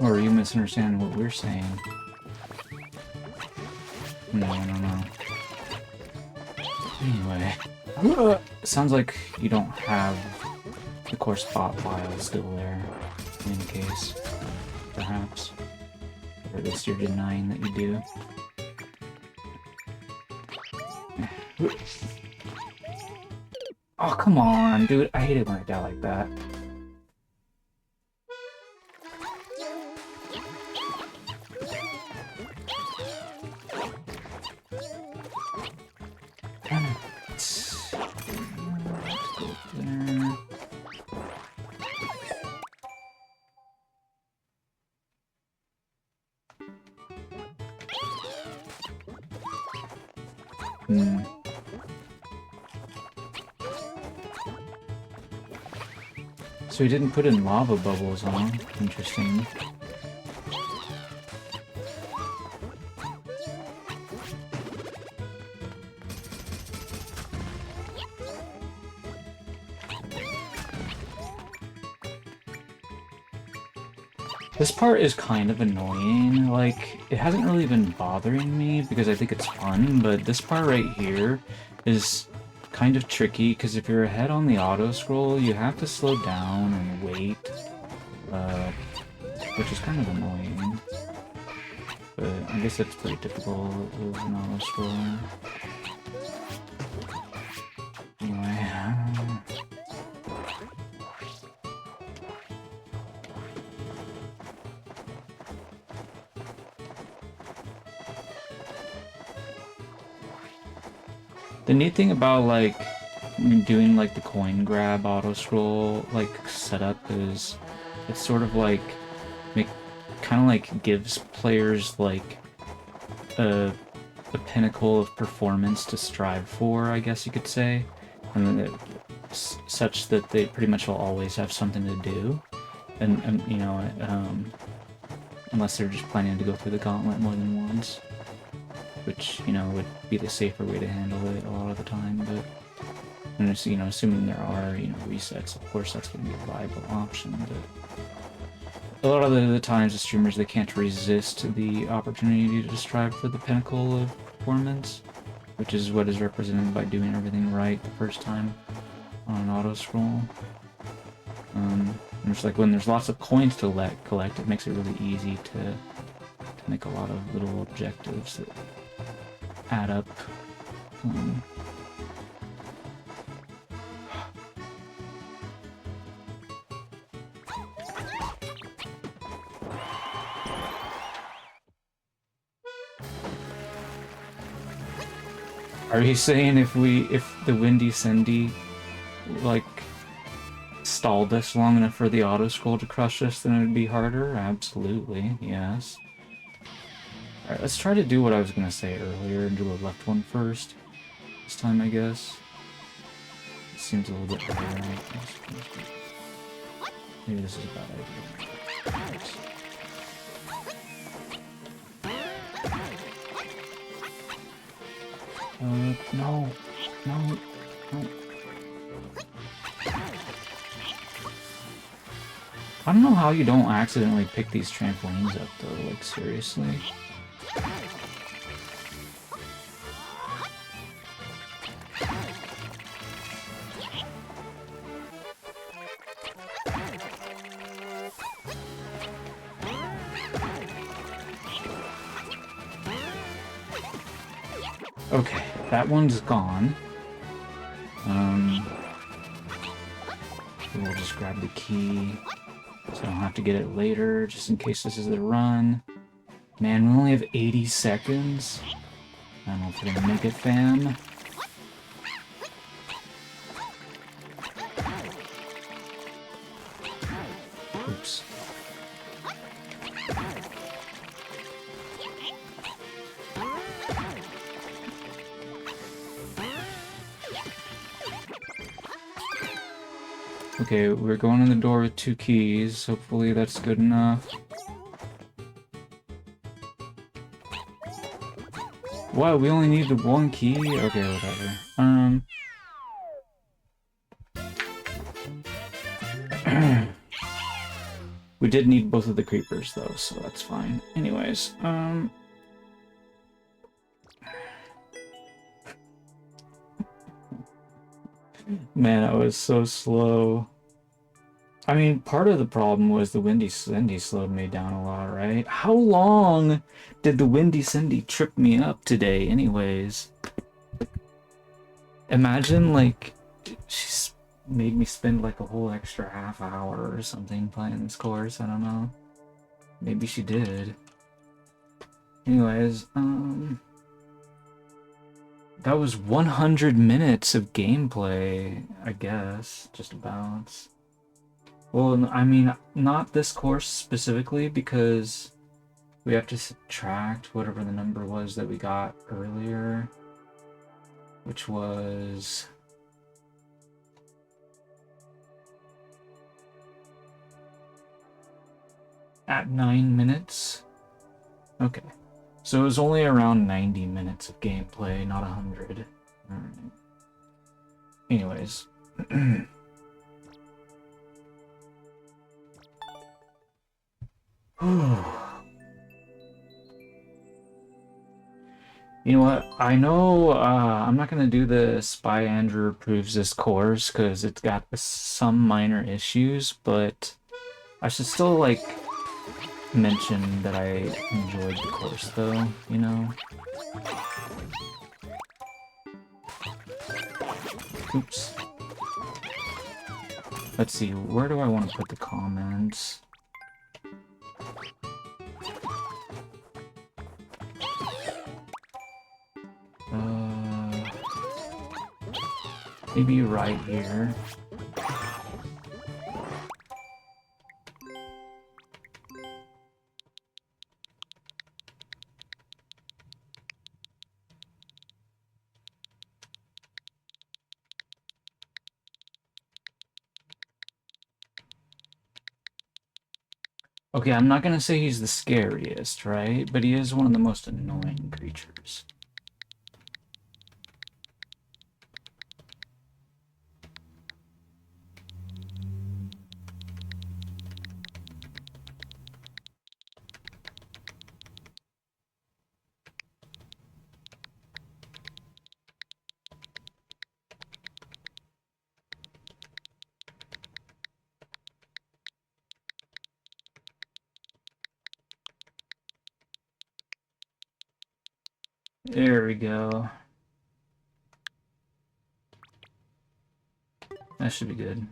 A: Or are you misunderstanding what we're saying? No, I don't know. Anyway. Sounds like you don't have the core spot file still there. In any case. Perhaps. Or at least you're denying that you do. Oh, come on, dude. I hate it when I die like that. Damn it. Let's go there. So he didn't put in lava bubbles, huh? Interesting. This part is kind of annoying. Like, it hasn't really been bothering me because I think it's fun, but this part right here is kind of tricky because if you're ahead on the auto scroll, you have to slow down and wait, which is kind of annoying. But I guess it's pretty typical of an auto scroller. Anyway. The neat thing about, like, doing, like, the coin grab auto-scroll, like, setup is it's sort of like kind of like gives players like a pinnacle of performance to strive for, I guess you could say, and then such that they pretty much will always have something to do, and you know, unless they're just planning to go through the gauntlet more than once, which, you know, would be the safer way to handle it a lot of the time. But, and just, you know, assuming there are, you know, resets, of course that's going to be a viable option. But a lot of the times the streamers, they can't resist the opportunity to strive for the pinnacle of performance, which is what is represented by doing everything right the first time on an auto scroll. And it's like when there's lots of coins to collect, it makes it really easy to make a lot of little objectives that add up. Are you saying if the Windy Cindy, like, stalled us long enough for the auto scroll to crush us, then it would be harder? Absolutely, yes. Alright, let's try to do what I was gonna say earlier and do a left one first. This time, I guess. It seems a little bit better. Maybe this is a bad idea. No. No. No. I don't know how you don't accidentally pick these trampolines up, though, like, seriously. Okay, that one's gone. We'll just grab the key, so I don't have to get it later, just in case this is the run. Man, we only have 80 seconds. I don't know if we're gonna make it, fam. Oops. Okay, we're going in the door with 2 keys. Hopefully that's good enough. What? We only need the 1 key? Okay, whatever. We did need both of the creepers, though, so that's fine. Anyways, man, I was so slow. I mean, part of the problem was the Windy Cindy slowed me down a lot, right? How long did the Windy Cindy trip me up today, anyways? Imagine, like, she's made me spend, like, a whole extra half hour or something playing this course. I don't know. Maybe she did. Anyways, that was 100 minutes of gameplay, I guess, just about. Well, I mean, not this course specifically, because we have to subtract whatever the number was that we got earlier, which was... at 9 minutes? Okay. So it was only around 90 minutes of gameplay, not 100. Alright. Anyways. You know what? I know I'm not gonna do the Spy Andrew Approves This course because it's got some minor issues, but I should still, like, mention that I enjoyed the course, though, you know? Oops. Let's see, where do I want to put the comments? Maybe right here. Okay, I'm not gonna say he's the scariest, right? But he is one of the most annoying creatures. There we go. That should be good.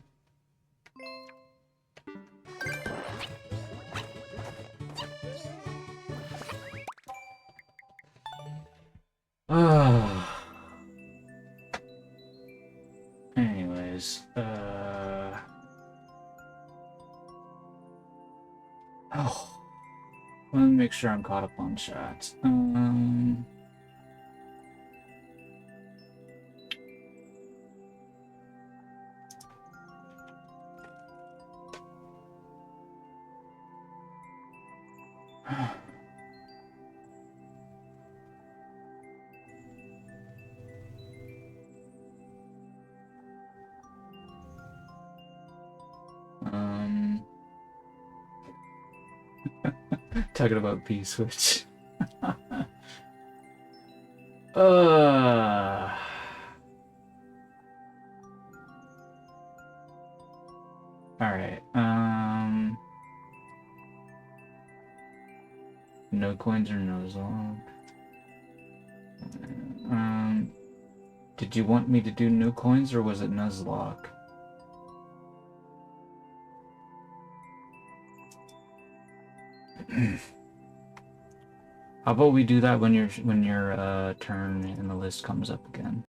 A: Anyways, oh, let me make sure I'm caught up on chat. Talking about P-Switch. Alright, no coins or no zone. Did you want me to do no coins or was it Nuzlocke? How about we do that when your turn in the list comes up again?